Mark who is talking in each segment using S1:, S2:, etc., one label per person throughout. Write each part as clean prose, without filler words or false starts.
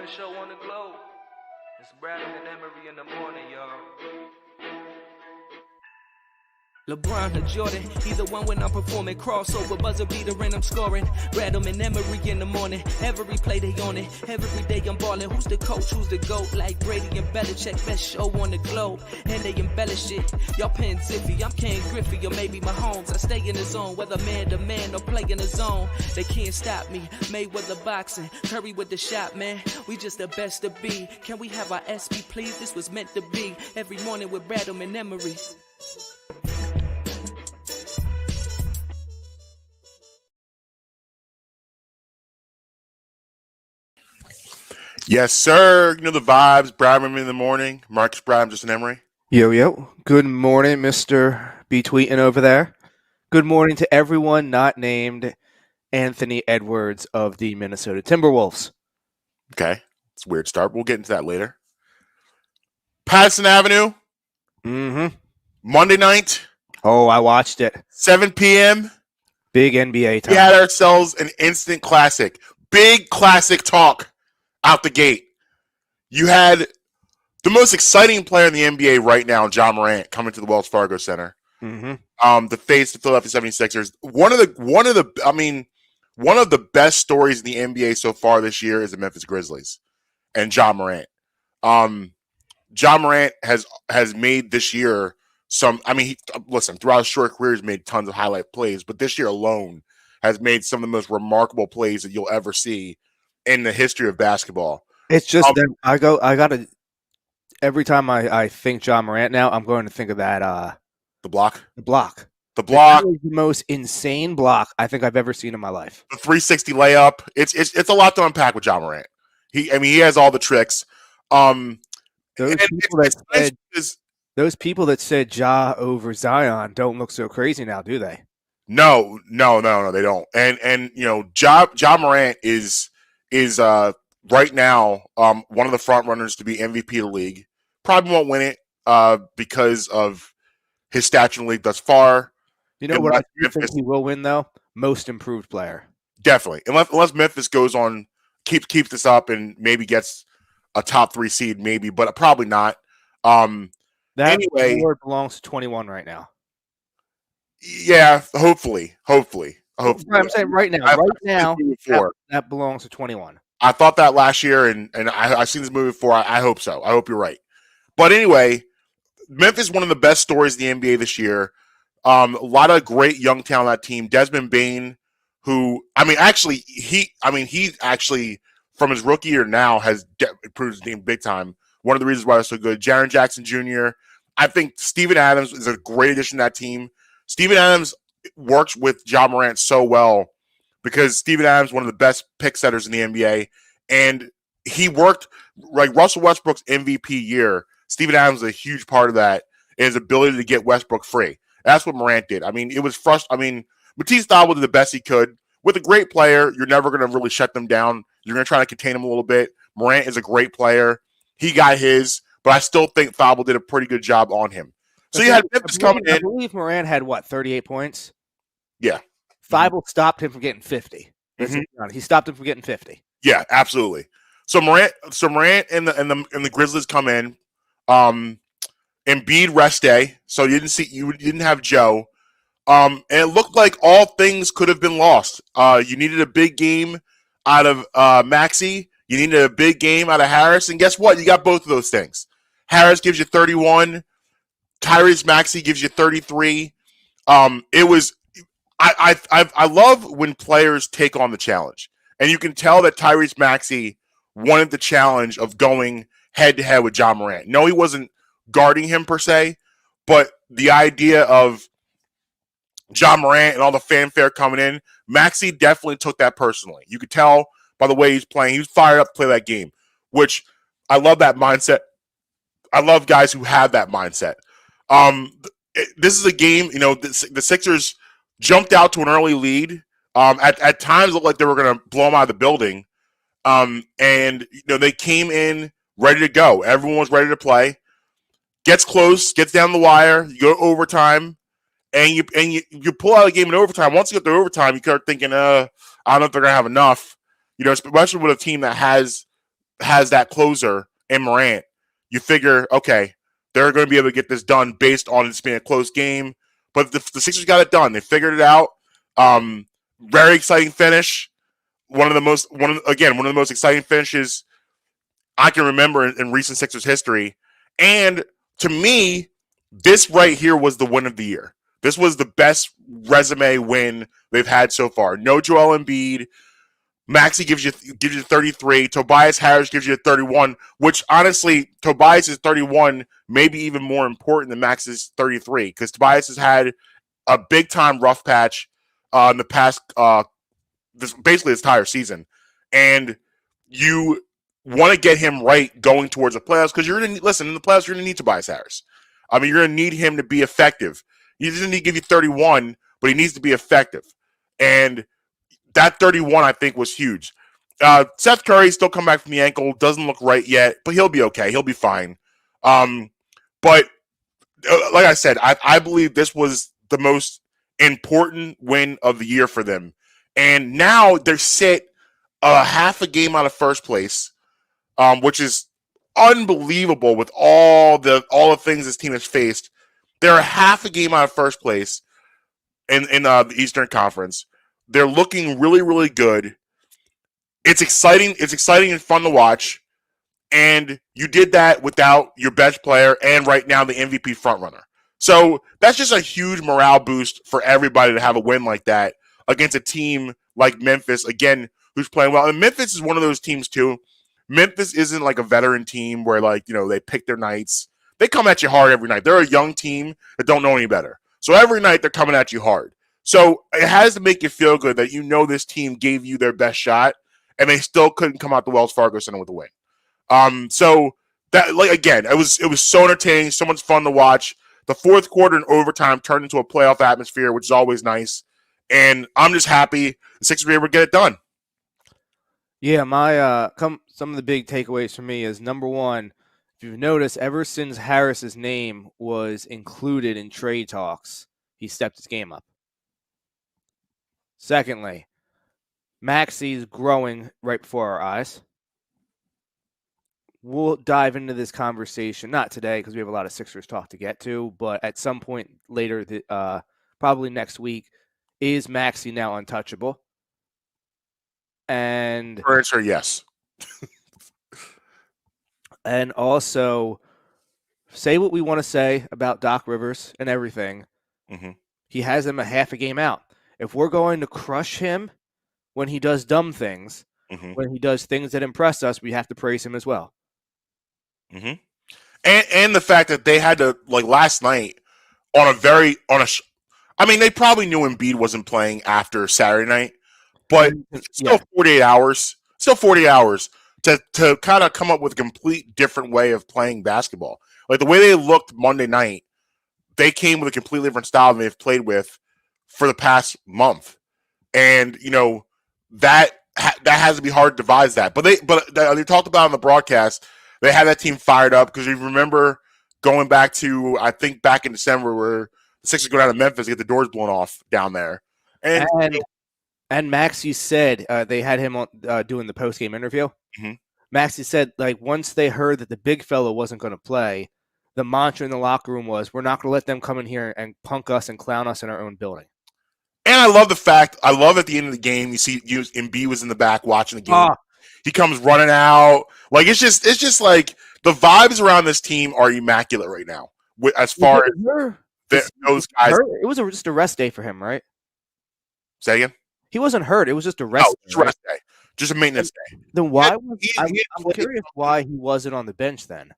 S1: finest show on the globe. It's Brady and Emery in the morning, y'all. LeBron or Jordan, either one when I'm performing. Crossover, buzzer beater and I'm scoring. Rattle and Emery in the morning. Every play they on it. Every day I'm balling. Who's the coach? Who's the GOAT? Like Brady and Belichick, best show on the globe. And they embellish it. Y'all pin Ziffy, I'm Ken Griffey or maybe Mahomes. I stay in the zone, whether man to man or play in the zone. They can't stop me. Mayweather boxing, Curry with the shot, man. We just the best to be. Can we have our SP, please? This was meant to be. Every morning with Rattle and Emery.
S2: Yes, sir. You know the vibes. Brian in the morning. Marques, Brian, Justin, Emery.
S3: Yo. Good morning, Mr. B tweeting over there. Good morning to everyone not named Anthony Edwards of the Minnesota Timberwolves.
S2: Okay. It's a weird start. We'll get into that later. Patterson Avenue.
S3: Mm-hmm.
S2: Monday night.
S3: Oh, I watched it.
S2: 7 p.m.
S3: Big NBA time.
S2: We had ourselves an instant classic. Big classic talk out the gate. You had the most exciting player in the NBA right now, Ja Morant, coming to the Wells Fargo Center.
S3: Mm-hmm.
S2: To face the Philadelphia 76ers. One of the best stories in the NBA so far this year is the Memphis Grizzlies and Ja Morant. Ja Morant has made this year throughout his short career, he's made tons of highlight plays, but this year alone has made some of the most remarkable plays that you'll ever see in the history of basketball.
S3: It's just that every time I think Ja Morant now, I'm going to think of that
S2: The block.
S3: The block.
S2: The block.
S3: It's the most insane block I think I've ever seen in my life.
S2: The 360 layup. It's a lot to unpack with Ja Morant. He has all the tricks.
S3: Those people that said Ja over Zion don't look so crazy now, do they?
S2: No, they don't. And you know, Ja Morant is right now one of the front runners to be MVP of the league. Probably won't win it because of his stature in the league thus far.
S3: You know what I do think he will win though? Most improved player.
S2: Definitely. Unless Memphis goes on, keeps this up and maybe gets a top 3 seed, maybe, but probably not.
S3: That award belongs to 21 right now.
S2: Yeah, hopefully.
S3: I'm saying right now, that belongs to 21.
S2: I thought that last year, and I've seen this movie before. I hope so. I hope you're right. But anyway, Memphis, one of the best stories in the NBA this year. A lot of great young talent on that team. Desmond Bane, who he actually from his rookie year now has improved his game big time. One of the reasons why they're so good. Jaren Jackson Jr. I think Steven Adams is a great addition to that team. Steven Adams works with Ja Morant so well because Steven Adams is one of the best pick setters in the NBA, and he worked like Russell Westbrook's MVP year. Steven Adams is a huge part of that, and his ability to get Westbrook free. That's what Morant did. I mean, it was frustrating. Matisse Thybulle did the best he could. With a great player, you're never going to really shut them down. You're going to try to contain them a little bit. Morant is a great player. He got his, but I still think Thybulle did a pretty good job on him. So you had Memphis coming in.
S3: I believe Morant had, 38 points?
S2: Yeah.
S3: Thybulle stopped him from getting 50.
S2: Mm-hmm.
S3: He stopped him from getting 50.
S2: Yeah, absolutely. So Morant and the Grizzlies come in. Embiid rest day, so you didn't have Joe. And it looked like all things could have been lost. You needed a big game out of Maxey. You needed a big game out of Harris, and guess what? You got both of those things. Harris gives you 31. Tyrese Maxey gives you 33. It was I love when players take on the challenge, and you can tell that Tyrese Maxey wanted the challenge of going head to head with Ja Morant. No, he wasn't guarding him per se, but the idea of Ja Morant and all the fanfare coming in, Maxey definitely took that personally. You could tell by the way he's playing. He was fired up to play that game, which I love that mindset. I love guys who have that mindset. This is a game, the Sixers jumped out to an early lead. At times it looked like they were going to blow them out of the building. And they came in ready to go. Everyone was ready to play. Gets close, gets down the wire, you go to overtime, and you pull out a game in overtime. Once you get to overtime, you start thinking, I don't know if they're gonna have enough. Especially with a team that has has that closer in Morant, you figure, okay, they're going to be able to get this done based on this being a close game. But the Sixers got it done. They figured it out. Very exciting finish. One of the most exciting finishes I can remember in recent Sixers history. And to me, this right here was the win of the year. This was the best resume win they've had so far. No Joel Embiid. Maxey gives you 33. Tobias Harris gives you 31, which honestly, Tobias' 31 may be even more important than Max's 33 because Tobias has had a big time rough patch in the past, basically this entire season, and you want to get him right going towards the playoffs because you're going to listen in the playoffs. You're going to need Tobias Harris. I mean, you're going to need him to be effective. He doesn't need to give you 31, but he needs to be effective, and that 31, I think, was huge. Seth Curry still come back from the ankle. Doesn't look right yet, but he'll be okay. He'll be fine. But like I said, I believe this was the most important win of the year for them. And now they're sit half a game out of first place, which is unbelievable with all the things this team has faced. They're half a game out of first place in the Eastern Conference. They're looking really, really good. It's exciting. It's exciting and fun to watch. And you did that without your best player and right now the MVP frontrunner. So that's just a huge morale boost for everybody to have a win like that against a team like Memphis, again, who's playing well. And Memphis is one of those teams too. Memphis isn't like a veteran team where they pick their nights. They come at you hard every night. They're a young team that don't know any better. So every night they're coming at you hard. So it has to make you feel good that this team gave you their best shot and they still couldn't come out the Wells Fargo Center with a win. So that again, it was so entertaining, so much fun to watch. The fourth quarter and overtime turned into a playoff atmosphere, which is always nice. And I'm just happy the Sixers were able to get it done.
S3: Yeah, my some of the big takeaways for me is number one, if you've noticed, ever since Harris's name was included in trade talks, he stepped his game up. Secondly, Maxey's growing right before our eyes. We'll dive into this conversation, not today because we have a lot of Sixers talk to get to, but at some point later, probably next week, is Maxey now untouchable? And
S2: Her answer, yes.
S3: And also, say what we want to say about Doc Rivers and everything.
S2: Mm-hmm.
S3: He has him a half a game out. If we're going to crush him when he does dumb things, when he does things that impress us, we have to praise him as well.
S2: Mm-hmm. And the fact that they had to, last night, they probably knew Embiid wasn't playing after Saturday night, but still 48 hours. Still 48 hours to kind of come up with a complete different way of playing basketball. Like the way they looked Monday night, they came with a completely different style than they've played with for the past month. And, that has to be hard to devise that. But they talked about on the broadcast, they had that team fired up because you remember going back to, I think back in December where the Sixers go down to Memphis, get the doors blown off down there.
S3: And Maxey said they had him on doing the post-game interview.
S2: Mm-hmm.
S3: Maxey said, once they heard that the big fella wasn't going to play, the mantra in the locker room was, we're not going to let them come in here and punk us and clown us in our own building.
S2: And I love at the end of the game, you see Embiid was in the back watching the game. He comes running out. It's just like the vibes around this team are immaculate right now. As far as those guys.
S3: It was just a rest day for him, right?
S2: Say again?
S3: He wasn't hurt. It was just a rest day.
S2: Just a rest day. Just a maintenance day.
S3: Then why? I'm curious why he wasn't on the bench then.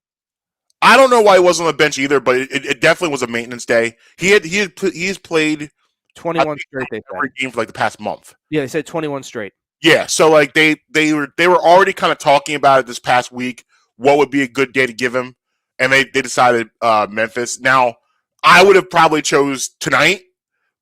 S2: I don't know why he wasn't on the bench either, but it definitely was a maintenance day. He has played
S3: 21 straight. They
S2: every game for the past month.
S3: Yeah, they said 21 straight.
S2: Yeah, so they were already kind of talking about it this past week. What would be a good day to give him, and they decided Memphis. Now I would have probably chose tonight,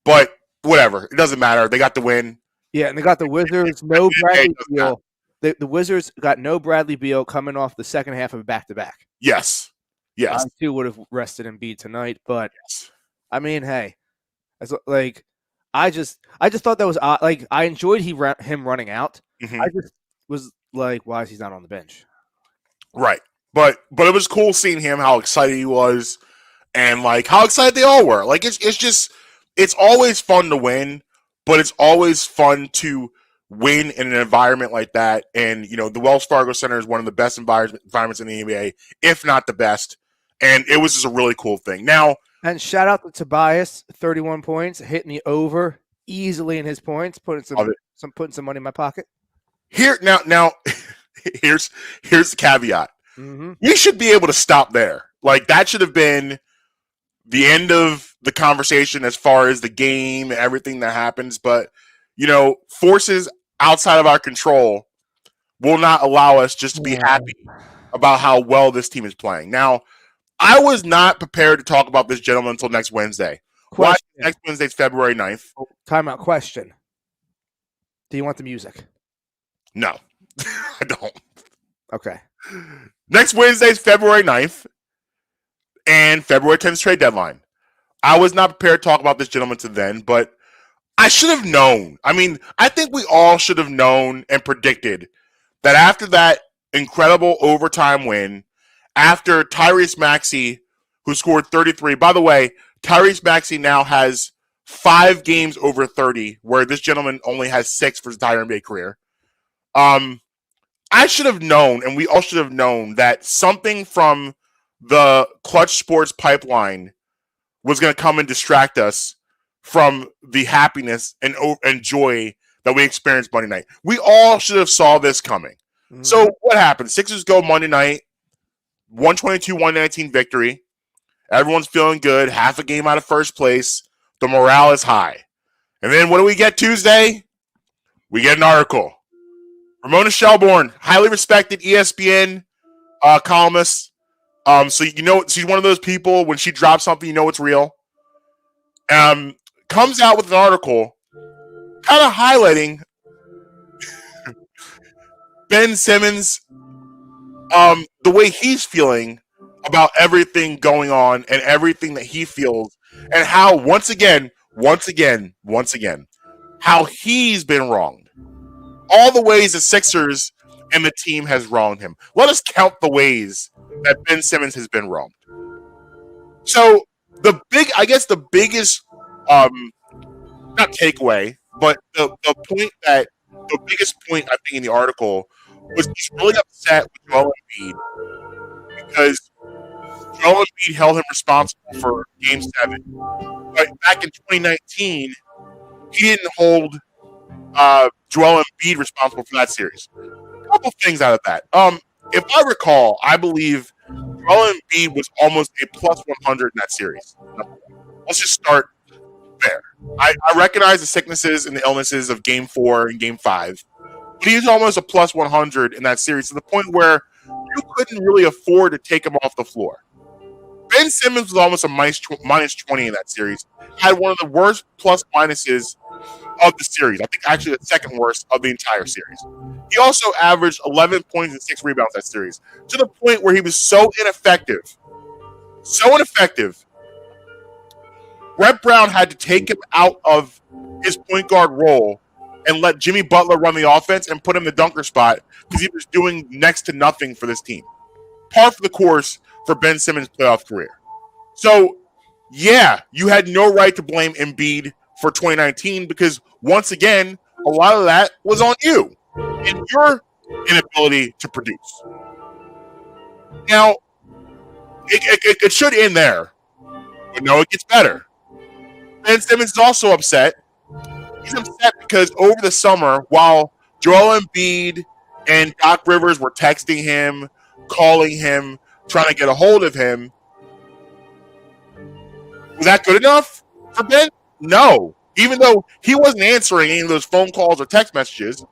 S2: but whatever, it doesn't matter. They got the win.
S3: Yeah, and they got the Wizards. No Bradley Beal. The Wizards got no Bradley Beal coming off the second half of a back-to-back.
S2: Yes.
S3: I too would have rested Embiid tonight, but I mean, hey, I just thought that was odd. I enjoyed him running out.
S2: Mm-hmm.
S3: I just was like, why is he not on the bench?
S2: Right. But it was cool seeing him, how excited he was, and like how excited they all were. Like it's always fun to win, but it's always fun to win in an environment like that. And the Wells Fargo Center is one of the best environments in the NBA, if not the best. And it was just a really cool thing. Now,
S3: and shout out to Tobias, 31 points, hitting the over easily in his points, putting some money in my pocket.
S2: Here now here's the caveat.
S3: Mm-hmm.
S2: We should be able to stop there. Like that should have been the end of the conversation as far as the game and everything that happens. But forces outside of our control will not allow us just to be happy about how well this team is playing. Now, I was not prepared to talk about this gentleman until next Wednesday. Why? Next Wednesday's February 9th.
S3: Timeout question. Do you want the music?
S2: No, I don't.
S3: Okay.
S2: Next Wednesday's February 9th and February 10th trade deadline. I was not prepared to talk about this gentleman to then, but I should have known. I mean, I think we all should have known and predicted that after that incredible overtime win, after Tyrese Maxey, who scored 33. By the way, Tyrese Maxey now has 5 games over 30, where this gentleman only has 6 for his entire NBA career. I should have known, and we all should have known, that something from the Clutch Sports pipeline was going to come and distract us from the happiness and joy that we experienced Monday night. We all should have saw this coming. Mm-hmm. So what happened? Sixers go Monday night, 122-119 victory. Everyone's feeling good. Half a game out of first place. The morale is high. And then what do we get Tuesday? We get an article. Ramona Shelburne, highly respected ESPN columnist. So she's one of those people, when she drops something, it's real. Comes out with an article kind of highlighting Ben Simmons, the way he's feeling about everything going on and everything that he feels, and how once again, how he's been wronged. All the ways the Sixers and the team has wronged him. Let us count the ways that Ben Simmons has been wronged. So the biggest, not takeaway, but the biggest point I think in the article was he's really upset with Joel Embiid because Joel Embiid held him responsible for Game 7. But back in 2019, he didn't hold Joel Embiid responsible for that series. A couple things out of that. If I recall, I believe Joel Embiid was almost a plus 100 in that series. Let's just start there. I recognize the sicknesses and the illnesses of Game 4 and Game 5, but he was almost a plus 100 in that series, to the point where you couldn't really afford to take him off the floor. Ben Simmons was almost a minus 20 in that series. Had one of the worst plus minuses of the series. I think actually the second worst of the entire series. He also averaged 11 points and 6 rebounds that series, to the point where he was so ineffective. Brett Brown had to take him out of his point guard role and let Jimmy Butler run the offense and put him in the dunker spot, because he was doing next to nothing for this team. Par for the course for Ben Simmons' playoff career. So, yeah, you had no right to blame Embiid for 2019, because once again, a lot of that was on you and your inability to produce. Now, it should end there, but no, it gets better. Ben Simmons is also upset. He's upset because over the summer, while Joel Embiid and Doc Rivers were texting him, calling him, trying to get a hold of him, was that good enough for Ben? No. Even though he wasn't answering any of those phone calls or text messages,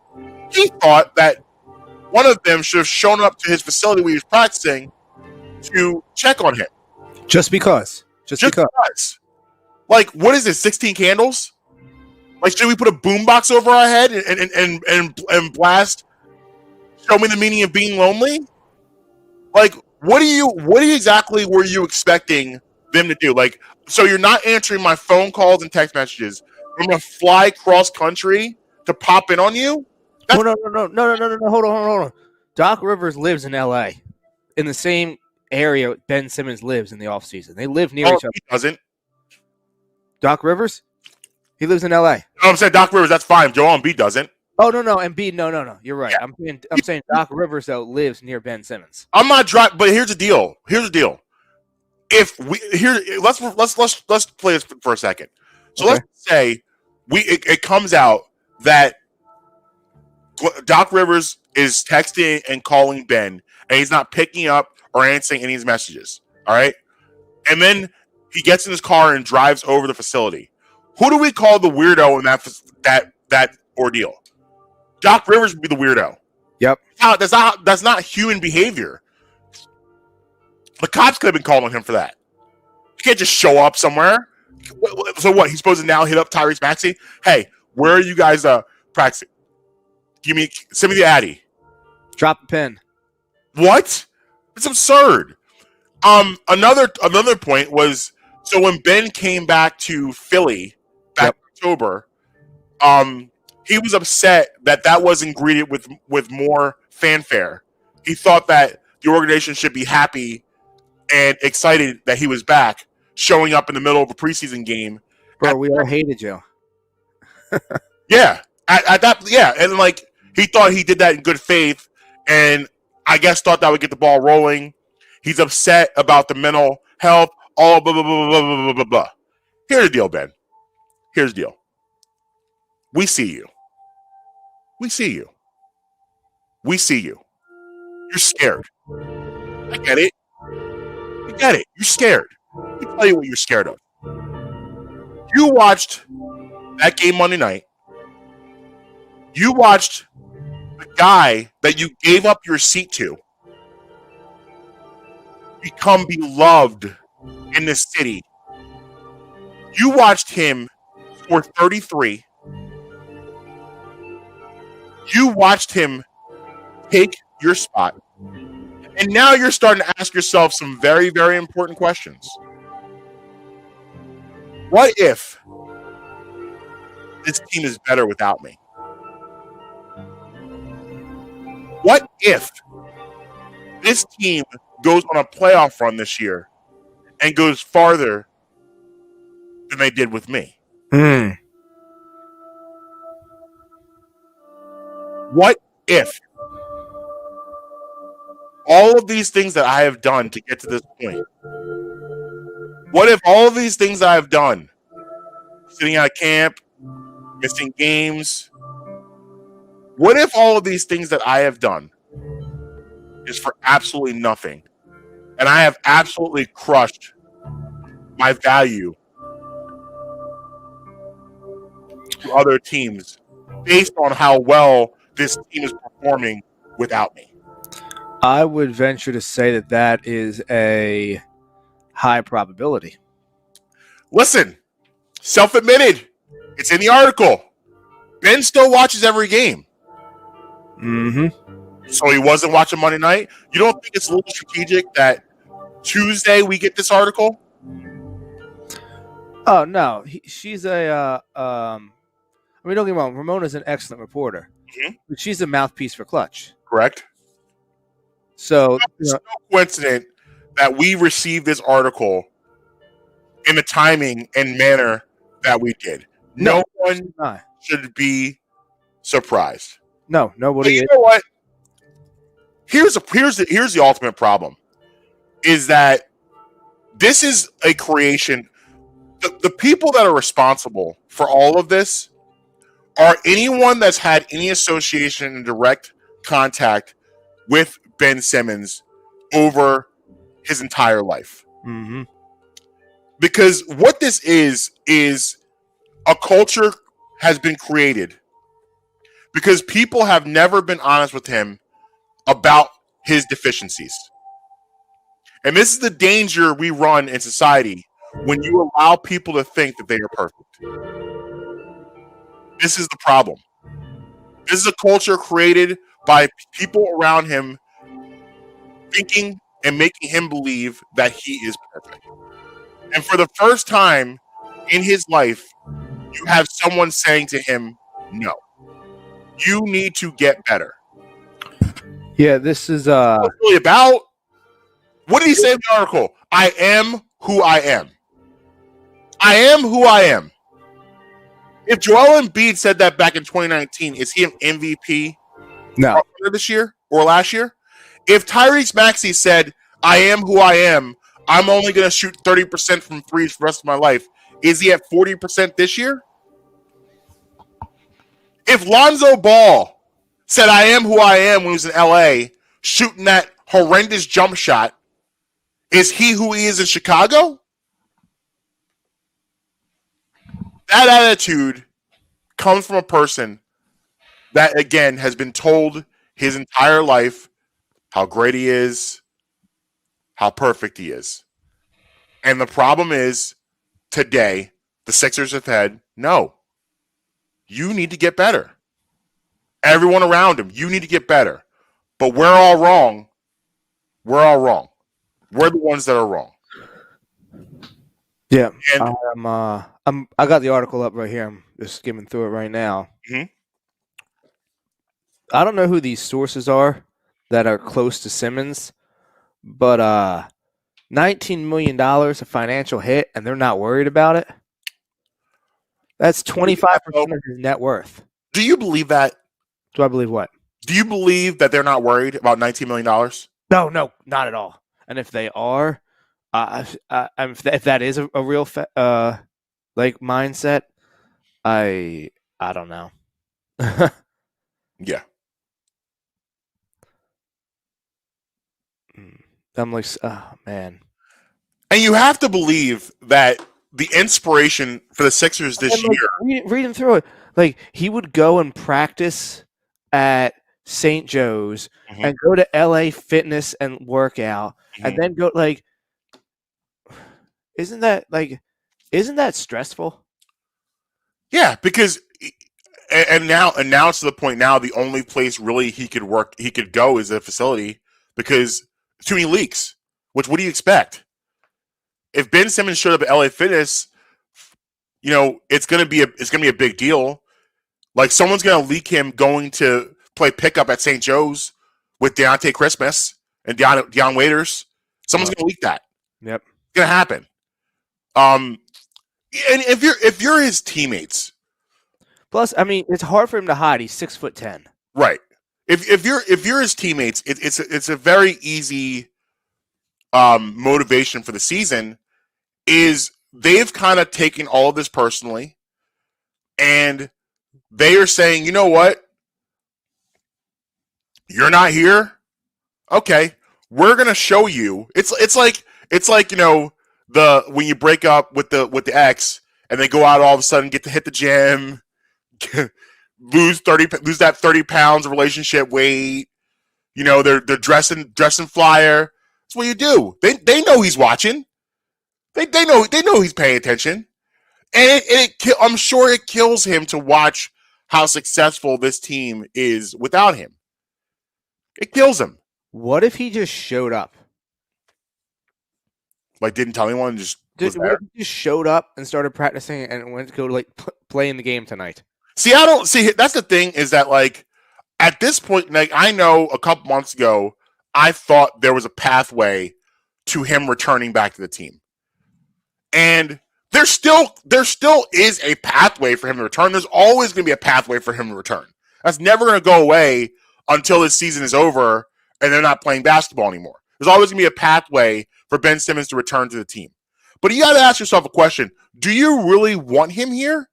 S2: he thought that one of them should have shown up to his facility where he was practicing to check on him.
S3: Just because.
S2: Like, what is this, 16 candles? Like, should we put a boombox over our head and blast "Show Me the Meaning of Being Lonely"? Like, what exactly were you expecting them to do? Like, so you're not answering my phone calls and text messages. I'm gonna fly cross country to pop in on you?
S3: No. Hold on. Doc Rivers lives in LA. in the same area Ben Simmons lives in the offseason. They live near each other.
S2: He doesn't.
S3: Doc Rivers? He lives in L.A.
S2: No, I'm saying Doc Rivers. That's fine. Joel Embiid doesn't.
S3: Oh, no. Embiid, no. You're right.
S2: Yeah.
S3: I'm saying Doc Rivers, though, lives near Ben Simmons.
S2: I'm not driving, but here's the deal. If we let's play this for a second. So let's say it comes out that Doc Rivers is texting and calling Ben, and he's not picking up or answering any of his messages. All right, and then he gets in his car and drives over the facility. Who do we call the weirdo in that ordeal? Doc Rivers would be the weirdo.
S3: Yep.
S2: That's not human behavior. The cops could have been calling him for that. You can't just show up somewhere. So what? He's supposed to now hit up Tyrese Maxey? Hey, where are you guys practicing? Send me the Addy.
S3: Drop the pin.
S2: What? It's absurd. Another point was, so when Ben came back to Philly back in October, he was upset that wasn't greeted with more fanfare. He thought that the organization should be happy and excited that he was back, showing up in the middle of a preseason game.
S3: Bro, we all hated you.
S2: Yeah. And like he thought he did that in good faith, and I guess thought that would get the ball rolling. He's upset about the mental health, all blah blah blah blah blah blah blah. Here's the deal, Ben. Here's the deal. We see you. We see you. We see you. You're scared. I get it. I get it. You're scared. Let me tell you what you're scared of. You watched that game Monday night. You watched the guy that you gave up your seat to become beloved in this city. You watched him score 33. You watched him take your spot. And now you're starting to ask yourself some very, very important questions. What if this team is better without me? What if this team goes on a playoff run this year and goes farther than they did with me? What if all of these things that I have done to get to this point, what if all of these things that I've done, sitting out of camp, missing games, what if all of these things that I have done is for absolutely nothing, and I have absolutely crushed my value to other teams based on how well this team is performing without me?
S3: I would venture to say that is a high probability.
S2: Listen, self-admitted. It's in the article. Ben still watches every game.
S3: Mm-hmm.
S2: So he wasn't watching Monday night? You don't think it's a little strategic that Tuesday we get this article?
S3: Oh, no. She's a... I mean, don't get me wrong. Ramona's an excellent reporter.
S2: Mm-hmm.
S3: But she's a mouthpiece for Clutch.
S2: Correct.
S3: So
S2: it's no coincidence that we received this article in the timing and manner that we did. No one should be surprised.
S3: No, nobody.
S2: You know what? Here's the ultimate problem: is that this is a creation. The people that are responsible for all of this are anyone that's had any association and direct contact with Ben Simmons over his entire life.
S3: Mm-hmm.
S2: Because what this is a culture has been created because people have never been honest with him about his deficiencies. And this is the danger we run in society when you allow people to think that they are perfect. This is the problem. This is a culture created by people around him thinking and making him believe that he is perfect. And for the first time in his life, you have someone saying to him, no, you need to get better.
S3: Yeah, this is
S2: what it's really about What did he say in the article? I am who I am. I am who I am. If Joel Embiid said that back in 2019, is he an MVP
S3: No.
S2: this year or last year? If Tyrese Maxey said, I am who I am, I'm only going to shoot 30% from threes for the rest of my life, is he at 40% this year? If Lonzo Ball said, I am who I am when he was in LA, shooting that horrendous jump shot, is he who he is in Chicago? That attitude comes from a person that, again, has been told his entire life how great he is, how perfect he is. And the problem is, today, the Sixers have had, no, you need to get better. Everyone around him, you need to get better. But we're all wrong. We're all wrong. We're the ones that are wrong.
S3: Yeah.
S2: And
S3: I got the article up right here. I'm just skimming through it right now.
S2: Mhm.
S3: I don't know who these sources are that are close to Simmons, but $19 million a financial hit, and they're not worried about it. That's 25% of his net worth.
S2: do you believe that?
S3: Do I believe what?
S2: Do you believe that they're not worried about $19 million?
S3: No, not at all. And if they are, if that is a real mindset, I don't know.
S2: Yeah.
S3: I'm like, oh man.
S2: And you have to believe that the inspiration for the Sixers this year.
S3: Reading through it, like he would go and practice at St. Joe's and go to LA Fitness and work out, and then go like, isn't that stressful?
S2: Yeah, because and now it's to the point now the only place really he could go is a facility because too many leaks. What do you expect? If Ben Simmons showed up at LA Fitness, it's gonna be a big deal. Like someone's gonna leak him going to play pickup at St. Joe's with Deontay Christmas and Deion Waiters. Someone's gonna leak that.
S3: Yep,
S2: it's gonna happen. And if you're his teammates,
S3: plus I mean it's hard for him to hide. He's 6'10".
S2: Right. If you're his teammates, it's a very easy motivation for the season. Is they've kind of taken all of this personally, and they are saying, you know what? You're not here. Okay, we're gonna show you. It's like when you break up with the ex and they go out all of a sudden, get to hit the gym, lose that 30 pounds of relationship weight. They're dressing flyer. That's what you do. They know he's watching. They know he's paying attention, and I'm sure it kills him to watch how successful this team is without him. It kills him.
S3: What if he just showed up?
S2: Like didn't tell anyone, just was there?
S3: What if he just showed up and started practicing and went to go to play in the game tonight?
S2: See, I don't see. That's the thing is that at this point, I know a couple months ago, I thought there was a pathway to him returning back to the team. And there still is a pathway for him to return. There's always going to be a pathway for him to return. That's never going to go away until this season is over and they're not playing basketball anymore. There's always going to be a pathway for Ben Simmons to return to the team. But you got to ask yourself a question. Do you really want him here?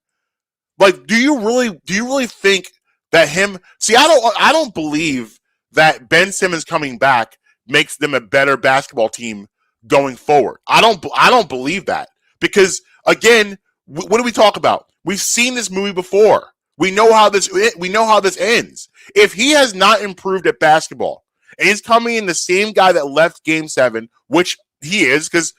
S2: Do you really think that him? See, I don't believe that Ben Simmons coming back makes them a better basketball team going forward. I don't believe that because again, what do we talk about? We've seen this movie before. We know how this ends. If he has not improved at basketball and he's coming in the same guy that left Game 7, which he is, because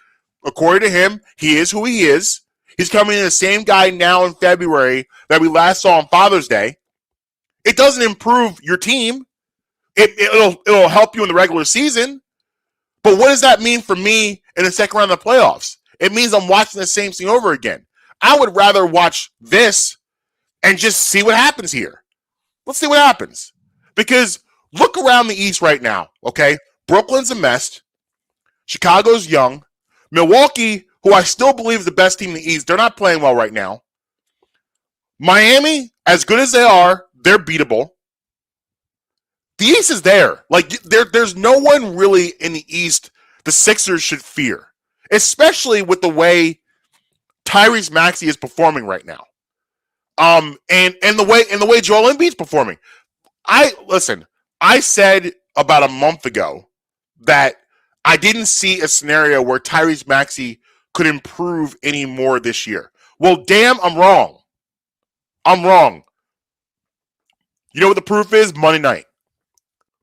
S2: according to him, he is who he is. He's coming in the same guy now in February that we last saw on Father's Day. It doesn't improve your team. It'll help you in the regular season. But what does that mean for me in the second round of the playoffs? It means I'm watching the same thing over again. I would rather watch this and just see what happens here. Let's see what happens. Because look around the East right now, okay? Brooklyn's a mess. Chicago's young. Milwaukee, who I still believe is the best team in the East, they're not playing well right now. Miami, as good as they are, they're beatable. The East is there. Like, there's no one really in the East the Sixers should fear, especially with the way Tyrese Maxey is performing right now. And the way Joel Embiid's performing. I said about a month ago that I didn't see a scenario where Tyrese Maxey could improve any more this year. Well, damn, I'm wrong. I'm wrong. You know what the proof is? Monday night.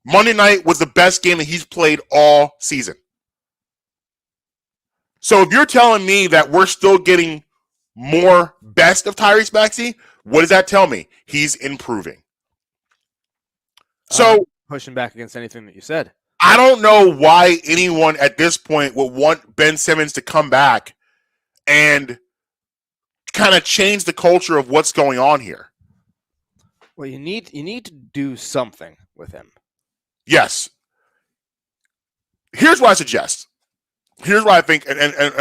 S2: Monday night was the best game that he's played all season. So if you're telling me that we're still getting more best of Tyrese Maxey, what does that tell me? He's improving. So
S3: pushing back against anything that you said.
S2: I don't know why anyone at this point would want Ben Simmons to come back and kind of change the culture of what's going on here.
S3: Well, you need to do something with him.
S2: Yes. Here's what I suggest. Here's what I think, and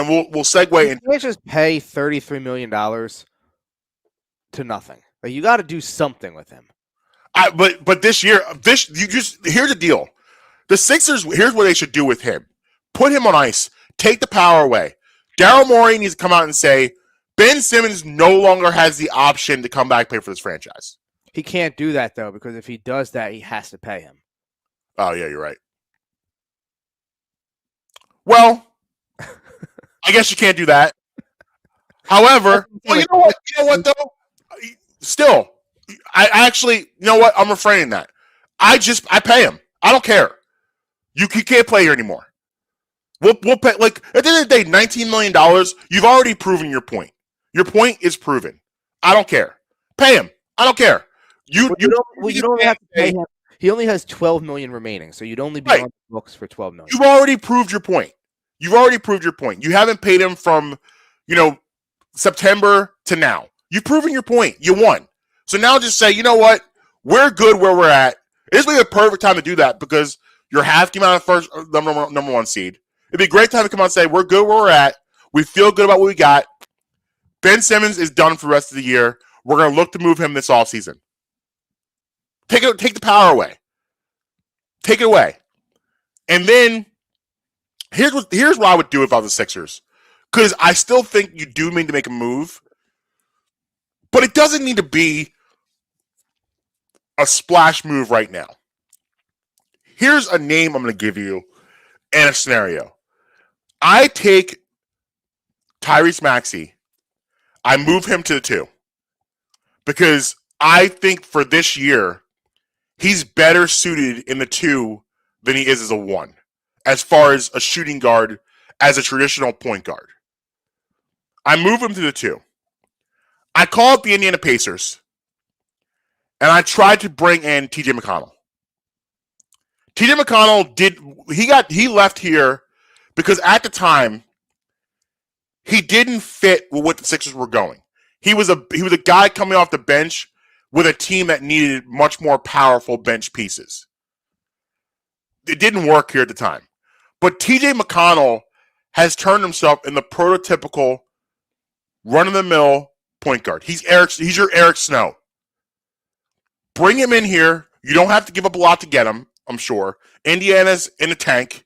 S2: we'll segue.
S3: You can't just pay $33 million to nothing. Like, you got to do something with him.
S2: But this year, here's the deal. The Sixers, here's what they should do with him. Put him on ice. Take the power away. Daryl Morey needs to come out and say, Ben Simmons no longer has the option to come back and play for this franchise.
S3: He can't do that, though, because if he does that, he has to pay him.
S2: Oh, yeah, you're right. Well, I guess you can't do that. However, well, you know what? You know what, though? Still, I actually, you know what? I'm refraining that. I pay him. I don't care. You can't play here anymore. We'll pay, like, at the end of the day, $19 million, you've already proven your point. Your point is proven. I don't care. Pay him. I don't care. You
S3: don't have to pay him. He only has $12 million remaining, so you'd only be on the books for $12 million.
S2: You've already proved your point. You haven't paid him from, September to now. You've proven your point. You won. So now just say, you know what? We're good where we're at. This would be a perfect time to do that because you're half game out of first number one seed. It'd be a great time to come out and say, we're good where we're at. We feel good about what we got. Ben Simmons is done for the rest of the year. We're going to look to move him this offseason. Take the power away. Take it away. And then here's what I would do if I was the Sixers. Because I still think you do need to make a move. But it doesn't need to be a splash move right now. Here's a name I'm going to give you and a scenario. I take Tyrese Maxey. I move him to the 2. Because I think for this year, he's better suited in the 2 than he is as a 1. As far as a shooting guard, as a traditional point guard. I move him to the 2. I call up the Indiana Pacers. And I tried to bring in TJ McConnell. TJ McConnell he left here because at the time he didn't fit with what the Sixers were going. He was a guy coming off the bench with a team that needed much more powerful bench pieces. It didn't work here at the time. But TJ McConnell has turned himself in the prototypical run-of-the-mill point guard. He's your Eric Snow. Bring him in here. You don't have to give up a lot to get him, I'm sure. Indiana's in the tank.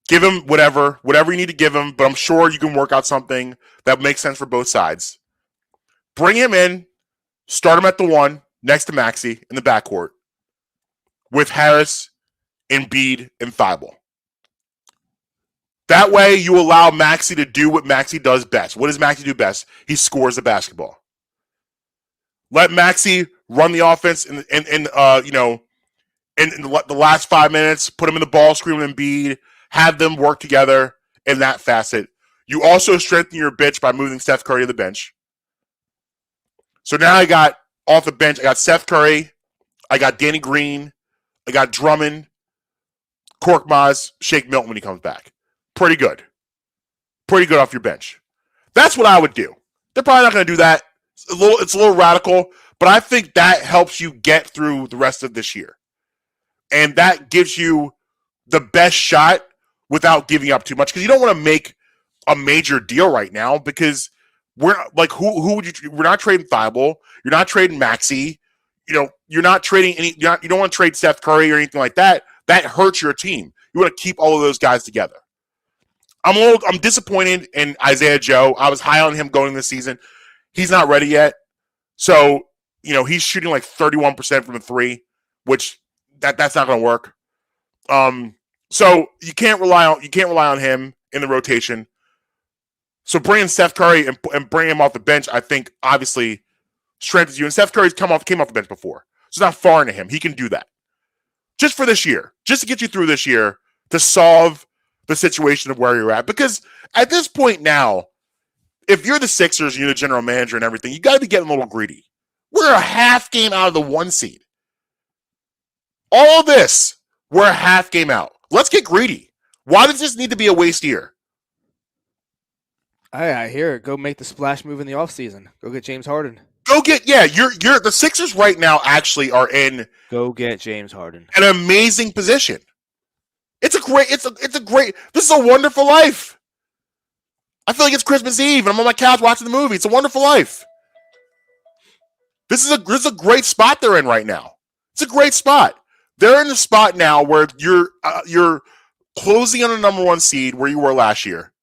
S2: Give him whatever you need to give him, but I'm sure you can work out something that makes sense for both sides. Bring him in. Start him at the 1 next to Maxey in the backcourt with Harris, Embiid, and Thibault. That way you allow Maxey to do what Maxey does best. What does Maxey do best? He scores the basketball. Let Maxey run the offense in the last 5 minutes, put him in the ball screen with Embiid, have them work together in that facet. You also strengthen your bench by moving Steph Curry to the bench. So now I got off the bench, I got Steph Curry, I got Danny Green, I got Drummond, Korkmaz, Shake Milton when he comes back. Pretty good. Pretty good off your bench. That's what I would do. They're probably not going to do that. It's a little radical, but I think that helps you get through the rest of this year. And that gives you the best shot without giving up too much, because you don't want to make a major deal right now, because we're like, who would you? We're not trading Thibault. You're not trading Maxey. You're not trading any. You don't want to trade Seth Curry or anything like that. That hurts your team. You want to keep all of those guys together. I'm disappointed in Isaiah Joe. I was high on him going this season. He's not ready yet. So, he's shooting like 31% from the three, which that's not going to work. So you can't rely on him in the rotation. So bringing Steph Curry and bringing him off the bench, I think obviously strengthens you. And Steph Curry's came off the bench before, so it's not foreign to him. He can do that just for this year, just to get you through this year, to solve the situation of where you're at. Because at this point now, if you're the Sixers, you're the general manager and everything, you got to be getting a little greedy. We're a half game out of the 1 seed. All of this, we're a half game out. Let's get greedy. Why does this need to be a waste year?
S3: I hear it. Go make the splash move in the offseason. Go get James Harden.
S2: Go get, you're the Sixers right now actually are in.
S3: Go get James Harden.
S2: An amazing position. This is a wonderful life. I feel like it's Christmas Eve and I'm on my couch watching the movie. It's a wonderful life. This is a great spot they're in right now. It's a great spot. They're in a spot now where you're closing on the number 1 seed where you were last year.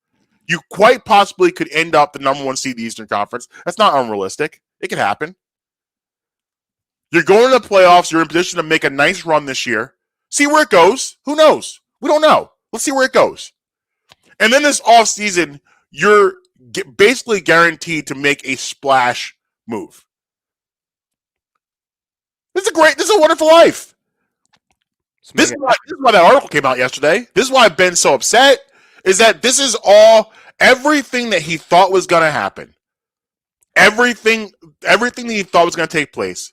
S2: You quite possibly could end up the number 1 seed in the Eastern Conference. That's not unrealistic. It could happen. You're going to the playoffs. You're in position to make a nice run this year. See where it goes. Who knows? We don't know. Let's see where it goes. And then this offseason, you're basically guaranteed to make a splash move. This is a wonderful life. This is why that article came out yesterday. This is why Ben's so upset, is that this is everything that he thought was going to happen. Everything that he thought was going to take place.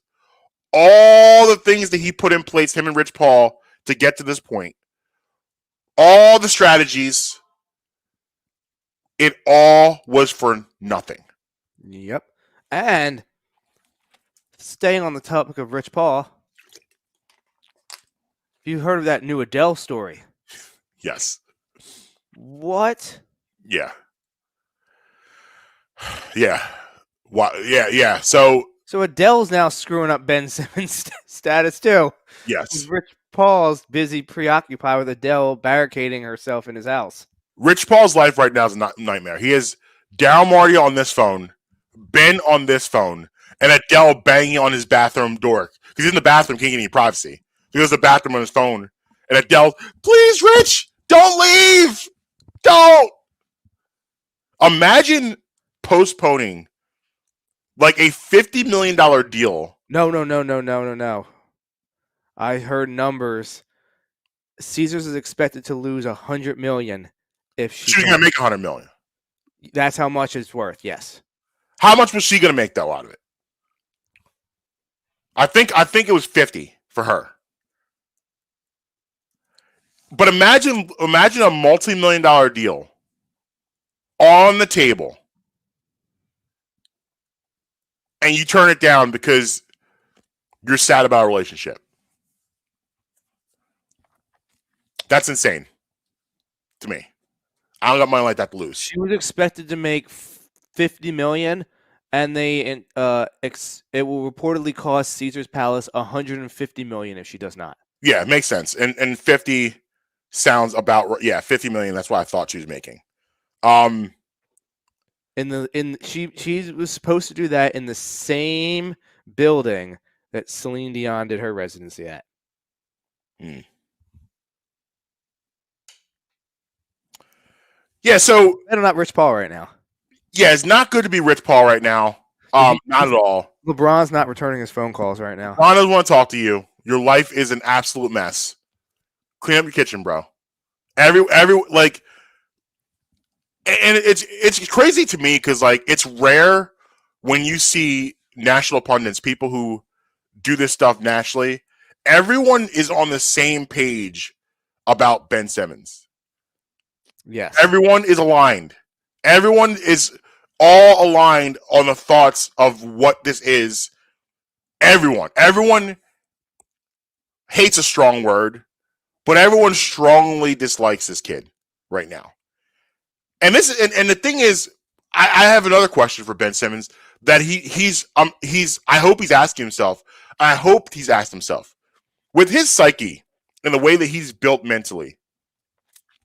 S2: All the things that he put in place, him and Rich Paul, to get to this point. All the strategies. It all was for nothing.
S3: Yep. And staying on the topic of Rich Paul, you heard of that new Adele story?
S2: Yes.
S3: What?
S2: Yeah. Yeah. Yeah. So
S3: Adele's now screwing up Ben Simmons' status too.
S2: Yes.
S3: Rich Paul's busy preoccupied with Adele barricading herself in his house.
S2: Rich Paul's life right now is a nightmare. He has Daryl Morey on this phone, Ben on this phone, and Adele banging on his bathroom door. Because he's in the bathroom, can't get any privacy. He goes to the bathroom on his phone, and Adele, please, Rich, don't leave. Don't. Imagine postponing like a $50 million deal.
S3: No. I heard numbers. Caesars is expected to lose $100 million if she's
S2: going to make $100 million.
S3: That's how much it's worth. Yes.
S2: How much was she going to make though out of it? I think it was 50 for her. But imagine a multi-million-dollar deal on the table, and you turn it down because you're sad about a relationship. That's insane to me. I don't got money like that to lose.
S3: She was expected to make $50 million, and it will reportedly cost Caesar's Palace $150 million if she does not.
S2: Yeah, it makes sense. And 50 sounds about right. Yeah, 50 million. That's what I thought she was making.
S3: She was supposed to do that in the same building that Celine Dion did her residency at.
S2: Yeah, so
S3: I'm not Rich Paul right now.
S2: Yeah, it's not good to be Rich Paul right now. Not at all.
S3: LeBron's not returning his phone calls right now.
S2: LeBron doesn't want to talk to you. Your life is an absolute mess. Clean up your kitchen, bro. And it's crazy to me because like it's rare when you see national pundits, people who do this stuff nationally. Everyone is on the same page about Ben Simmons.
S3: Yes.
S2: Everyone is aligned. Everyone is all aligned on the thoughts of what this is. Everyone hates a strong word, but everyone strongly dislikes this kid. right now. And the thing is, I have another question for Ben Simmons that he's I hope he's asking himself. I hope he's asked himself with his psyche and the way that he's built mentally.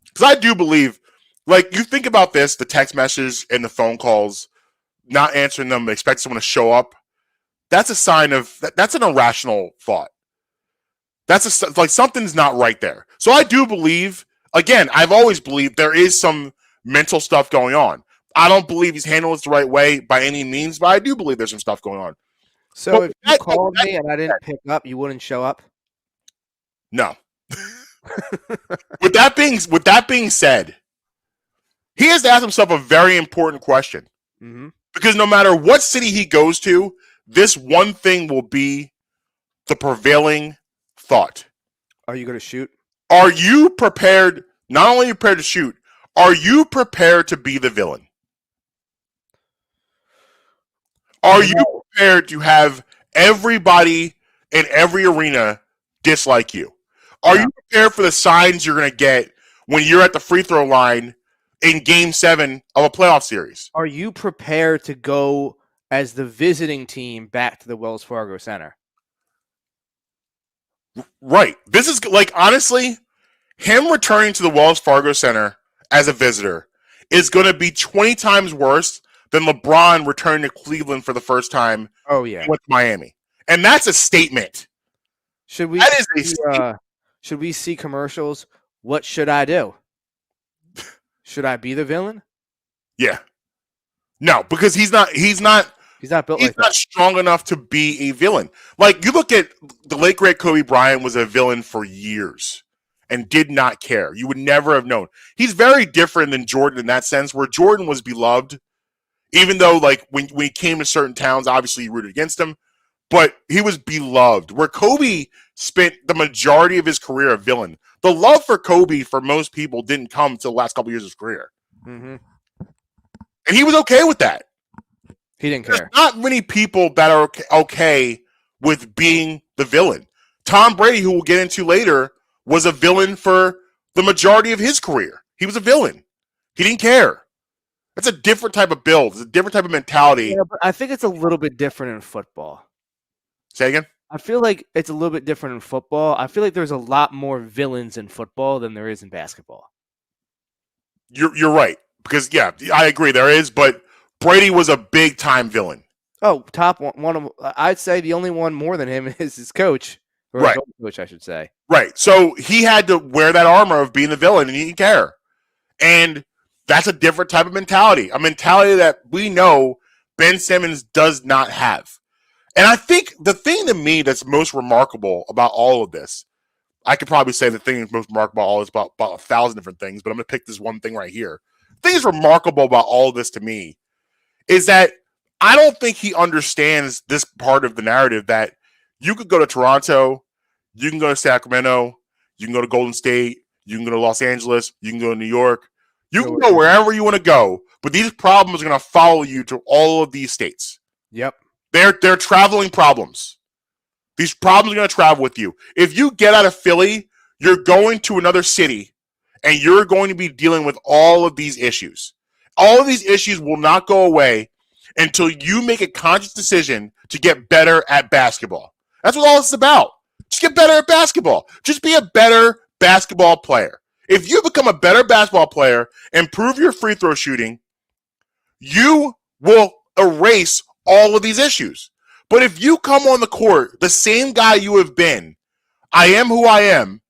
S2: Because I do believe, like, you think about this, the text messages and the phone calls, not answering them, expect someone to show up. That's a sign of that's an irrational thought. That's like something's not right there. So I do believe, again, I've always believed there is some mental stuff going on. I don't believe he's handled it the right way by any means, but I do believe there's some stuff going on.
S3: So if you called me and I didn't pick up, you wouldn't show up?
S2: No. With that being said, he has to ask himself a very important question.
S3: Mm-hmm.
S2: Because no matter what city he goes to, this one thing will be the prevailing thought.
S3: Are you going to shoot?
S2: Are you prepared? Not only are you prepared to shoot, are you prepared to be the villain? Are you prepared to have everybody in every arena dislike you? Are you prepared for the signs you're going to get when you're at the free throw line in Game 7 of a playoff series?
S3: Are you prepared to go as the visiting team back to the Wells Fargo Center?
S2: Right. This is, like, honestly, him returning to the Wells Fargo Center as a visitor is going to be 20 times worse than LeBron returning to Cleveland for the first time.
S3: Oh, yeah.
S2: With Miami. And that's a statement.
S3: Should we should we see commercials? What should I do? Should I be the villain?
S2: Yeah. No, because he's not
S3: built like that.
S2: Strong enough to be a villain. Like, you look at the late great Kobe Bryant was a villain for years and did not care. You would never have known. He's very different than Jordan in that sense, where Jordan was beloved, even though, like, when he came to certain towns, obviously you rooted against him, but he was beloved. Where Kobe spent the majority of his career a villain. The love for Kobe for most people didn't come until the last couple years of his career.
S3: Mm-hmm.
S2: And he was okay with that.
S3: He didn't care.
S2: There's not many people that are okay with being the villain. Tom Brady, who we'll get into later, was a villain for the majority of his career. He was a villain. He didn't care. That's a different type of build. It's a different type of mentality.
S3: Yeah, but I think it's a little bit different in football.
S2: Say again?
S3: I feel like it's a little bit different in football. I feel like there's a lot more villains in football than there is in basketball.
S2: You're right. Because, yeah, I agree. There is, but Brady was a big-time villain.
S3: Oh, top one of I'd say the only one more than him is his coach. Or
S2: right.
S3: Coach, I should say.
S2: Right. So he had to wear that armor of being the villain, and he didn't care. And that's a different type of mentality. A mentality that we know Ben Simmons does not have. And I think the thing to me that's most remarkable about all of this, I could probably say the thing that's most remarkable about all this about 1,000 different things, but I'm going to pick this one thing right here. The thing that's remarkable about all of this to me is that I don't think he understands this part of the narrative that you could go to Toronto, you can go to Sacramento, you can go to Golden State, you can go to Los Angeles, you can go to New York, you can go wherever you want to go, but these problems are going to follow you to all of these states.
S3: Yep.
S2: They're traveling problems. These problems are going to travel with you. If you get out of Philly, you're going to another city, and you're going to be dealing with all of these issues. All of these issues will not go away until you make a conscious decision to get better at basketball. That's what all this is about. Just get better at basketball. Just be a better basketball player. If you become a better basketball player, improve your free throw shooting, you will erase all of these issues. But if you come on the court, the same guy you have been, I am who I am,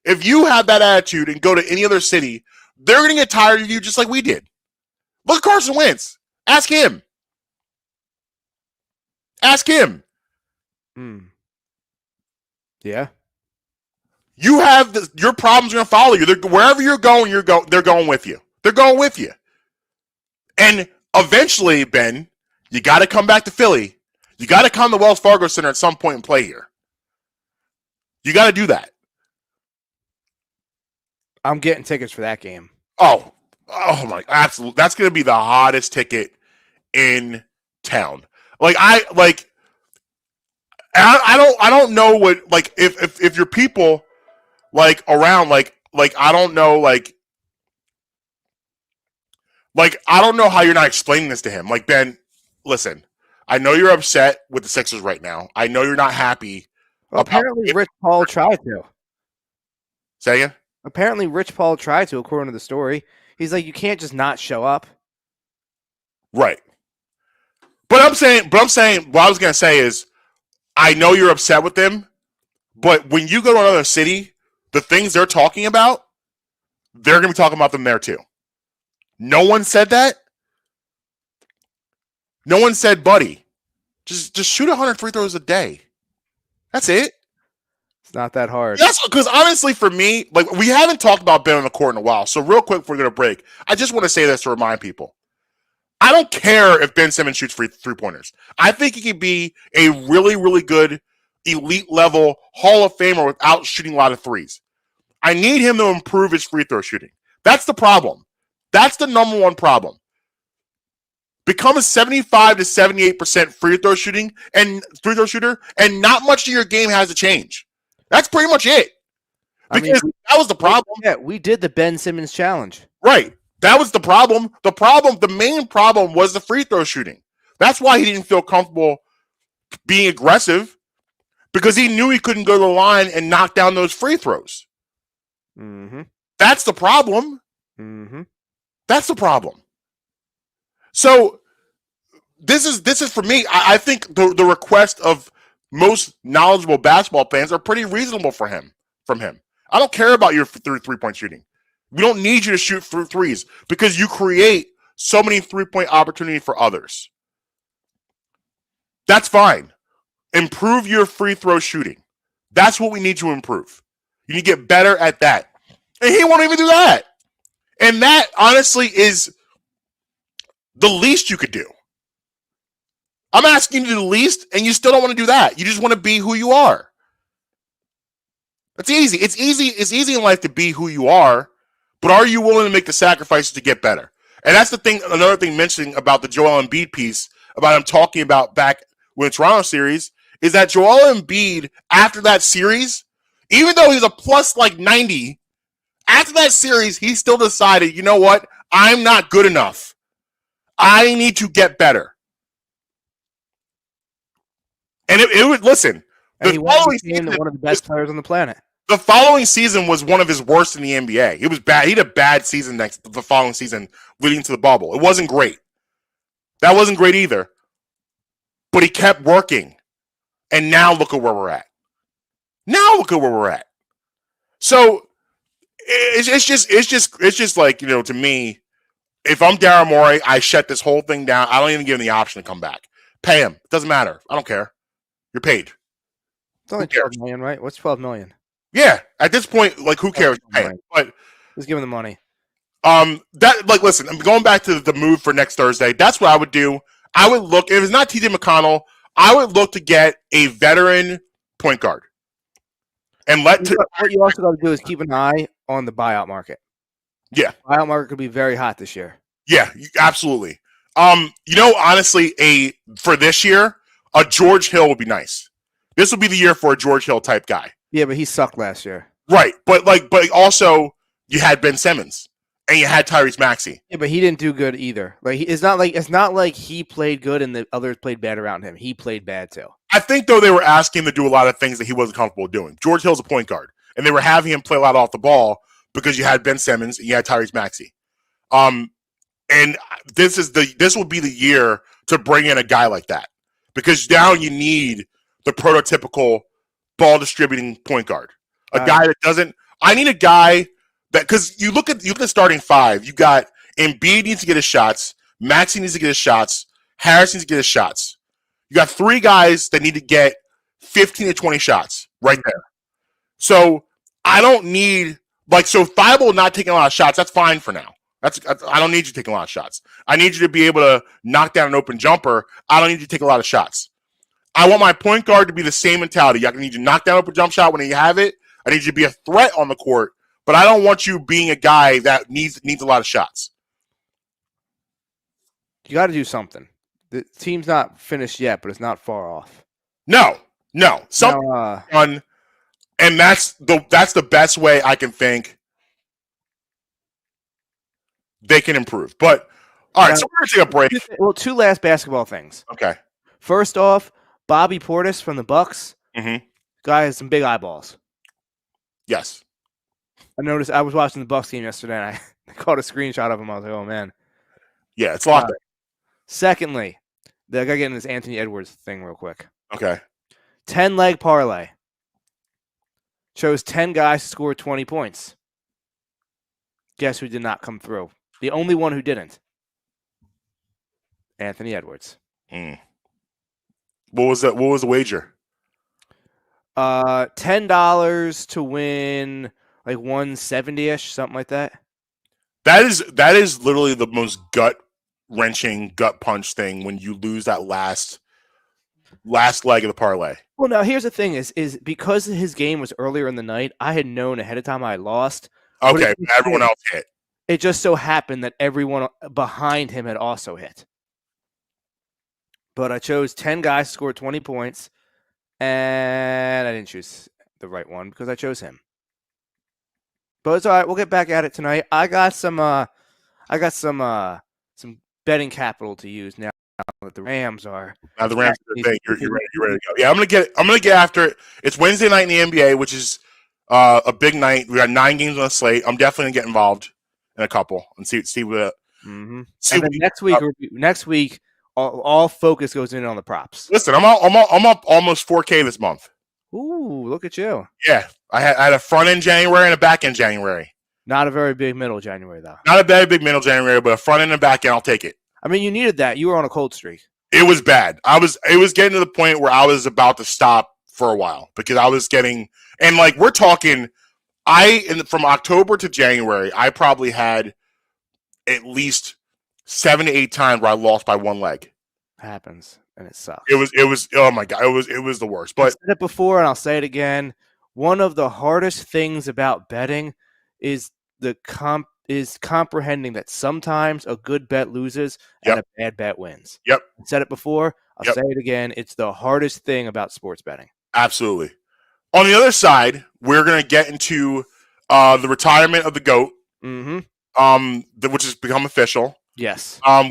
S2: if you have that attitude and go to any other city, they're going to get tired of you just like we did. Look at Carson Wentz. Ask him. Ask him.
S3: Yeah.
S2: You have your problems are going to follow you. Wherever you're going, they're going with you. They're going with you. And eventually, Ben, you got to come back to Philly. You got to come to Wells Fargo Center at some point and play here. You got to do that.
S3: I'm getting tickets for that game.
S2: Oh my, absolutely. That's going to be the hottest ticket in town. I don't know what, like, if your people, like, around, like I don't know, like, Like, I don't know how you're not explaining this to him. Like, Ben, listen, I know you're upset with the Sixers right now. I know you're not happy.
S3: Well, apparently, Rich Paul tried to.
S2: Say again?
S3: Apparently, Rich Paul tried to, according to the story. He's like, you can't just not show up.
S2: Right. But I'm saying, what I was going to say is, I know you're upset with them, but when you go to another city, the things they're talking about, they're going to be talking about them there too. No one said that. No one said, buddy, just shoot 100 free throws a day. That's it.
S3: It's not that hard.
S2: That's because honestly, for me, like we haven't talked about Ben on the court in a while. So real quick, before we're going to break, I just want to say this to remind people. I don't care if Ben Simmons shoots free three-pointers. I think he could be a really, really good elite level Hall of Famer without shooting a lot of threes. I need him to improve his free throw shooting. That's the problem. That's the number one problem. Become a 75 to 78% free throw shooter, and not much of your game has to change. That's pretty much it. Because that was the problem.
S3: Yeah, we did the Ben Simmons challenge.
S2: Right. That was the problem. The main problem was the free throw shooting. That's why he didn't feel comfortable being aggressive, because he knew he couldn't go to the line and knock down those free throws.
S3: Mm-hmm.
S2: That's the problem.
S3: Mm-hmm.
S2: That's the problem. So this is for me. I think the request of most knowledgeable basketball fans are pretty reasonable from him. I don't care about your three-point shooting. We don't need you to shoot threes because you create so many three-point opportunities for others. That's fine. Improve your free throw shooting. That's what we need to improve. You need to get better at that. And he won't even do that. And that, honestly, is the least you could do. I'm asking you to do the least, and you still don't want to do that. You just want to be who you are. It's easy. It's easy in life to be who you are, but are you willing to make the sacrifices to get better? And that's the thing. Another thing mentioning about the Joel Embiid piece, about him talking about back when the Toronto series, is that Joel Embiid, after that series, even though he's a plus like 90, after that series, he still decided, you know what? I'm not good enough. I need to get better. And it would, listen,
S3: he following season, one of the best players on the planet.
S2: The following season was one of his worst in the NBA. It was bad. He had a bad season the following season leading to the bubble. It wasn't great. That wasn't great either. But he kept working. And now look at where we're at. So it's just like, you know, to me, if I'm Daryl Morey, I shut this whole thing down. I don't even give him the option to come back. Pay him. It doesn't matter. I don't care. You're paid.
S3: It's only $12 million, right? What's $12 million?
S2: Yeah. At this point, like, who cares? Pay him. But
S3: just give him the money.
S2: Listen, I'm going back to the move for next Thursday. That's what I would do. I would look, if it's not TJ McConnell, I would look to get a veteran point guard. And what
S3: you also got to do is keep an eye on the buyout market.
S2: Yeah.
S3: The buyout market could be very hot this year.
S2: Yeah, absolutely. Honestly, for this year, a George Hill would be nice. This would be the year for a George Hill type guy.
S3: Yeah, but he sucked last year.
S2: Right, but also you had Ben Simmons and you had Tyrese Maxey.
S3: Yeah, but he didn't do good either. It's not like he played good and the others played bad around him. He played bad too. I
S2: think though they were asking him to do a lot of things that he wasn't comfortable doing. George Hill's a point guard, and they were having him play a lot off the ball because you had Ben Simmons and you had Tyrese Maxey. And this will be the year to bring in a guy like that, because now you need the prototypical ball distributing point guard, a guy that doesn't. I need a guy that, because you look at the starting five. You got Embiid needs to get his shots, Maxey needs to get his shots, Harris needs to get his shots. You got three guys that need to get 15 to 20 shots right there. So I don't need Thibault not taking a lot of shots. That's fine for now. I don't need you taking a lot of shots. I need you to be able to knock down an open jumper. I don't need you to take a lot of shots. I want my point guard to be the same mentality. I need you to knock down an open jump shot when you have it. I need you to be a threat on the court, but I don't want you being a guy that needs a lot of shots.
S3: You got to do something. The team's not finished yet, but it's not far off.
S2: No. Something fun, and that's the best way I can think they can improve. But All right,
S3: Now,
S2: so we're gonna take a break.
S3: Well, two last basketball things.
S2: Okay.
S3: First off, Bobby Portis from the Bucks.
S2: Mm-hmm.
S3: Guy has some big eyeballs.
S2: Yes.
S3: I noticed. I was watching the Bucks game yesterday, and I caught a screenshot of him. I was like, "Oh man."
S2: Yeah, it's a lot there.
S3: Secondly, I gotta get in this Anthony Edwards thing real quick.
S2: Okay.
S3: 10-leg parlay. Chose 10 guys to score 20 points. Guess who did not come through? The only one who didn't. Anthony Edwards.
S2: Mm. What was that? What was the wager?
S3: $10 to win like 170-ish, something like that.
S2: That is literally the most gut-wrenching, gut punch thing when you lose that last leg of the parlay.
S3: Well, now here's the thing: is because his game was earlier in the night, I had known ahead of time I lost.
S2: Okay, everyone else hit.
S3: It just so happened that everyone behind him had also hit. But I chose 10 guys to score 20 points, and I didn't choose the right one because I chose him. But it's all right. We'll get back at it tonight. I got some betting capital to use now that the Rams are.
S2: Now the Rams are the thing. You're ready to go. Yeah, I'm gonna get after it. It's Wednesday night in the NBA, which is a big night. We got 9 games on the slate. I'm definitely gonna get involved in a couple and see what.
S3: Mm-hmm. See what next week, all focus goes in on the props.
S2: Listen, I'm up almost 4K this month.
S3: Ooh, look at you!
S2: Yeah, I had a front end January and a back end January.
S3: Not a very big middle January though.
S2: Not a very big middle January, but a front end and back end, I'll take it.
S3: I mean, you needed that. You were on a cold streak.
S2: It was bad. It was getting to the point where I was about to stop for a while because I was getting, and like we're talking, from October to January, I probably had at least 7 to 8 times where I lost by one leg.
S3: Happens, and it sucks.
S2: It was oh my God, it was the worst. But
S3: I said it before, and I'll say it again. One of the hardest things about betting is comprehending that sometimes a good bet loses and a bad bet wins.
S2: Yep.
S3: I said it before. I'll say it again. It's the hardest thing about sports betting.
S2: Absolutely. On the other side, we're going to get into the retirement of the GOAT, which has become official.
S3: Yes.
S2: I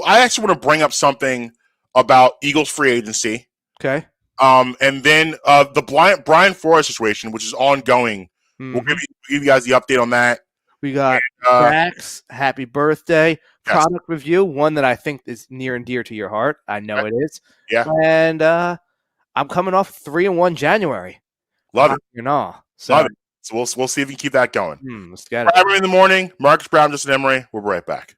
S2: actually want to bring up something about Eagles free agency.
S3: Okay.
S2: And then the Brian Flores situation, which is ongoing. We'll give you guys the update on that.
S3: We got Max, happy birthday, product review, one that I think is near and dear to your heart. I know it is.
S2: Yeah.
S3: And I'm coming off 3-1 January.
S2: Love it.
S3: Love
S2: it. So we'll see if we can keep that going.
S3: Let's get it.
S2: Every in the morning, Marques, Brown, Justin, Emery. We'll be right back.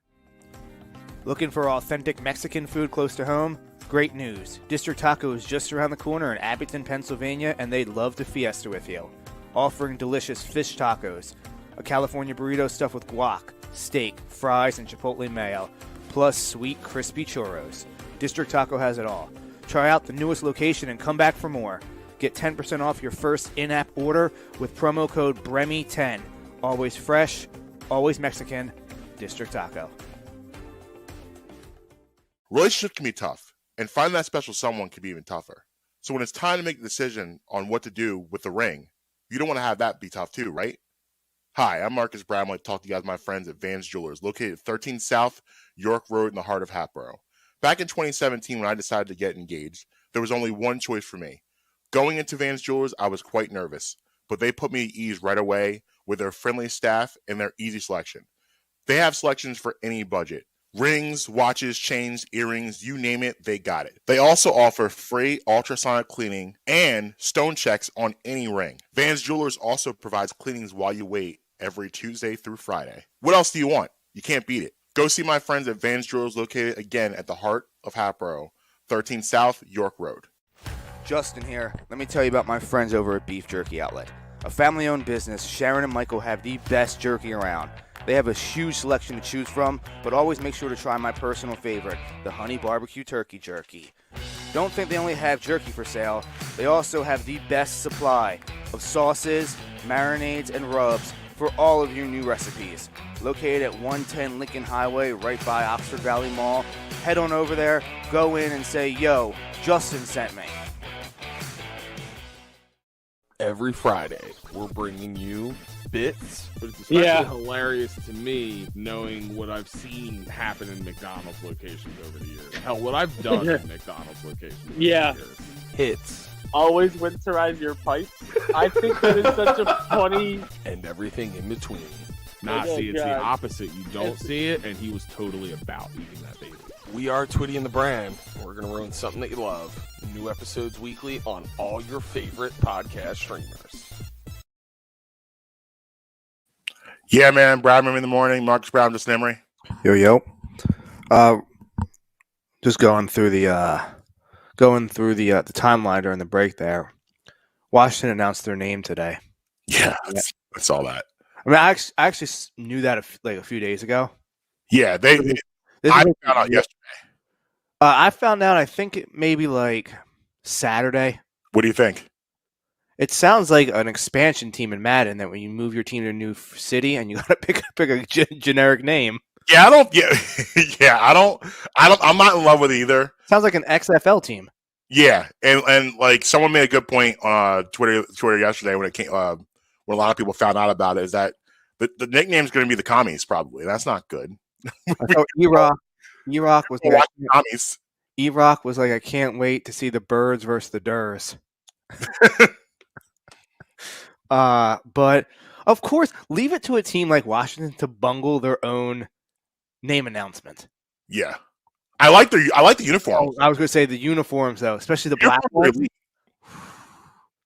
S3: Looking for authentic Mexican food close to home? Great news. District Taco is just around the corner in Abington, Pennsylvania, and they'd love to fiesta with you. Offering delicious fish tacos, a California burrito stuffed with guac, steak, fries, and chipotle mayo, plus sweet, crispy churros. District Taco has it all. Try out the newest location and come back for more. Get 10% off your first in-app order with promo code BREMI10. Always fresh, always Mexican. District Taco.
S2: Relationships can be tough, and finding that special someone can be even tougher. So when it's time to make a decision on what to do with the ring, you don't want to have that be tough too, right? Hi, I'm Marques Brown. I want to talk to you guys, my friends at Vans Jewelers, located at 13 South York Road in the heart of Hatboro. Back in 2017, when I decided to get engaged, there was only one choice for me. Going into Vans Jewelers, I was quite nervous, but they put me at ease right away with their friendly staff and their easy selection. They have selections for any budget. Rings, watches, chains, earrings, you name it, they got it. They also offer free ultrasonic cleaning and stone checks on any ring. Vans Jewelers also provides cleanings while you wait every Tuesday through Friday. What else do you want? You can't beat it. Go see my friends at Vans Jewelers, located again at the heart of Hatboro, 13 South York Road.
S3: Justin here. Let me tell you about my friends over at Beef Jerky Outlet. A family-owned business, Sharon and Michael have the best jerky around. They have a huge selection to choose from, but always make sure to try my personal favorite, the Honey Barbecue Turkey Jerky. Don't think they only have jerky for sale. They also have the best supply of sauces, marinades, and rubs for all of your new recipes. Located at 110 Lincoln Highway, right by Oxford Valley Mall. Head on over there, go in and say, yo, Justin sent me.
S4: every Friday, we're bringing you bits.
S5: But it's especially hilarious to me knowing what I've seen happen in McDonald's locations over the years. Hell, what I've done in McDonald's locations over the years.
S4: Hits.
S6: Always winterize your pipes. I think that is such a funny...
S4: And everything in between.
S5: Nah,
S6: Oh,
S5: see, it's the
S6: God.
S5: opposite. You don't see it, and he was totally about eating that baby.
S4: We are Twitty and the Brand. We're going to ruin something that you love. New episodes weekly on all your favorite podcast streamers.
S2: Yeah, man. Brad in the morning. Marcus Brown, Justin Emery.
S3: Yo. Just going through the timeline during the break there. Washington announced their name today.
S2: Yeah, I saw that.
S3: I mean, I actually knew that a few days ago.
S2: Yeah, I found out yesterday.
S3: I found out, I think it maybe like Saturday.
S2: What do you think?
S3: It sounds like an expansion team in Madden that when you move your team to a new city and you got to pick a generic name.
S2: Yeah, I don't. Yeah, I don't. I'm not in love with either.
S3: Sounds like an XFL team.
S2: Yeah, and like someone made a good point on Twitter yesterday when it came when a lot of people found out about it, is that the nickname is going to be the Commies probably. That's not good.
S3: E-Rock was
S2: Watch the Commies.
S3: E-Rock was like, I can't wait to see the Birds versus the Durs. But of course, leave it to a team like Washington to bungle their own name announcement.
S2: Yeah, I like the uniform.
S3: I was going to say the uniforms though, especially the black ones.
S2: Really,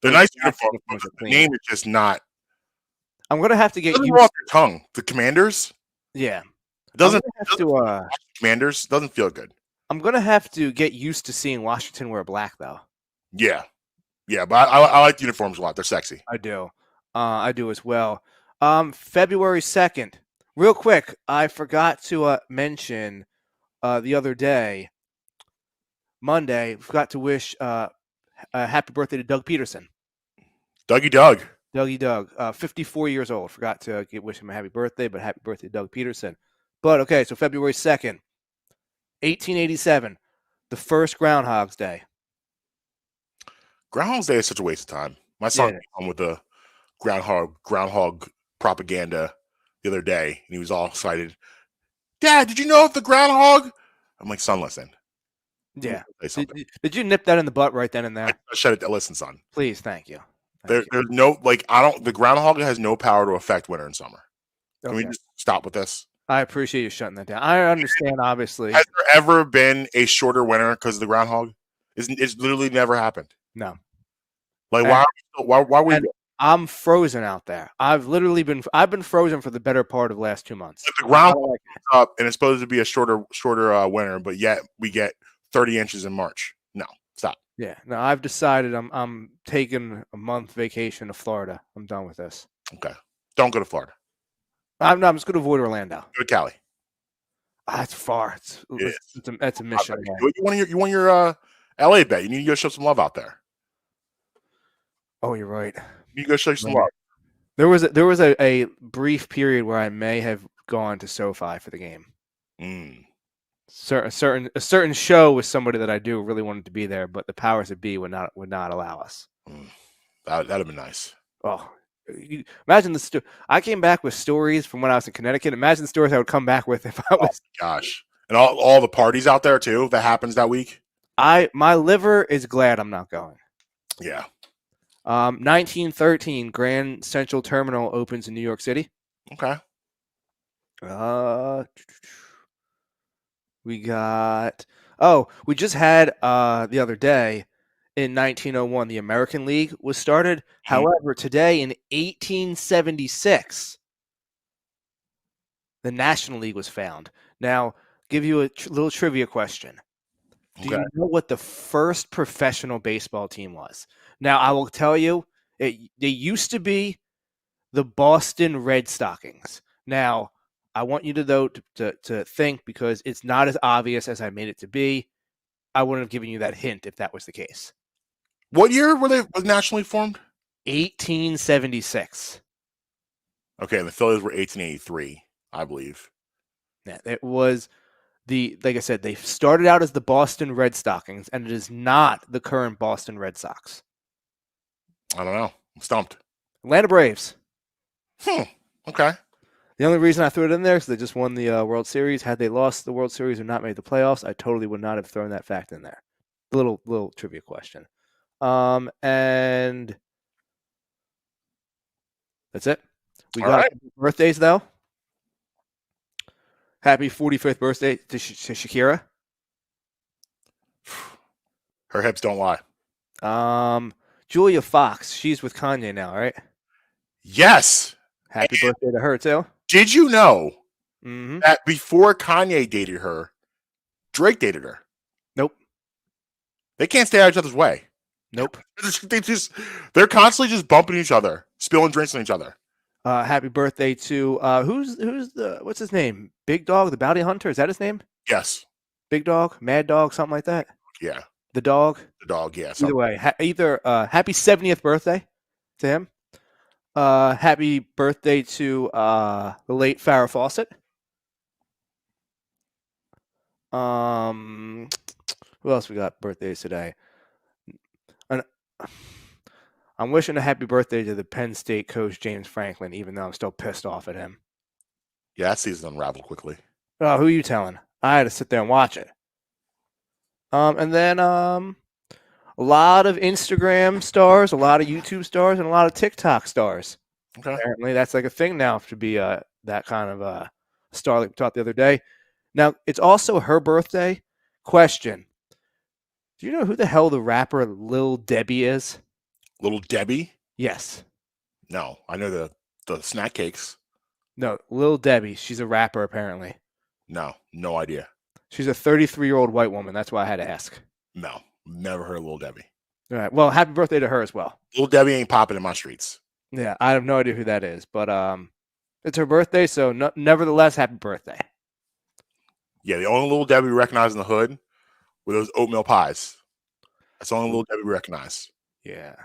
S2: they're nice uniforms. But the name is just not.
S3: I'm going to have to get
S2: you off your tongue. The Commanders.
S3: Yeah,
S2: it doesn't.
S3: Commanders
S2: doesn't feel good.
S3: I'm going to have to get used to seeing Washington wear black though.
S2: Yeah, but I like the uniforms a lot. They're sexy.
S3: I do. I do as well. February 2nd. Real quick, I forgot to mention the other day, Monday, forgot to wish a happy birthday to Doug Peterson.
S2: Dougie Doug.
S3: 54 years old. Forgot to wish him a happy birthday, but happy birthday to Doug Peterson. But okay, so February 2nd, 1887, the first Groundhog's Day.
S2: Groundhog's Day is such a waste of time. My son came home with the groundhog propaganda the other day, and he was all excited. Dad, did you know the groundhog? I'm like, son, listen.
S3: Yeah. Did you nip that in the butt right then and there?
S2: I shut it. Listen, son.
S3: Please, thank you.
S2: There's no the groundhog has no power to affect winter and summer. Can we just stop with this?
S3: I appreciate you shutting that down. I understand, obviously.
S2: Has there ever been a shorter winter because of the groundhog? It's literally never happened.
S3: No.
S2: Like why we?
S3: I'm frozen out there. I've been frozen for the better part of the last 2 months.
S2: If the groundhog is up and it's supposed to be a shorter winter, but yet we get 30 inches in March. No, stop.
S3: Yeah, no, I've decided I'm taking a month vacation to Florida. I'm done with this.
S2: Okay, don't go to Florida.
S3: I'm just going to avoid Orlando.
S2: Go to Cali.
S3: It's far. That's a mission.
S2: You want your LA bet. You need to go show some love out there.
S3: Oh, you're right.
S2: You go show some love.
S3: There was a brief period where I may have gone to SoFi for the game. A certain show with somebody that I do really wanted to be there, but the powers that be would not allow us.
S2: That'd have been nice.
S3: Oh, imagine I came back with stories from when I was in Connecticut. Imagine the stories I would come back with if I was.
S2: Oh, gosh, and all the parties out there too that happens that week.
S3: My liver is glad I'm not going.
S2: Yeah.
S3: 1913 Grand Central Terminal opens in New York City.
S2: Okay.
S3: We just had the other day in 1901 the American League was started. However, today in 1876 the National League was found. Now, give you a little trivia question. Do you know what the first professional baseball team was? Now, I will tell you, they used to be the Boston Red Stockings. Now, I want you to think, because it's not as obvious as I made it to be. I wouldn't have given you that hint if that was the case.
S2: What year was National League formed?
S3: 1876.
S2: Okay, and the Phillies were 1883, I believe.
S3: Yeah, it was like I said, they started out as the Boston Red Stockings, and it is not the current Boston Red Sox.
S2: I don't know. Stumped.
S3: Atlanta Braves.
S2: Okay.
S3: The only reason I threw it in there is they just won the World Series. Had they lost the World Series or not made the playoffs, I totally would not have thrown that fact in there. Little trivia question. And that's it. We
S2: All
S3: got
S2: right.
S3: birthdays, though. Happy 45th birthday to Shakira.
S2: Her hips don't lie.
S3: Julia Fox. She's with Kanye now, right?
S2: Yes.
S3: Happy birthday to her, too.
S2: Did you know
S3: Mm-hmm.
S2: that before Kanye dated her, Drake dated her?
S3: Nope.
S2: They can't stay out of each other's way.
S3: Nope.
S2: They're constantly just bumping each other, spilling drinks on each other.
S3: Happy birthday to who's the what's his name? Big Dog, the bounty hunter. Is that his name?
S2: Yes.
S3: Big Dog, Mad Dog, something like that.
S2: Yeah.
S3: The dog.
S2: The dog. Yeah.
S3: Either way, happy 70th birthday to him. Happy birthday to the late Farrah Fawcett. Who else we got birthdays today? And I'm wishing a happy birthday to the Penn State coach James Franklin, even though I'm still pissed off at him.
S2: Yeah, that season unraveled quickly.
S3: Oh, who are you telling? I had to sit there and watch it. And then a lot of Instagram stars, a lot of YouTube stars, and a lot of TikTok stars.
S2: Okay.
S3: Apparently, that's like a thing now to be that kind of star like we talked the other day. Now, it's also her birthday. Question. Do you know who the hell the rapper Lil Debbie is?
S2: Little Debbie?
S3: Yes.
S2: No, I know the snack cakes.
S3: No, Lil Debbie. She's a rapper, apparently.
S2: No idea.
S3: She's a 33-year-old white woman. That's why I had to ask.
S2: No, never heard of Little Debbie.
S3: All right. Well, happy birthday to her as well.
S2: Little Debbie ain't popping in my streets.
S3: Yeah, I have no idea who that is, but it's her birthday, so nevertheless, happy birthday.
S2: Yeah, the only Little Debbie we recognize in the hood were those oatmeal pies. That's the only Little Debbie we recognize.
S3: Yeah.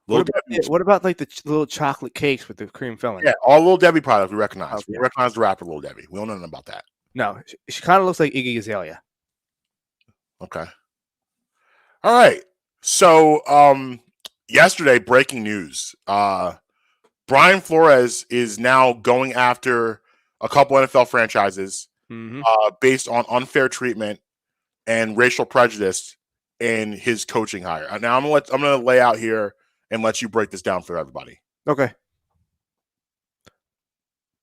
S2: Little Debbie.
S3: What about like the little chocolate cakes with the cream filling?
S2: Yeah, all Little Debbie products we recognize.
S3: Okay.
S2: We recognize the rapper Little Debbie. We don't know nothing about that.
S3: No, she kind of looks like Iggy Azalea.
S2: Okay. All right. So, yesterday, breaking news. Brian Flores is now going after a couple NFL franchises based on unfair treatment and racial prejudice in his coaching hire. Now, I'm gonna lay out here and let you break this down for everybody.
S3: Okay.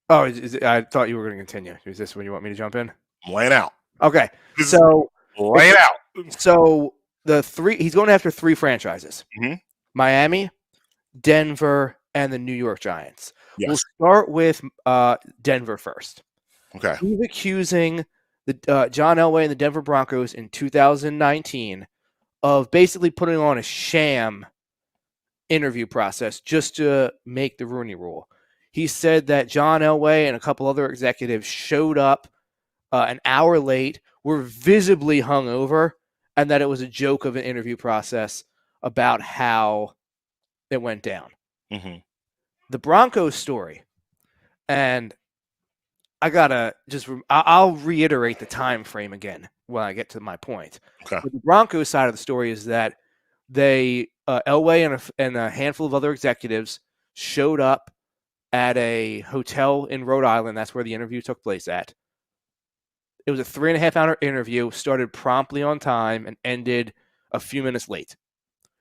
S3: Oh, I thought you were going to continue. Is this when you want me to jump in?
S2: I'm laying out.
S3: Okay. So
S2: Lay it out.
S3: So he's going after three franchises: Miami, Denver, and the New York Giants.
S2: Yes.
S3: We'll start with Denver first.
S2: Okay.
S3: He's accusing the John Elway and the Denver Broncos in 2019 of basically putting on a sham interview process just to make the Rooney Rule. He said that John Elway and a couple other executives showed up an hour late, were visibly hungover, and that it was a joke of an interview process about how it went down. The Broncos story, and I'll reiterate the time frame again when I get to my point.
S2: Okay.
S3: But the Broncos side of the story is that they Elway and a handful of other executives showed up at a hotel in Rhode Island. That's where the interview took place at. It was a 3.5-hour interview, started promptly on time and ended a few minutes late.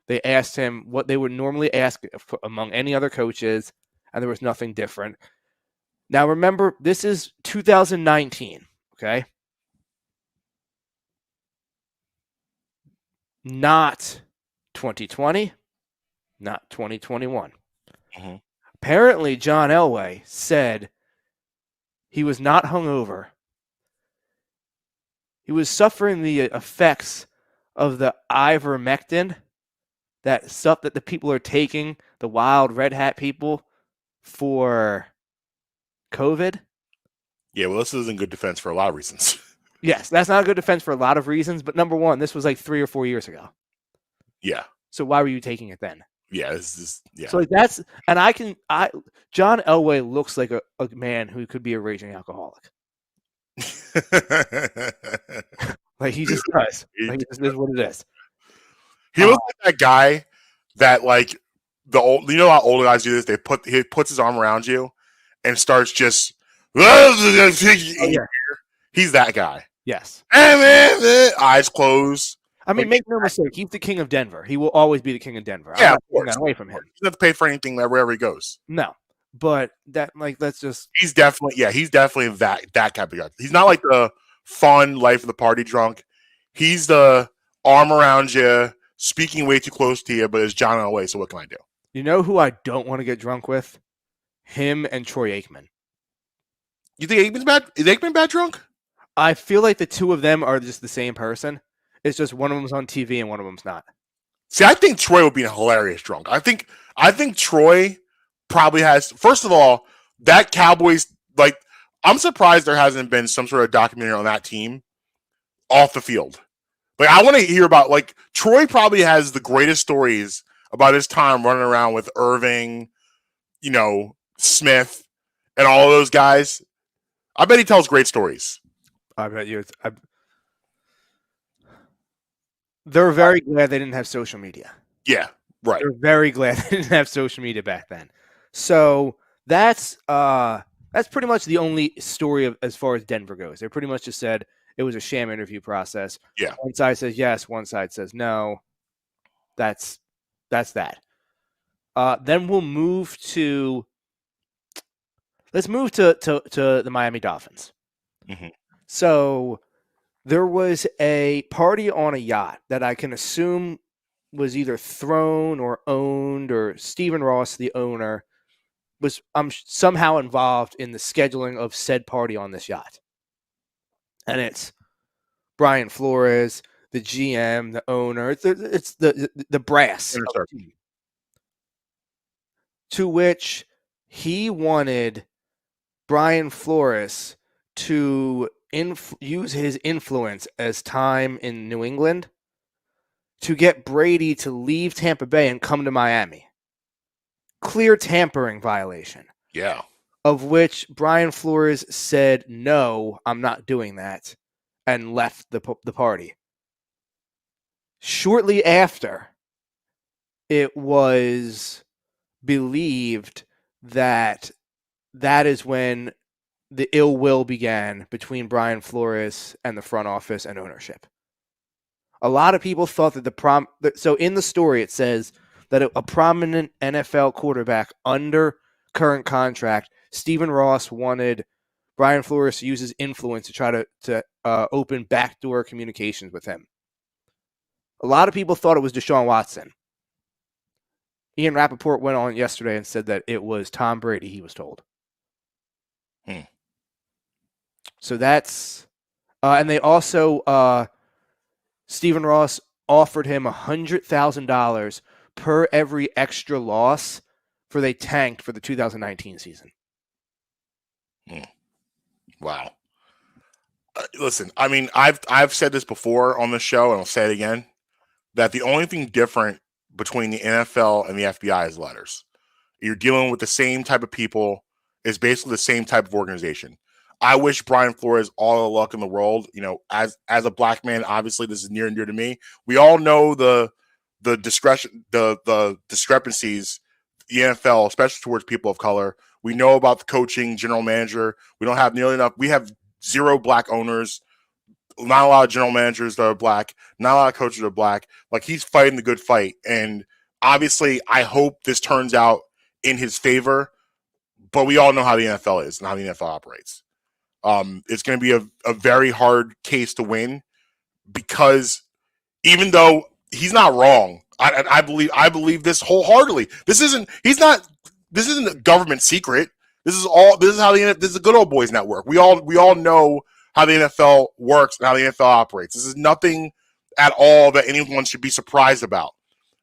S3: They asked him what they would normally ask among any other coaches, and there was nothing different. Now, remember, this is 2019, okay? Not 2020, not 2021. Apparently, John Elway said he was not hungover. He was suffering the effects of the ivermectin, that stuff that the people are taking, the wild red hat people, for COVID.
S2: Yeah, well, this isn't good defense for a lot of reasons.
S3: Yes, that's not a good defense for a lot of reasons, but number one, this was like 3 or 4 years ago.
S2: Yeah.
S3: So why were you taking it then?
S2: Yeah, this is
S3: So like John Elway looks like a man who could be a raging alcoholic. Like he just does. Like this is what it is.
S2: He looks like that guy that like you know how older guys do this? He puts his arm around you and starts just.
S3: yeah.
S2: He's that guy.
S3: Yes.
S2: Eyes closed.
S3: I mean, make no mistake, he's the king of Denver. He will always be the king of Denver.
S2: Yeah,
S3: I'm not
S2: of
S3: taking
S2: course.
S3: that away from him.
S2: He doesn't have to pay for anything wherever he goes.
S3: No, but that's just.
S2: He's definitely that type of guy. He's not like the fun life of the party drunk. He's the arm around you, speaking way too close to you, but it's John away. So what can I do?
S3: You know who I don't want to get drunk with? Him and Troy Aikman.
S2: You think Aikman's bad? Is Aikman bad drunk?
S3: I feel like the two of them are just the same person. It's just one of them's on TV and one of them's not.
S2: See, I think Troy would be a hilarious drunk. I think Troy probably has. First of all, that Cowboys, like, I'm surprised there hasn't been some sort of documentary on that team off the field. Like, I want to hear about, like, Troy probably has the greatest stories about his time running around with Irving, Smith, and all of those guys. I bet he tells great stories.
S3: I bet you. They're very glad they didn't have social media.
S2: Yeah, right.
S3: They're very glad they didn't have social media back then. So that's pretty much the only story as far as Denver goes. They pretty much just said it was a sham interview process.
S2: Yeah.
S3: One side says yes, one side says no. That's that. Then we'll move to. Let's move to the Miami Dolphins.
S2: Mm-hmm.
S3: So there was a party on a yacht that I can assume was either thrown or owned, or Stephen Ross, the owner, was somehow involved in the scheduling of said party on this yacht. And it's Brian Flores, the GM, the owner. It's the brass. To which he wanted Brian Flores to use his influence as time in New England to get Brady to leave Tampa Bay and come to Miami. Clear tampering violation.
S2: Yeah.
S3: Of which Brian Flores said, no, I'm not doing that, and left the party. Shortly after, it was believed that is when the ill will began between Brian Flores and the front office and ownership. A lot of people thought that so in the story it says that a prominent NFL quarterback under current contract, Stephen Ross, wanted Brian Flores to use his influence to try to open backdoor communications with him. A lot of people thought it was Deshaun Watson. Ian Rappaport went on yesterday and said that it was Tom Brady, he was told. So that's, and they also, Stephen Ross offered him $100,000 per every extra loss for they tanked for the 2019 season.
S2: Wow. Listen, I mean, I've said this before on the show, and I'll say it again, that the only thing different between the NFL and the FBI is letters. You're dealing with the same type of people. It's basically the same type of organization. I wish Brian Flores all the luck in the world. As a black man, obviously this is near and dear to me. We all know the discrepancies, the NFL, especially towards people of color. We know about the coaching, general manager. We don't have nearly enough. We have 0 black owners, not a lot of general managers that are black, not a lot of coaches that are black. Like, he's fighting the good fight. And obviously, I hope this turns out in his favor. But we all know how the NFL is and how the NFL operates. It's going to be a very hard case to win, because even though he's not wrong, I believe this wholeheartedly. This isn't a government secret. This is a good old boys network. We all know how the NFL works and how the NFL operates. This is nothing at all that anyone should be surprised about.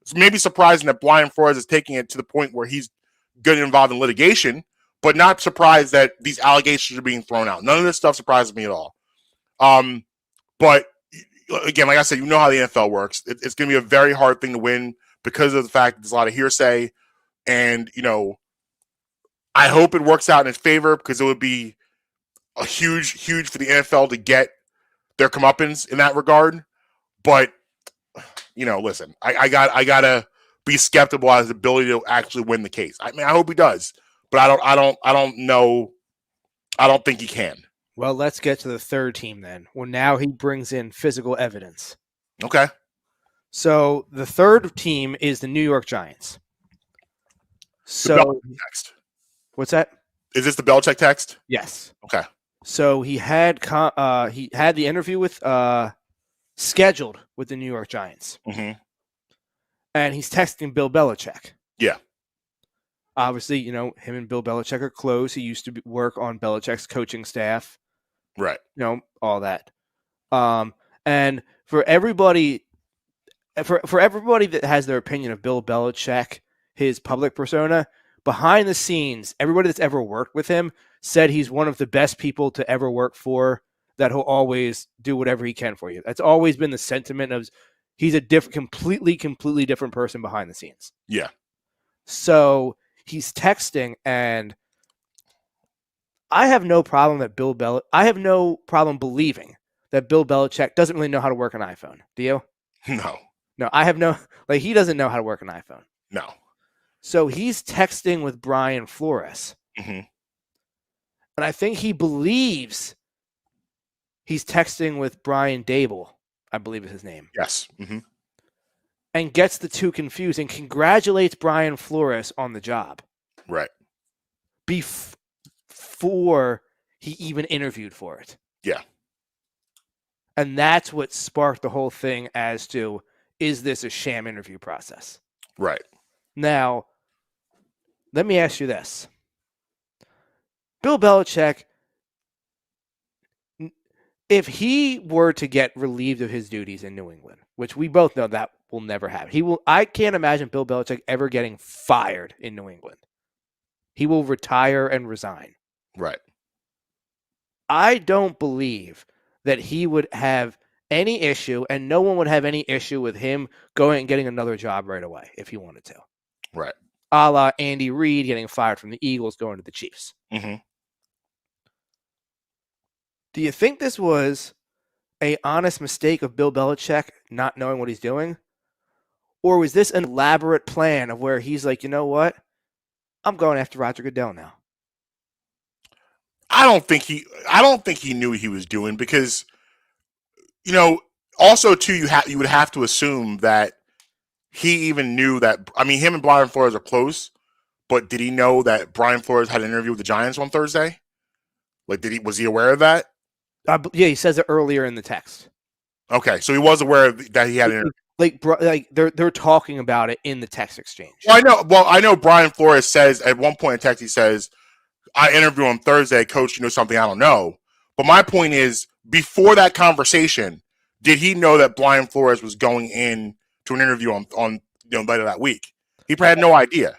S2: It's maybe surprising that Brian Flores is taking it to the point where he's getting involved in litigation, but not surprised that these allegations are being thrown out. None of this stuff surprises me at all. But again, like I said, you know how the NFL works. It's going to be a very hard thing to win because of the fact that there's a lot of hearsay. And, I hope it works out in his favor, because it would be a huge for the NFL to get their comeuppance in that regard. But, listen, I gotta be skeptical on his ability to actually win the case. I mean, I hope he does, but I don't know. I don't think he can.
S3: Well, let's get to the third team then. Well, now he brings in physical evidence.
S2: Okay.
S3: So the third team is the New York Giants. So
S2: Text.
S3: what's that?
S2: Is this the Belichick text?
S3: Yes.
S2: Okay.
S3: So he had the interview with scheduled with the New York Giants, and he's texting Bill Belichick.
S2: Yeah.
S3: Obviously, him and Bill Belichick are close. He used to work on Belichick's coaching staff.
S2: Right.
S3: All that. And for everybody that has their opinion of Bill Belichick, his public persona, behind the scenes, everybody that's ever worked with him said he's one of the best people to ever work for, that he'll always do whatever he can for you. That's always been the sentiment of he's a completely different person behind the scenes.
S2: Yeah.
S3: So he's texting, and I have no problem believing that Bill Belichick doesn't really know how to work an iPhone. Do you?
S2: No.
S3: No, I have no, he doesn't know how to work an iPhone.
S2: No.
S3: So he's texting with Brian Flores. And I think he believes he's texting with Brian Dable, I believe is his name.
S2: Yes.
S3: And gets the two confused and congratulates Brian Flores on the job.
S2: Right.
S3: Before he even interviewed for it.
S2: Yeah.
S3: And that's what sparked the whole thing as to, is this a sham interview process?
S2: Right.
S3: Now, let me ask you this. Bill Belichick, if he were to get relieved of his duties in New England, which we both know that will never happen. I can't imagine Bill Belichick ever getting fired in New England. He will retire and resign.
S2: Right.
S3: I don't believe that he would have any issue, and no one would have any issue with him going and getting another job right away if he wanted to.
S2: Right.
S3: A la Andy Reid getting fired from the Eagles, going to the Chiefs. Do you think this was an honest mistake of Bill Belichick not knowing what he's doing? Or was this an elaborate plan of where he's like, you know what? I'm going after Roger Goodell now.
S2: I don't think he knew what he was doing, because also too, you would have to assume that he even knew that. I mean, him and Brian Flores are close, but did he know that Brian Flores had an interview with the Giants on Thursday? Like, was he aware of that?
S3: Yeah, he says it earlier in the text.
S2: Okay, so he was aware that he had an interview.
S3: Like they're talking about it in the text exchange.
S2: Well, I know Brian Flores says at one point in text, he says, I interviewed on Thursday, Coach, you know something I don't know. But my point is, before that conversation, did he know that Brian Flores was going in to an interview on later that week? He probably had no idea.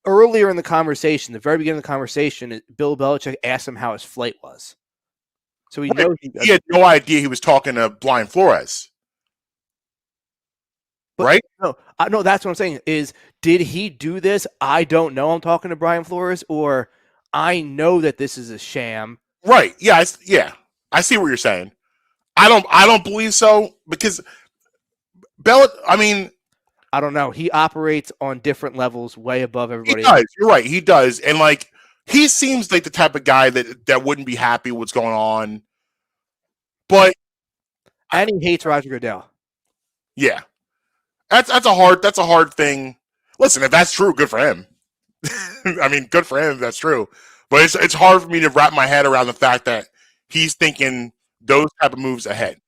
S3: Earlier in the conversation, the very beginning of the conversation, Bill Belichick asked him how his flight was. So he knows
S2: he had no idea he was talking to Brian Flores. Right?
S3: No, that's what I'm saying is, did he do this? I don't know. I'm talking to Brian Flores, or I know that this is a sham.
S2: Right. Yeah. I see what you're saying. I don't believe so, because
S3: I don't know. He operates on different levels, way above everybody
S2: else. Does. You're right. He does. And he seems like the type of guy that wouldn't be happy with what's going on. But
S3: he hates Roger Goodell.
S2: Yeah. That's a hard thing. Listen, if that's true, good for him. I mean, good for him if that's true. But it's hard for me to wrap my head around the fact that he's thinking those type of moves ahead.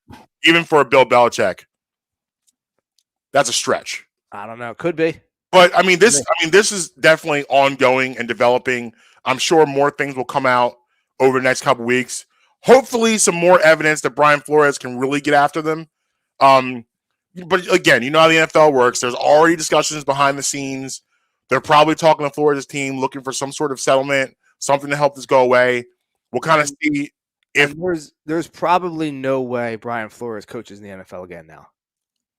S2: Even for a Bill Belichick, that's a stretch.
S3: I don't know. Could be.
S2: But this is definitely ongoing and developing. I'm sure more things will come out over the next couple of weeks. Hopefully some more evidence that Brian Flores can really get after them. But again, you know how the NFL works. There's already discussions behind the scenes. They're probably talking to Flores' team, looking for some sort of settlement, something to help this go away. We'll kind of see if
S3: there's probably no way Brian Flores coaches in the NFL again now.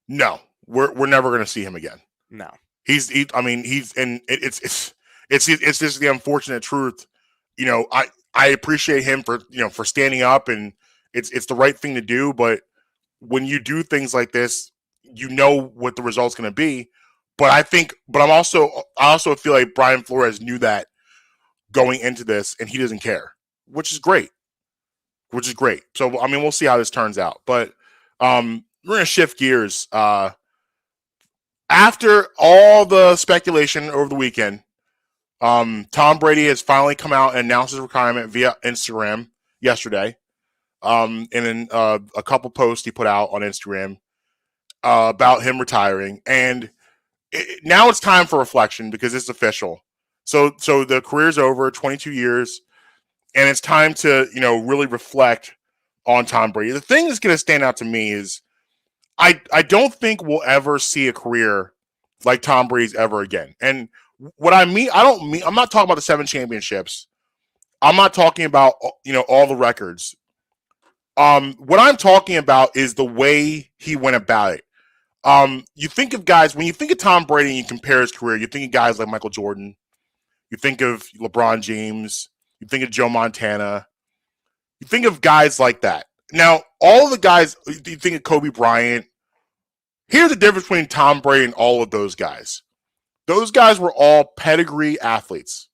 S2: No, we're never going to see him again.
S3: No,
S2: it's just the unfortunate truth. I appreciate him for standing up, and it's the right thing to do. But when you do things like this, you know what the result's going to be. But I also feel like Brian Flores knew that going into this, and he doesn't care, which is great. So, I mean, we'll see how this turns out. But we're going to shift gears. After all the speculation over the weekend, Tom Brady has finally come out and announced his retirement via Instagram yesterday. And then a couple posts he put out on Instagram about him retiring. And now it's time for reflection because it's official. So the career's over, 22 years, and it's time to, really reflect on Tom Brady. The thing that's going to stand out to me is I don't think we'll ever see a career like Tom Brady's ever again. And what I'm not talking about the 7 championships. I'm not talking about, all the records. What I'm talking about is the way he went about it. You think of guys, when you think of Tom Brady and you compare his career, you think of guys like Michael Jordan. You think of LeBron James. You think of Joe Montana. You think of guys like that. Now, all the guys, you think of Kobe Bryant. Here's the difference between Tom Brady and all of those guys. Those guys were all pedigree athletes.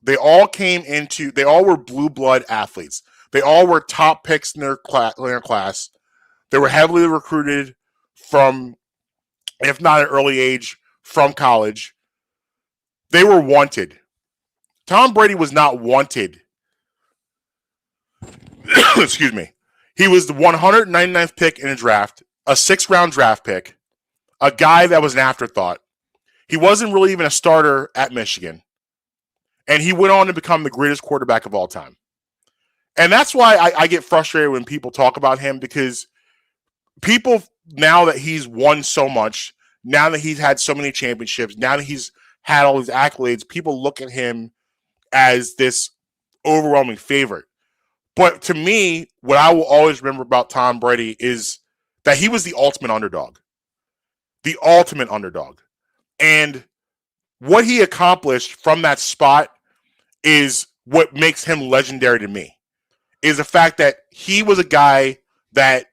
S2: They all were blue blood athletes. They all were top picks in their class. They were heavily recruited from, if not at an early age, from college. They were wanted. Tom Brady was not wanted. Excuse me. He was the 199th pick in a draft, a 6th-round draft pick, a guy that was an afterthought. He wasn't really even a starter at Michigan. And he went on to become the greatest quarterback of all time. And that's why I get frustrated when people talk about him, because people, now that he's won so much, now that he's had so many championships, now that he's had all these accolades, people look at him as this overwhelming favorite. But to me, what I will always remember about Tom Brady is that he was the ultimate underdog. The ultimate underdog. And what he accomplished from that spot is what makes him legendary to me. Is the fact that he was a guy that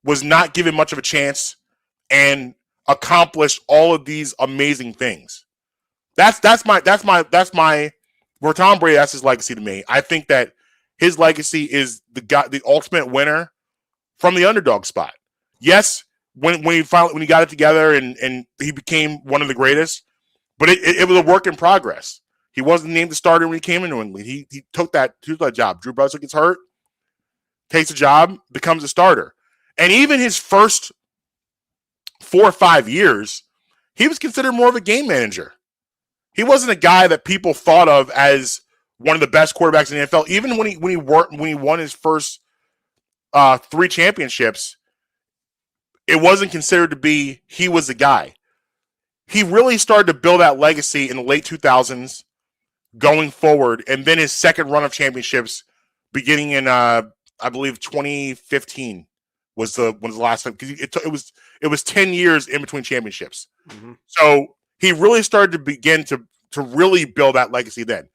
S2: was not given much of a chance and accomplished all of these amazing things. That's my where Tom Brady, that's his legacy to me. I think that his legacy is the ultimate winner from the underdog spot. Yes, when he got it together and he became one of the greatest, but it was a work in progress. He wasn't named the starter when he came into England. He took that job. Drew Bledsoe gets hurt, takes a job, becomes a starter. And even his first 4 or 5 years, he was considered more of a game manager. He wasn't a guy that people thought of as one of the best quarterbacks in the NFL. Even when he won his first 3 championships, it wasn't considered to be he was the guy. He really started to build that legacy in the late 2000s. Going forward, and then his second run of championships, beginning in I believe 2015 was the last time, because it was 10 years in between championships. Mm-hmm. So he really started to begin to really build that legacy. Then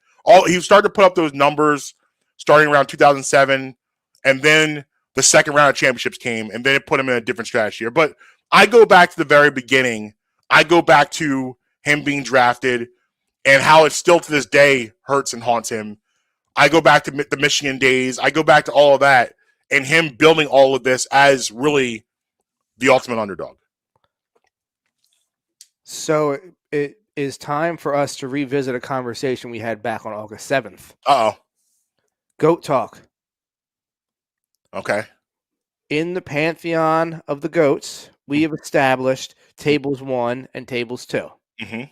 S2: he started to put up those numbers starting around 2007, and then the second round of championships came, and then it put him in a different strategy. But I go back to the very beginning. I go back to him being drafted, and how it still to this day hurts and haunts him. I go back to the Michigan days. I go back to all of that and him building all of this as really the ultimate underdog.
S3: So it is time for us to revisit a conversation we had back on August 7th.
S2: Uh-oh.
S3: GOAT talk.
S2: Okay.
S3: In the pantheon of the GOATs, we have established tables 1 and tables 2.
S2: Mm-hmm.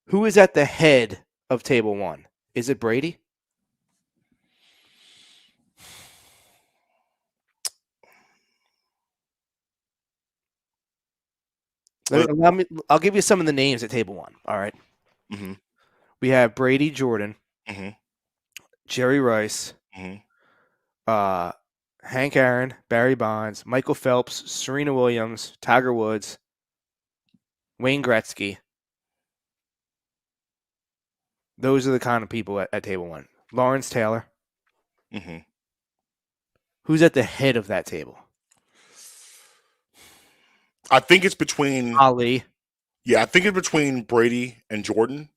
S3: Who is at the head of table 1? Is it Brady? I'll give you some of the names at table 1. All right.
S2: Mm-hmm.
S3: We have Brady Jordan,
S2: mm-hmm.
S3: Jerry Rice,
S2: mm-hmm.
S3: Hank Aaron, Barry Bonds, Michael Phelps, Serena Williams, Tiger Woods, Wayne Gretzky. Those are the kind of people at table 1. Lawrence Taylor.
S2: Mm-hmm.
S3: Who's at the head of that table?
S2: I think it's between.
S3: Ali.
S2: Yeah, I think it's between Brady and Jordan.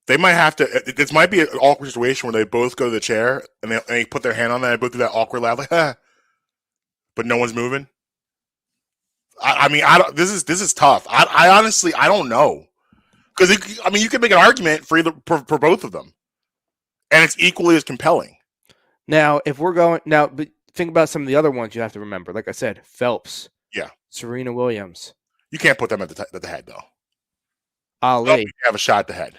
S2: They might have to. This might be an awkward situation where they both go to the chair and they put their hand on that and both do that awkward laugh, like, but no one's moving. I mean, I don't. This is tough. I honestly I don't know because I mean you can make an argument for for both of them, and it's equally as compelling.
S3: Now, if we're going now, but think about some of the other ones you have to remember. Like I said, Phelps.
S2: Yeah.
S3: Serena Williams.
S2: You can't put them at the head though.
S3: Ali.
S2: You have a shot at the head.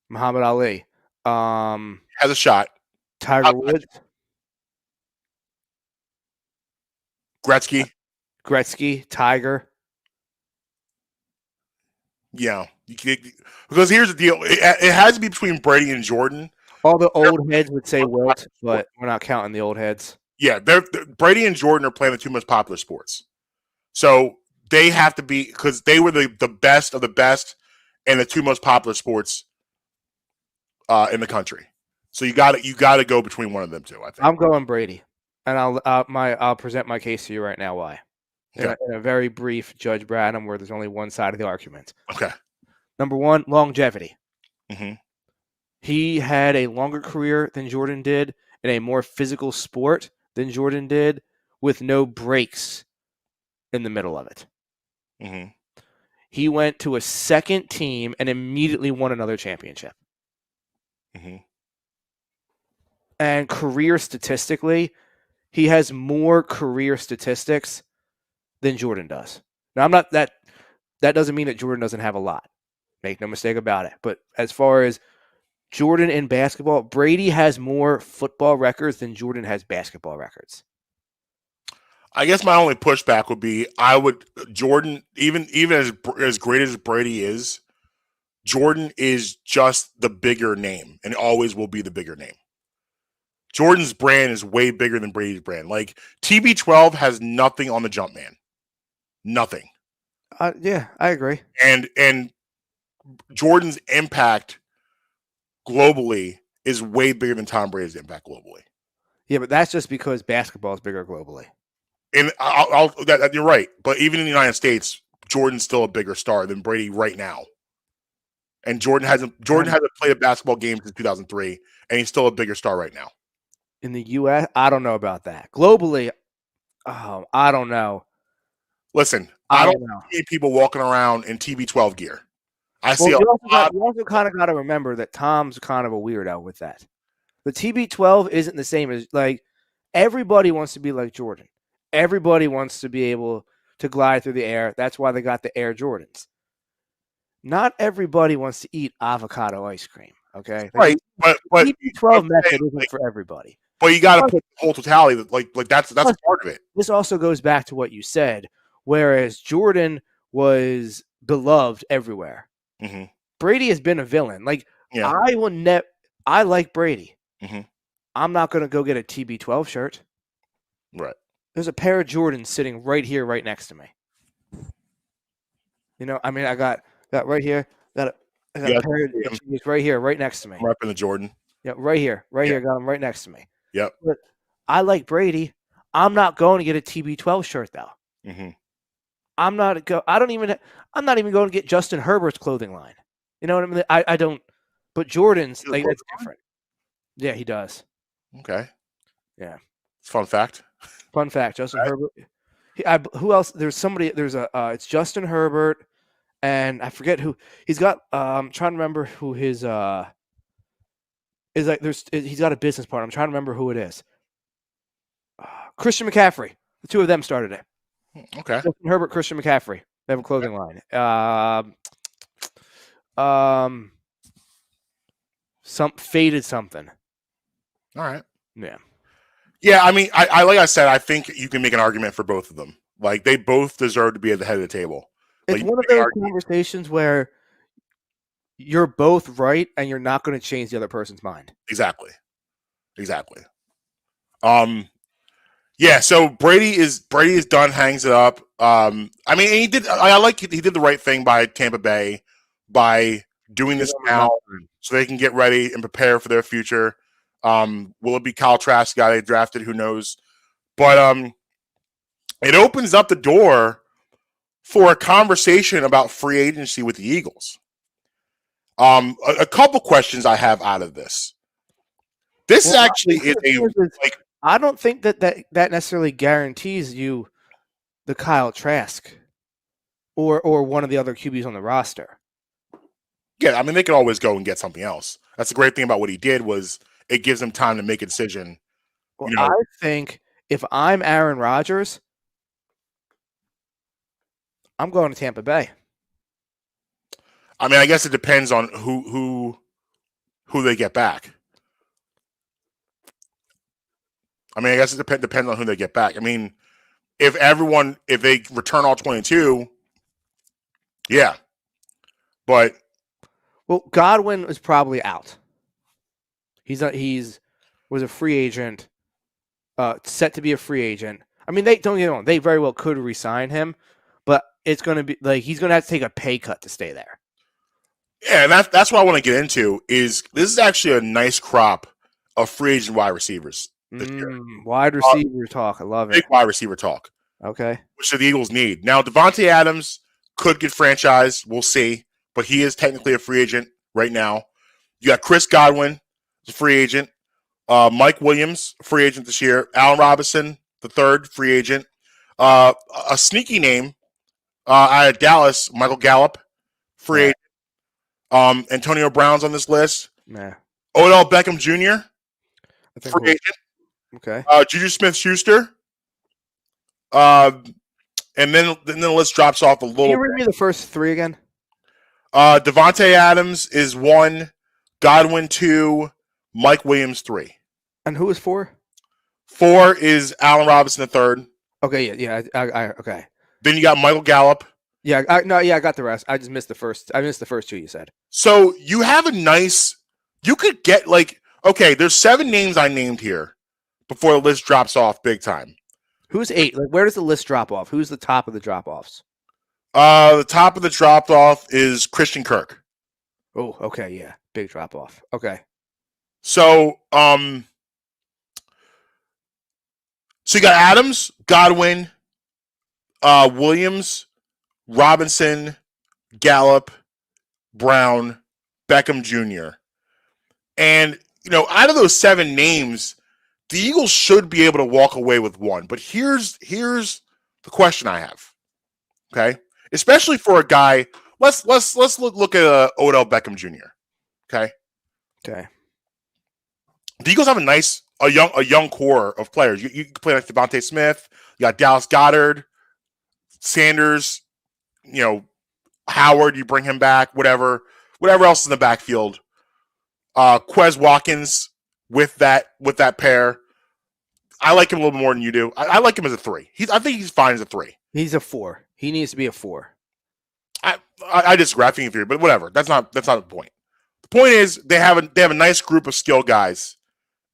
S3: Muhammad Ali.
S2: Has a shot.
S3: Tiger Woods.
S2: Gretzky.
S3: Tiger.
S2: Yeah. Because here's the deal. It has to be between Brady and Jordan.
S3: All the old heads would say Wilt, but we're not counting the old heads.
S2: Yeah, Brady and Jordan are playing the two most popular sports. So they have to be, because they were the best of the best and the two most popular sports in the country. So you got to go between one of them two. I think
S3: I'm going Brady, and I'll present my case to you right now. Why?
S2: Okay.
S3: In a very brief Judge Bradham, where there's only one side of the argument.
S2: Okay.
S3: Number one, longevity.
S2: Mm-hmm.
S3: He had a longer career than Jordan did in a more physical sport than Jordan did, with no breaks in the middle of it.
S2: Mm-hmm.
S3: He went to a second team and immediately won another championship.
S2: Mm-hmm.
S3: And career statistically, he has more career statistics than Jordan does. Now, I'm not that doesn't mean that Jordan doesn't have a lot. Make no mistake about it. But as far as Jordan in basketball, Brady has more football records than Jordan has basketball records.
S2: I guess my only pushback would be Jordan, even as great as Brady is, Jordan is just the bigger name and always will be the bigger name. Jordan's brand is way bigger than Brady's brand. Like TB12 has nothing on the jump man. Nothing.
S3: Yeah, I agree.
S2: And Jordan's impact globally is way bigger than Tom Brady's impact globally.
S3: Yeah, but that's just because basketball is bigger globally.
S2: And you're right. But even in the United States, Jordan's still a bigger star than Brady right now. And Jordan hasn't played a basketball game since 2003, and he's still a bigger star right now.
S3: In the U.S., I don't know about that. Globally, I don't know.
S2: Listen, I don't see people walking around in TB12 gear. You
S3: also kind of got to remember that Tom's kind of a weirdo with that. The TB12 isn't the same as, like, everybody wants to be like Jordan. Everybody wants to be able to glide through the air. That's why they got the Air Jordans. Not everybody wants to eat avocado ice cream, okay?
S2: Right, but
S3: TB12 method isn't for everybody.
S2: But you got to put the whole totality, like that's part of it.
S3: This also goes back to what you said, whereas Jordan was beloved everywhere.
S2: Mm-hmm.
S3: Brady has been a villain. Like,
S2: yeah.
S3: I like Brady.
S2: Mm-hmm.
S3: I'm not going to go get a TB12 shirt.
S2: Right.
S3: There's a pair of Jordans sitting right here, right next to me. You know, I mean, I got right here. I got a pair of shoes right here, right next to me.
S2: I'm repping the Jordan.
S3: Yeah, right here. Got them right next to me.
S2: Yep.
S3: But I like Brady. I'm not going to get a TB12 shirt though.
S2: Mm-hmm.
S3: I'm not even going to get Justin Herbert's clothing line. You know what I mean? I don't. But Jordan's like that's different. Yeah, he does.
S2: Okay.
S3: Yeah.
S2: Fun fact.
S3: Justin Herbert. Who else? It's Justin Herbert, and I forget who he's got. I'm trying to remember who his is like. He's got a business partner. I'm trying to remember who it is. Christian McCaffrey. The two of them started it.
S2: Okay.
S3: Justin Herbert, Christian McCaffrey. They have a clothing line. Some faded something.
S2: All right.
S3: Yeah.
S2: Yeah, I mean, I like I said, I think you can make an argument for both of them. Like they both deserve to be at the head of the table.
S3: It's one of those conversations where you're both right and you're not going to change the other person's mind.
S2: Exactly. Yeah, so Brady is done, hangs it up. I mean, he did the right thing by Tampa Bay by doing this now so they can get ready and prepare for their future. Will it be Kyle Trask, guy they drafted? Who knows? But it opens up the door for a conversation about free agency with the Eagles. A couple questions I have out of this. This
S3: Well,
S2: actually is a like.
S3: I don't think that necessarily guarantees you the Kyle Trask or one of the other QBs on the roster.
S2: Yeah, I mean they could always go and get something else. That's the great thing about what he did was it gives him time to make a decision.
S3: Well,
S2: You know,
S3: I think if I'm Aaron Rodgers, I'm going to Tampa Bay.
S2: I mean, I guess it depends on who they get back. I mean, I guess it depends on who they get back. I mean, if they return all 22, yeah. But
S3: Well, Godwin is probably out. He's was a free agent, set to be a free agent. I mean, they don't get me wrong, they very well could re-sign him, but it's going to be like he's going to have to take a pay cut to stay there.
S2: yeah, and that's what I want to get into. Is this is actually a nice crop of free agent wide receivers this year.
S3: Wide receiver talk, I love
S2: Big
S3: it.
S2: wide receiver talk,
S3: Okay,
S2: which the Eagles need. Now, Devontae Adams could get franchised. We'll see. But he is technically a free agent right now. You got Chris Godwin, a free agent. Mike Williams, free agent this year. Allen Robinson, the third, free agent. A sneaky name out of Dallas, Michael Gallup, free agent. Antonio Brown's on this list.
S3: nah,
S2: Odell Beckham Jr.,
S3: I think
S2: free agent.
S3: okay.
S2: Juju Smith-Schuster. And then the list drops off a
S3: Can
S2: little
S3: you
S2: bit.
S3: read me the first three again?
S2: Devontae Adams is 1, Godwin 2, Mike Williams 3.
S3: And who is 4?
S2: 4 is Allen Robinson the third.
S3: Okay, yeah, okay.
S2: Then you got Michael Gallup.
S3: Yeah, I got the rest. I just missed the first. I missed the first two you said.
S2: So you have a nice. You could get okay. There's 7 names I named here before the list drops off big time.
S3: Who's 8? Like, where does the list drop off? Who's the top of the drop offs?
S2: The top of the drop off is Christian Kirk.
S3: Oh, okay, yeah, big drop off. Okay,
S2: So so you got Adams, Godwin, Williams, Robinson, Gallup, Brown, Beckham Jr. And out of those 7 names, the Eagles should be able to walk away with one. But here's the question I have. Okay, especially for a guy. Let's look at Odell Beckham Jr. Okay.
S3: okay.
S2: The Eagles have a young core of players. You can play like Devontae Smith. You got Dallas Goedert, Sanders. Howard. You bring him back. Whatever else in the backfield. Quez Watkins with that pair. I like him a little more than you do. I like him as a 3. I think he's fine as a 3.
S3: He's a 4. He needs to be a 4.
S2: I disagree. I think if you're, but whatever. That's not the point. The point is they have a nice group of skill guys,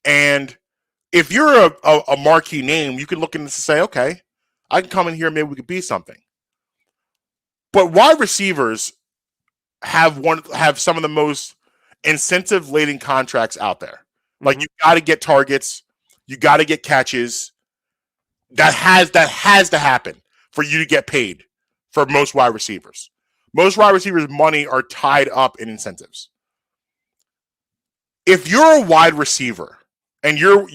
S2: and if you're a marquee name, you can look in this and say, okay, I can come in here, maybe we could be something. But wide receivers have some of the most incentive laden contracts out there. Like you got to get targets, you got to get catches. That has to happen for you to get paid for most wide receivers. Most wide receivers' money are tied up in incentives. If you're a wide receiver and you're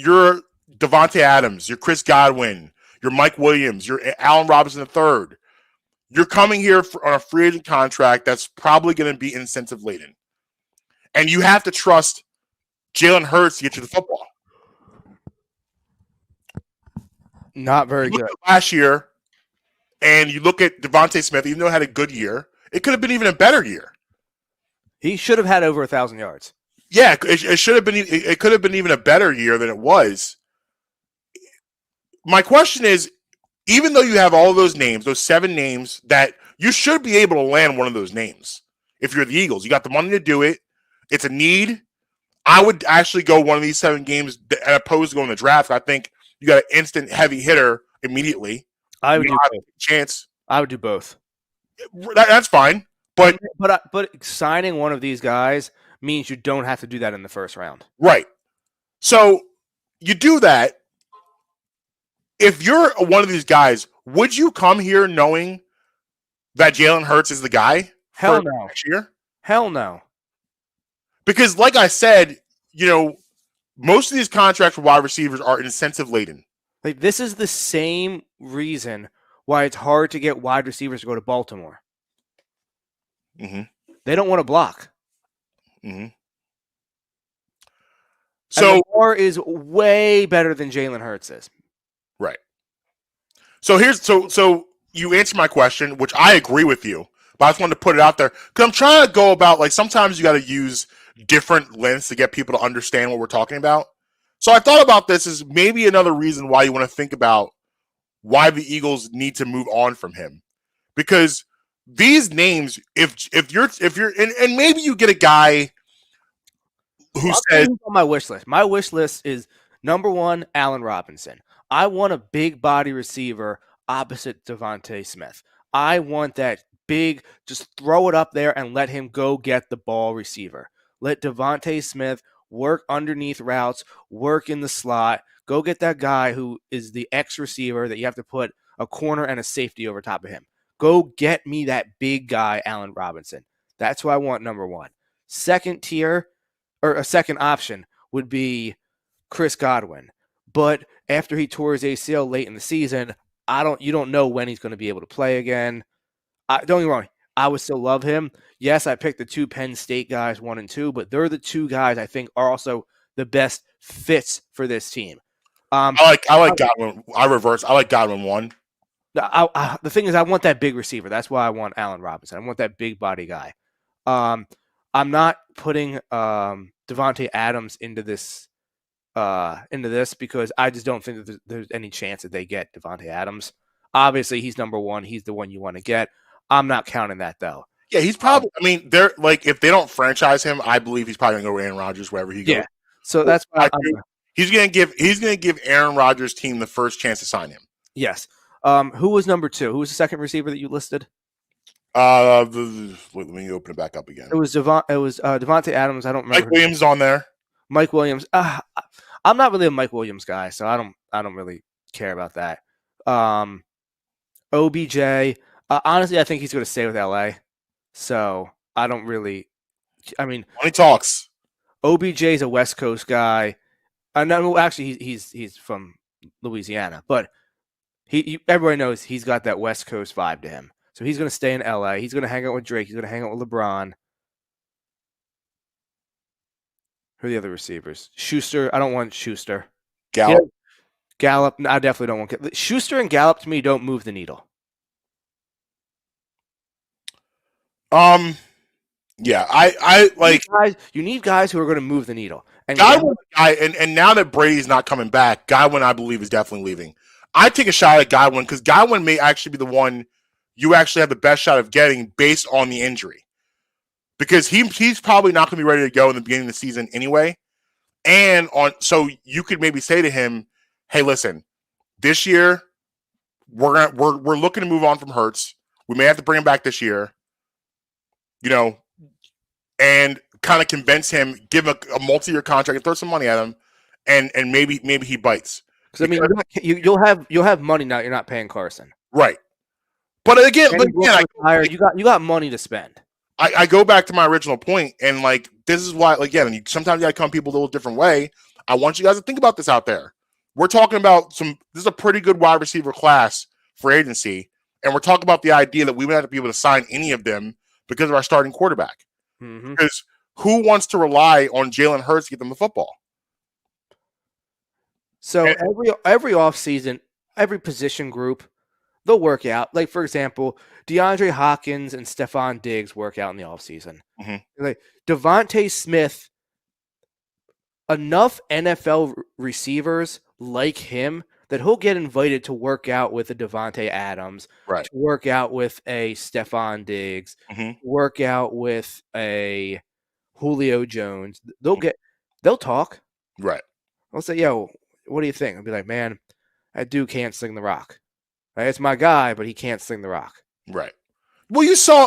S2: Devontae Adams, you're Chris Godwin, you're Mike Williams, you're Allen Robinson III, you're coming here on a free agent contract that's probably going to be incentive laden. And you have to trust Jalen Hurts to get you the football.
S3: Not very good.
S2: Last year, and you look at Devontae Smith, even though he had a good year, it could have been even a better year.
S3: He should have had over 1,000 yards.
S2: Yeah, it should have been. It could have been even a better year than it was. My question is, even though you have all those names, those 7 names, that you should be able to land one of those names. If you're the Eagles, you got the money to do it. It's a need. I would actually go one of these 7 games as opposed to going to the draft. I think you got an instant heavy hitter immediately.
S3: I would do
S2: have
S3: both.
S2: a chance.
S3: I would do both.
S2: That's fine. But
S3: signing one of these guys means you don't have to do that in the first round.
S2: right. So you do that. if you're one of these guys, would you come here knowing that Jalen Hurts is the guy
S3: Hell
S2: for
S3: no.
S2: next year?
S3: Hell no.
S2: Because, like I said, most of these contracts for wide receivers are incentive laden.
S3: Like, this is the same reason why it's hard to get wide receivers to go to Baltimore.
S2: Mm-hmm.
S3: They don't want to block.
S2: Mm-hmm.
S3: So Lamar is way better than Jalen Hurts is.
S2: Right. So so you answered my question, which I agree with you, but I just wanted to put it out there because I'm trying to go about, like, sometimes you got to use different lengths to get people to understand what we're talking about. So I thought about this as maybe another reason why you want to think about why the Eagles need to move on from him, because these names, if you're and maybe you get a guy who says
S3: on my wish list. My wish list is number 1, Allen Robinson. I want a big body receiver opposite Devontae Smith. I want that big, just throw it up there and let him go get the ball receiver. Let Devontae Smith work underneath routes, work in the slot, go get that guy who is the X receiver that you have to put a corner and a safety over top of him. Go get me that big guy, Allen Robinson. That's who I want, number 1. Second tier, or a second option, would be Chris Godwin. But after he tore his ACL late in the season, you don't know when he's going to be able to play again. Don't get me wrong, I would still love him. Yes, I picked the 2 Penn State guys, 1 and 2, but they're the 2 guys I think are also the best fits for this team.
S2: I like Godwin. I like Godwin 1.
S3: The thing is, I want that big receiver. That's why I want Allen Robinson. I want that big body guy. I'm not putting Devontae Adams into this because I just don't think that there's any chance that they get Devontae Adams. Obviously, he's number 1. He's the one you want to get. I'm not counting that, though.
S2: Yeah, he's probably. I mean, they're like, if they don't franchise him, I believe he's probably going to go Aaron Rodgers wherever he goes.
S3: Yeah, so that's why
S2: he's going to give Aaron Rodgers' team the first chance to sign him.
S3: Yes. Who was number 2? Who was the second receiver that you listed?
S2: Let me open it back up again.
S3: It was Devontae Adams. I don't remember.
S2: Mike Williams on there.
S3: Mike Williams. I'm not really a Mike Williams guy, so I don't really care about that. OBJ. Honestly, I think he's going to stay with LA. So I don't really. I mean,
S2: when he talks,
S3: OBJ is a West Coast guy. No, actually, he's from Louisiana, but everybody knows he's got that West Coast vibe to him. So he's going to stay in LA. He's going to hang out with Drake. He's going to hang out with LeBron. Who are the other receivers? Schuster. I don't want Schuster.
S2: Gallup.
S3: Yeah. Gallup. No, I definitely don't want Schuster and Gallup. To me, don't move the needle.
S2: Yeah, I like.
S3: You need guys who are going to move the needle. And
S2: Godwin, and now that Brady's not coming back, Godwin, I believe, is definitely leaving. I take a shot at Godwin because Godwin may actually be the one you actually have the best shot of getting based on the injury, because he's probably not going to be ready to go in the beginning of the season anyway. And so you could maybe say to him, "Hey, listen, this year we're looking to move on from Hurts. We may have to bring him back this year, and kind of convince him, give a multi-year contract, and throw some money at him, and maybe he bites."
S3: Because I mean, you'll have money now. You're not paying Carson,
S2: right? But again,
S3: you got money to spend.
S2: I go back to my original point, and like this is why, again, sometimes you got to come people a little different way. I want you guys to think about this out there. We're talking about this is a pretty good wide receiver class for agency, and we're talking about the idea that we would have to be able to sign any of them because of our starting quarterback.
S3: Mm-hmm.
S2: Because who wants to rely on Jalen Hurts to get them the football?
S3: So every offseason, every position group, they'll work out. Like, for example, DeAndre Hopkins and Stephon Diggs work out in the offseason.
S2: Mm-hmm.
S3: Like Devontae Smith, enough NFL receivers like him that he'll get invited to work out with a Devontae Adams,
S2: right?
S3: To work out with a Stephon Diggs,
S2: mm-hmm.
S3: Work out with a Julio Jones. They'll talk.
S2: Right.
S3: I'll say, yo, what do you think? I'll be like, man, that dude can't sling the rock. Right? It's my guy, but he can't sling the rock.
S2: Right. Well, you saw,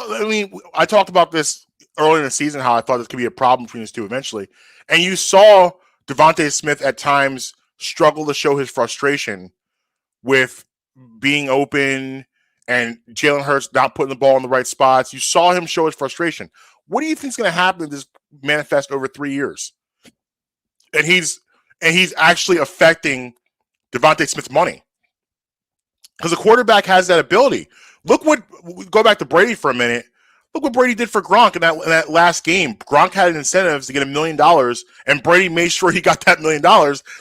S2: I talked about this early in the season, how I thought this could be a problem between these two eventually. And you saw Devontae Smith at times struggle to show his frustration with being open and Jalen Hurts not putting the ball in the right spots. You saw him show his frustration. What do you think is going to happen if this manifest over 3 years? And he's actually affecting Devontae Smith's money. Because a quarterback has that ability. Go back to Brady for a minute. Look what Brady did for Gronk in that last game. Gronk had incentives to get $1 million, and Brady made sure he got that $1 million.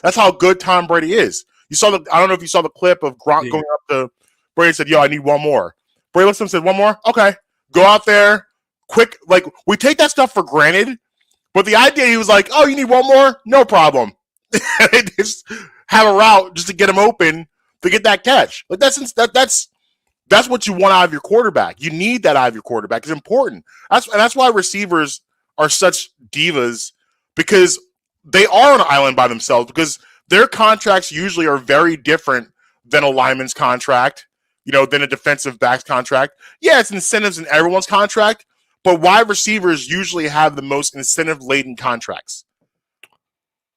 S2: That's how good Tom Brady is. I don't know if you saw the clip of Gronk going up to Brady and said, "Yo, I need one more." Brady looked at him and said, "One more? Okay. Go out there, quick." Like, we take that stuff for granted, but the idea he was like, "Oh, you need one more? No problem." Just have a route just to get him open to get that catch. Like, that's what you want out of your quarterback. You need that out of your quarterback. It's important. That's why receivers are such divas, because they are on an island by themselves, because their contracts usually are very different than a lineman's contract, than a defensive back's contract. Yeah, it's incentives in everyone's contract, but wide receivers usually have the most incentive-laden contracts.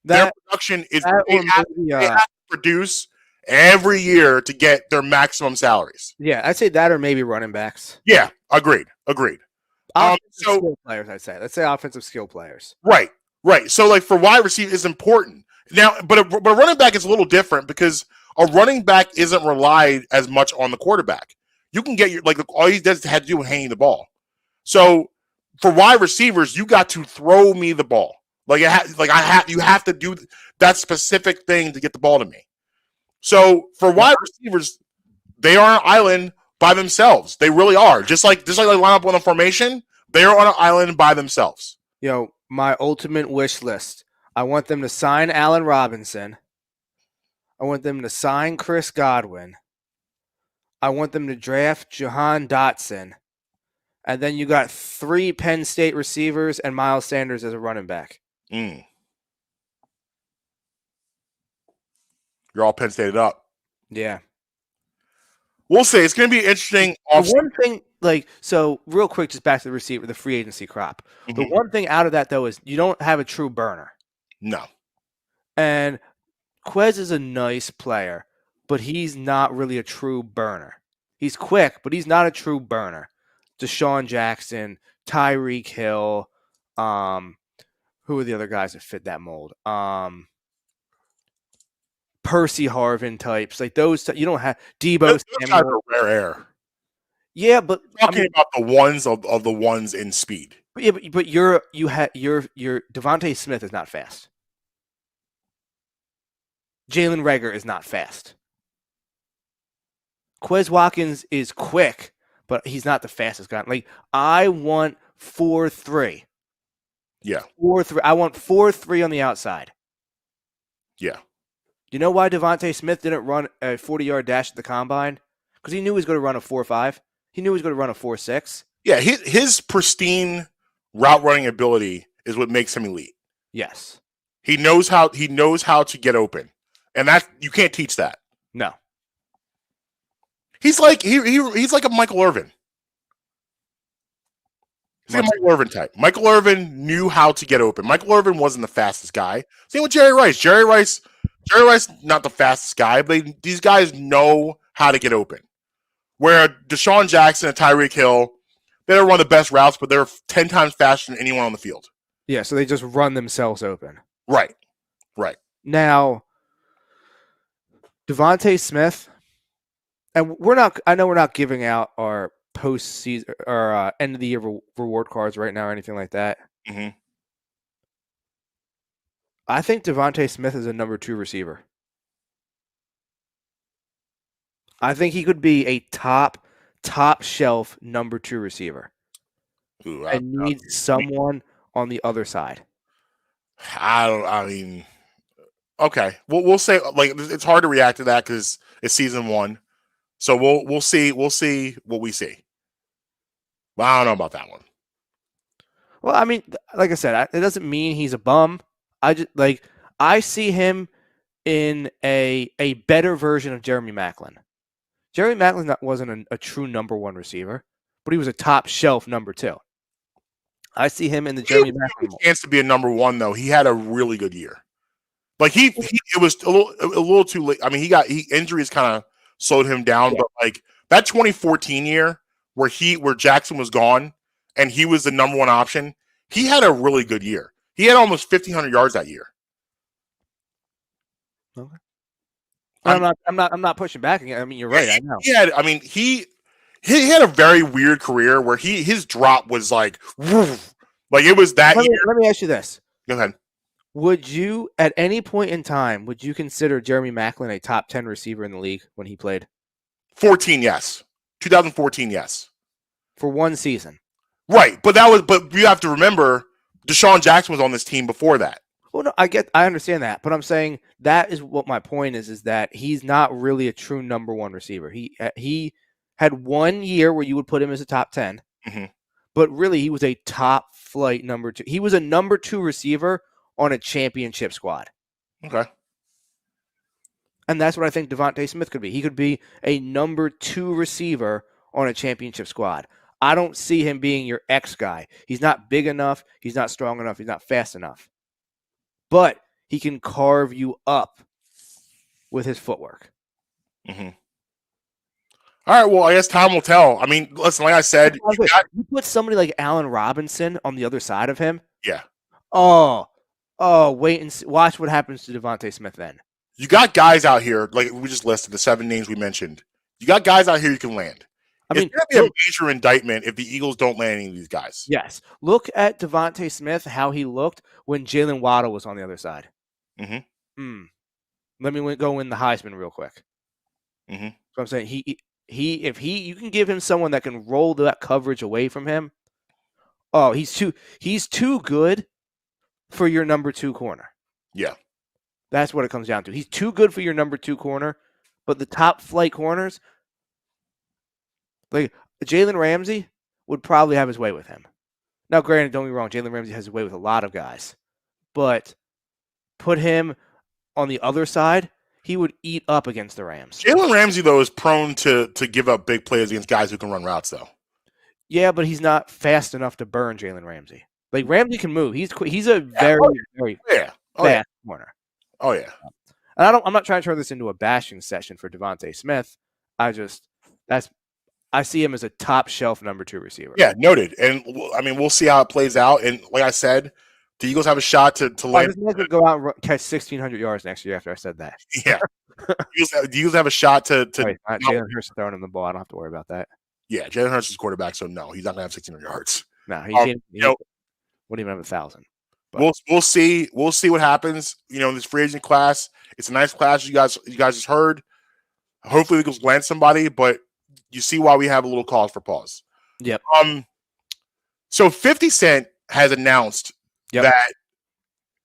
S2: Their production is they have to produce every year to get their maximum salaries.
S3: Yeah, I'd say that, or maybe running backs.
S2: Yeah, agreed.
S3: Skill players, I'd say. Let's say offensive skill players.
S2: Right. So, like, for wide receiver is important. Now, but a running back is a little different, because a running back isn't relied as much on the quarterback. You can get all he does had to do was hang the ball. So for wide receivers, you got to throw me the ball. You have to do that specific thing to get the ball to me. So for wide receivers, they are on an island by themselves. They really are. Just like they line up on a formation, they are on an island by themselves.
S3: My ultimate wish list. I want them to sign Allen Robinson. I want them to sign Chris Godwin. I want them to draft Jahan Dotson. And then you got 3 Penn State receivers and Miles Sanders as a running back.
S2: You're all Penn Stated up.
S3: Yeah.
S2: We'll see. It's going to be interesting.
S3: One thing, real quick, just back to the free agency crop. Mm-hmm. The one thing out of that, though, is you don't have a true burner.
S2: No.
S3: And Quez is a nice player, but he's not really a true burner. He's quick, but he's not a true burner. Deshaun Jackson, Tyreek Hill, who are the other guys that fit that mold? Percy Harvin types, like those. You don't have Debo.
S2: Those guys are rare air.
S3: Yeah, but
S2: talking about the ones of the ones in speed.
S3: But your Devontae Smith is not fast. Jalen Reagor is not fast. Quez Watkins is quick, but he's not the fastest guy. Like, I want 4.3.
S2: Yeah.
S3: 4.3. I want 4.3 on the outside.
S2: Yeah.
S3: You know why Devontae Smith didn't run a 40-yard dash at the combine? Because he knew he was going to run a 4.5. He knew he was going to run a 4.6.
S2: Yeah, his pristine route running ability is what makes him elite.
S3: Yes.
S2: He knows how to get open. And that you can't teach that.
S3: No.
S2: He's like he's like a Michael Irvin. He's like a Michael Irvin type. Michael Irvin knew how to get open. Michael Irvin wasn't the fastest guy. Same with Jerry Rice. Jerry Rice, not the fastest guy, but these guys know how to get open. Where Deshaun Jackson and Tyreek Hill, they don't run the best routes, but they're 10 times faster than anyone on the field.
S3: Yeah, so they just run themselves open.
S2: Right.
S3: Now, Devontae Smith, and I know we're not giving out our postseason or end of the year reward cards right now or anything like that.
S2: Mm-hmm.
S3: I think Devontae Smith is a number 2 receiver. I think he could be a top shelf number 2 receiver.
S2: Ooh,
S3: I need someone on the other side.
S2: Okay. We'll say, like, it's hard to react to that because it's season 1. So we'll see what we see. But I don't know about that one.
S3: Well, I mean, like I said, it doesn't mean he's a bum. I see him in a better version of Jeremy Maclin. Jeremy Maclin wasn't a true number 1 receiver, but he was a top shelf number 2. I see him in the Jeremy Maclin.
S2: Chance to be a number 1 though. He had a really good year. Like it was a little too late. I mean, injuries kind of slowed him down. But like that 2014 year where Jackson was gone and he was the number one option, he had a really good year. He had almost 1,500 yards that year.
S3: Okay. I'm not pushing back again. I mean, you're right. I know.
S2: He had a very weird career where his drop was like, woof, like it was that year.
S3: Let me ask you this.
S2: Go ahead.
S3: Would you, at any point in time, consider Jeremy Maclin a top 10 receiver in the league when he played?
S2: 14, yes. 2014, yes.
S3: For one season.
S2: Right, but you have to remember, Deshaun Jackson was on this team before that.
S3: Well, no, I understand that, but I'm saying that is what my point is that he's not really a true number one receiver. He had 1 year where you would put him as a top 10, but really he was a top flight number 2. He was a number 2 receiver on a championship squad.
S2: Okay.
S3: And that's what I think Devontae Smith could be. He could be a number 2 receiver on a championship squad. I don't see him being your X guy. He's not big enough. He's not strong enough. He's not fast enough. But he can carve you up with his footwork.
S2: Mm-hmm. All right, well, I guess time will tell. I mean, listen, like I said,
S3: you put somebody like Allen Robinson on the other side of him.
S2: Yeah.
S3: Oh, wait and see. Watch what happens to Devontae Smith then.
S2: You got guys out here, like we just listed, the 7 names we mentioned. You got guys out here you can land. It's going to be a major indictment if the Eagles don't land any of these guys.
S3: Yes. Look at Devontae Smith, how he looked when Jalen Waddle was on the other side.
S2: Mm-hmm.
S3: Let me go in the Heisman real quick.
S2: Mm-hmm.
S3: So I'm saying if you can give him someone that can roll that coverage away from him. Oh, he's too good for your number 2 corner.
S2: Yeah.
S3: That's what it comes down to. He's too good for your number 2 corner, but the top flight corners, like Jalen Ramsey, would probably have his way with him. Now, granted, don't get me wrong, Jalen Ramsey has his way with a lot of guys, but put him on the other side, he would eat up against the Rams.
S2: Jalen Ramsey, though, is prone to give up big plays against guys who can run routes, though.
S3: Yeah, but he's not fast enough to burn Jalen Ramsey. Like, Ramsey can move. He's a very fast corner.
S2: Oh, yeah.
S3: And I'm not trying to turn this into a bashing session for Devontae Smith. I see him as a top shelf number 2 receiver.
S2: Yeah, noted. And I mean, we'll see how it plays out. And like I said, the Eagles have a shot to land.
S3: This man could go out and catch 1,600 yards next year after I said that.
S2: Yeah. The Eagles have a shot to
S3: Jalen Hurts throwing him the ball. I don't have to worry about that.
S2: Yeah, Jalen Hurts is quarterback, so no, he's not going to have 1,600 yards.
S3: No, he wouldn't even have 1,000.
S2: We'll see. We'll see what happens. In this free agent class, it's a nice class. You guys just heard. Hopefully, the Eagles land somebody, but you see why we have a little cause for pause.
S3: Yep.
S2: So 50 Cent has announced that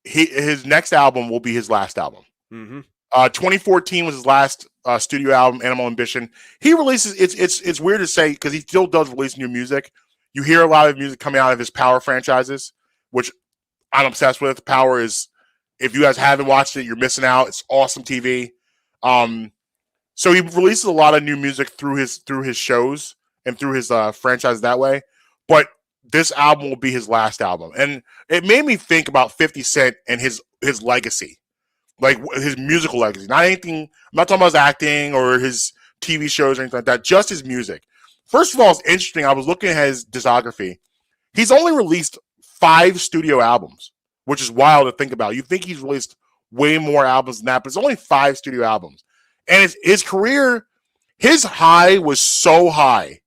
S2: his next album will be his last album.
S3: Mm-hmm.
S2: 2014 was his last studio album, Animal Ambition. He releases. It's weird to say because he still does release new music. You hear a lot of music coming out of his Power franchises, which I'm obsessed with. Power is, if you guys haven't watched it, you're missing out. It's awesome TV. So he releases a lot of new music through his shows and through his franchise that way. But this album will be his last album, and it made me think about 50 Cent and his legacy, like his musical legacy. Not anything. I'm not talking about his acting or his TV shows or anything like that. Just his music. First of all, it's interesting. I was looking at his discography. He's only released 5 studio albums, which is wild to think about. You think he's released way more albums than that, but it's only 5 studio albums. And his career, his high was so high,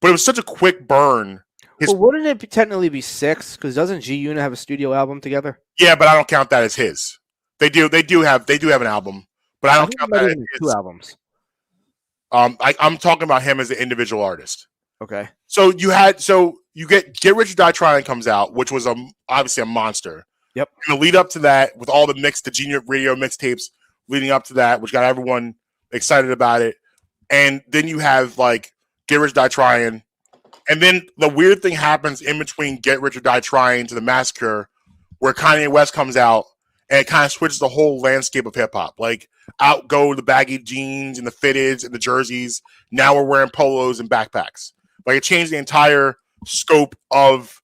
S2: but it was such a quick burn.
S3: Well, wouldn't it technically be 6? Because doesn't G-Unit have a studio album together?
S2: Yeah, but I don't count that as his. They do have an album, but I don't count that as his.
S3: 2 albums.
S2: I'm talking about him as an individual artist.
S3: Okay.
S2: So you get Rich or Die Trying comes out, which was obviously a monster. Yep. And the lead up to that, with all the Genius Radio mixtapes leading up to that, which got everyone excited about it. And then you have like Get Rich or Die Trying. And then the weird thing happens in between Get Rich or Die Trying to The Massacre, where Kanye West comes out and it kind of switches the whole landscape of hip hop. Like out go the baggy jeans and the fitteds and the jerseys. Now we're wearing polos and backpacks. Like it changed the entire scope of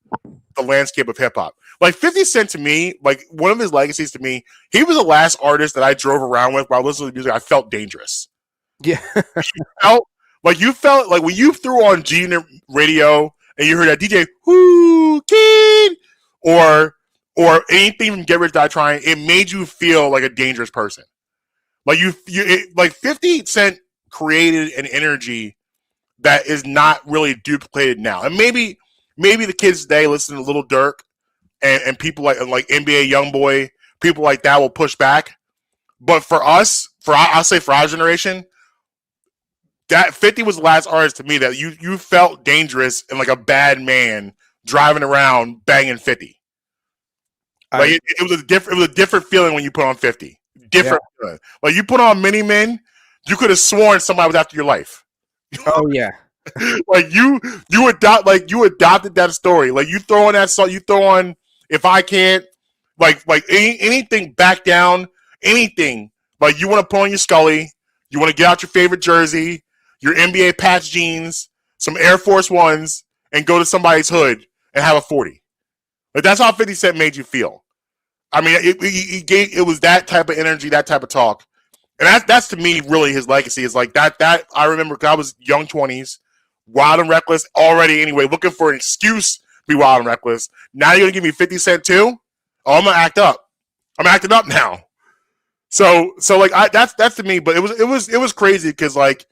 S2: the landscape of hip hop. Like 50 Cent to me, like one of his legacies to me, he was the last artist that I drove around with while listening to music. I felt dangerous.
S3: Yeah.
S2: You felt like when you threw on G Unit radio and you heard that DJ "Whoo Kid" or anything from Get Rich Die Trying, it made you feel like a dangerous person. Like like 50 Cent created an energy that is not really duplicated now. And maybe the kids today listen to Little Durk and people like NBA Youngboy, people like that will push back. But for us, I'll say for our generation, that 50 was the last artist to me that you felt dangerous and like a bad man driving around banging 50. Like it was a different feeling when you put on 50. Different feeling. Like you put on Mini Men, you could have sworn somebody was after your life.
S3: Oh yeah.
S2: Like you adopted that story. Like you throw on that song, you throw on If I Can't, like anything Back Down, anything. Like you want to put on your Scully, you want to get out your favorite jersey, your NBA patch jeans, some Air Force Ones, and go to somebody's hood and have a 40. Like that's how 50 Cent made you feel. I mean, it was that type of energy, that type of talk. And that's to me really his legacy. Is like that I remember because I was young 20s, wild and reckless already anyway, looking for an excuse to be wild and reckless. Now you're gonna give me 50 Cent too? Oh, I'm gonna act up. I'm acting up now. So like that's to me, but it was crazy because like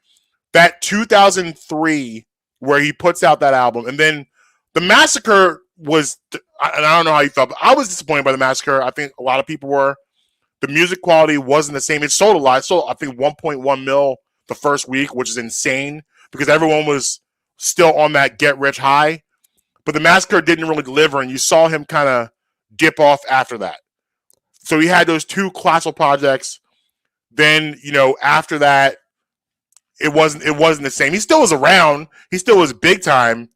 S2: that 2003 where he puts out that album, and then the Massacre was, and I don't know how you felt, but I was disappointed by the Massacre. I think a lot of people were. The music quality wasn't the same. It sold a lot. It sold, I think, 1.1 mil the first week, which is insane because everyone was still on that get rich high. But the Massacre didn't really deliver, and you saw him kind of dip off after that. So he had those two colossal projects. Then, after that, it wasn't the same. He still was around. He still was big time,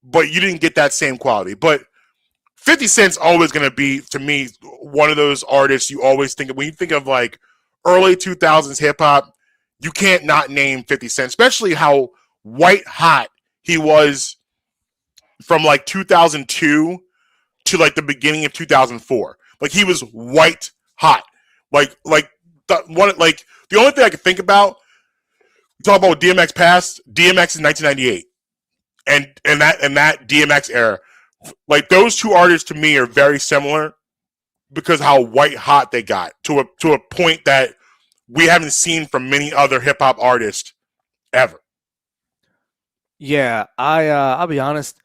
S2: but you didn't get that same quality. But 50 Cent's always going to be, to me, one of those artists you always think of. When you think of, like, early 2000s hip-hop, you can't not name 50 Cent, especially how white hot he was from, like, 2002 to, like, the beginning of 2004. Like, he was white hot. The only thing I can think about, we talk about DMX past, DMX in 1998. And that DMX era. Like those two artists to me are very similar because how white hot they got to a point that we haven't seen from many other hip hop artists ever.
S3: Yeah, I'll be honest.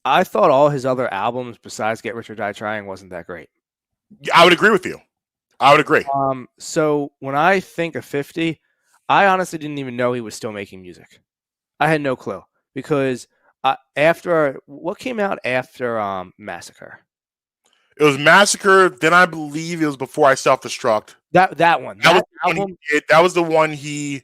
S3: I thought all his other albums besides Get Rich or Die Trying wasn't that great.
S2: I would agree with you. I would agree.
S3: So when I think of 50, I honestly didn't even know he was still making music. I had no clue because after what came out after Massacre?
S2: It was Massacre. Then I believe it was Before I Self-Destruct.
S3: That one.
S2: That was the one he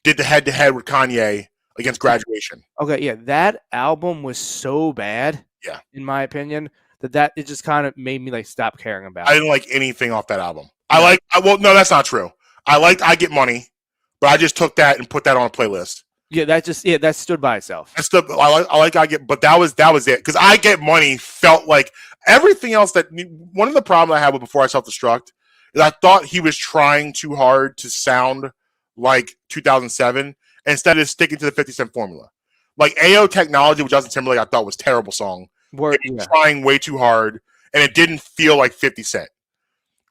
S2: did the head-to-head with Kanye against Graduation.
S3: Okay, yeah, that album was so bad.
S2: Yeah,
S3: in my opinion, that it just kind of made me like stop caring about it.
S2: I didn't like anything off that album. No, that's not true. I liked I Get Money, but I just took that and put that on a playlist.
S3: Yeah, that stood by itself.
S2: I like I Get, but that was it because I Get Money felt like everything else. That one of the problems I had with Before I Self-Destruct is I thought he was trying too hard to sound like 2007 instead of sticking to the 50 Cent formula. Like AO Technology with Justin Timberlake, I thought was a terrible song. Trying way too hard, and it didn't feel like 50 Cent.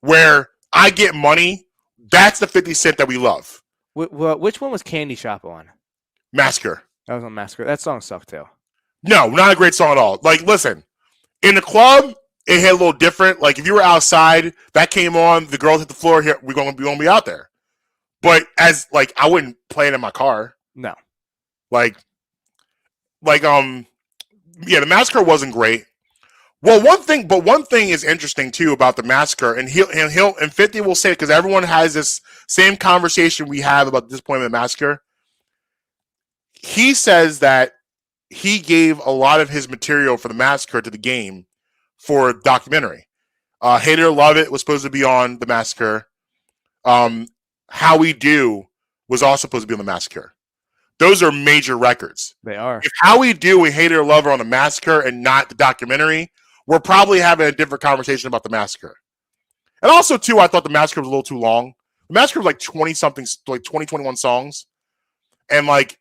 S2: Where I Get Money, that's the 50 Cent that we love.
S3: Which one was Candy Shop on?
S2: Massacre.
S3: That was on Massacre. That song sucked too.
S2: No, not a great song at all. Like, listen, in the club, it hit a little different. Like, if you were outside, that came on, the girls hit the floor, here we're gonna be out there. But as like, I wouldn't play it in my car.
S3: No.
S2: Yeah, the Massacre wasn't great. Well, one thing is interesting too about the Massacre, and he'll 50 will say it because everyone has this same conversation we have about this point of the Massacre. He says that he gave a lot of his material for the Massacre to the game for a documentary. Hate It or Love It was supposed to be on the Massacre. How We Do was also supposed to be on the Massacre. Those are major records.
S3: They are.
S2: If How We Do and Hate It or Love It on the Massacre and not the documentary, we're probably having a different conversation about the Massacre. And also, too, I thought the Massacre was a little too long. The Massacre was like 20-something, like 20, 21 songs. And like,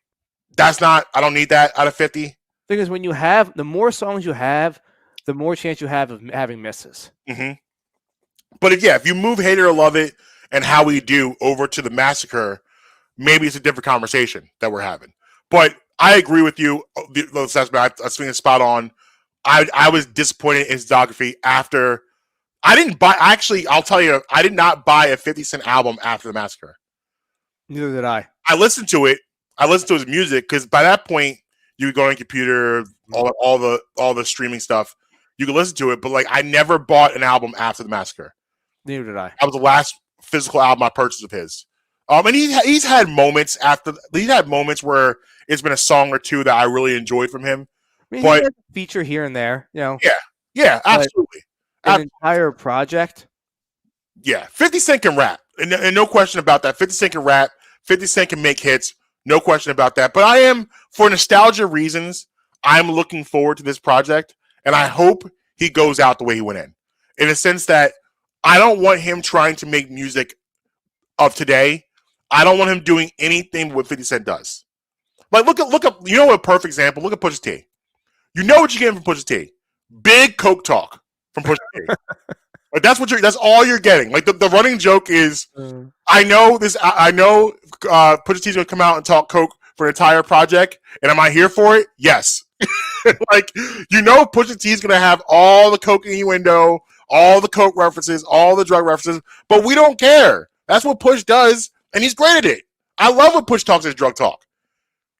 S2: that's not, I don't need that out of 50.
S3: Thing is, when you have, the more songs you have, the more chance you have of having misses.
S2: Mm-hmm. But if you move Hate It or Love It and How We Do over to the Massacre, maybe it's a different conversation that we're having. But I agree with you. The assessment, I think it's spot on. I was disappointed in his discography after. I didn't buy. Actually, I'll tell you, I did not buy a 50 Cent album after the Massacre.
S3: Neither did I.
S2: I listened to it. I listened to his music because by that point you could go on your computer, all the streaming stuff. You could listen to it, but like I never bought an album after the Massacre.
S3: Neither did I.
S2: That was the last physical album I purchased of his. And he's had moments where it's been a song or two that I really enjoyed from him.
S3: I mean,
S2: but
S3: he has a feature here and there, you know.
S2: Yeah, absolutely.
S3: An entire project.
S2: Yeah, 50 Cent can rap, and no question about that. 50 Cent can rap. 50 Cent can make hits. No question about that. But I am, for nostalgia reasons, I'm looking forward to this project, and I hope he goes out the way he went in a sense that I don't want him trying to make music of today. I don't want him doing anything what 50 Cent does. Like, look up, you know what a perfect example? Look at Pusha T. You know what you're getting from Pusha T. Big coke talk from Pusha T. Like, that's all you're getting. Like, the running joke is, I know Pusha T's going to come out and talk coke for an entire project, and am I here for it? Yes. Like, you know Pusha T's going to have all the coke innuendo, all the coke references, all the drug references, but we don't care. That's what Push does, and he's great at it. I love when Push talks his drug talk.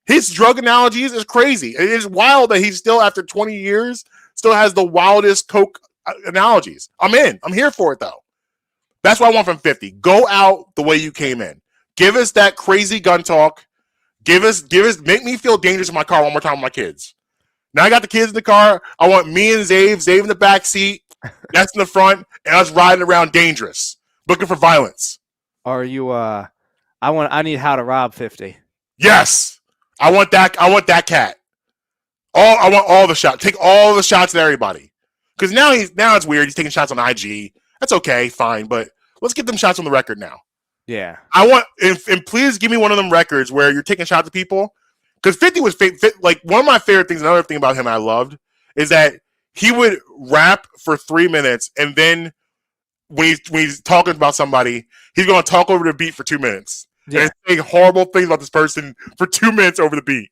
S2: His drug analogies is crazy. It is wild that he still, after 20 years, still has the wildest coke analogies. I'm in. I'm here for it, though. That's what I want from 50. Go out the way you came in. Give us that crazy gun talk. Make me feel dangerous in my car one more time with my kids. Now I got the kids in the car. I want me and Zave in the back seat, that's in the front, and us riding around dangerous, looking for violence.
S3: Are you? I need How to Rob 50.
S2: Yes, I want that. I want that cat. I want all the shots. Take all the shots at everybody. Because now it's weird. He's taking shots on IG. That's okay, fine. But let's get them shots on the record now.
S3: Yeah.
S2: I want and please give me one of them records where you're taking shots at people. Because 50 was like one of my favorite things. Another thing about him I loved is that he would rap for 3 minutes, and then when he's talking about somebody, he's going to talk over the beat for 2 minutes. Yeah. And saying horrible things about this person for 2 minutes over the beat.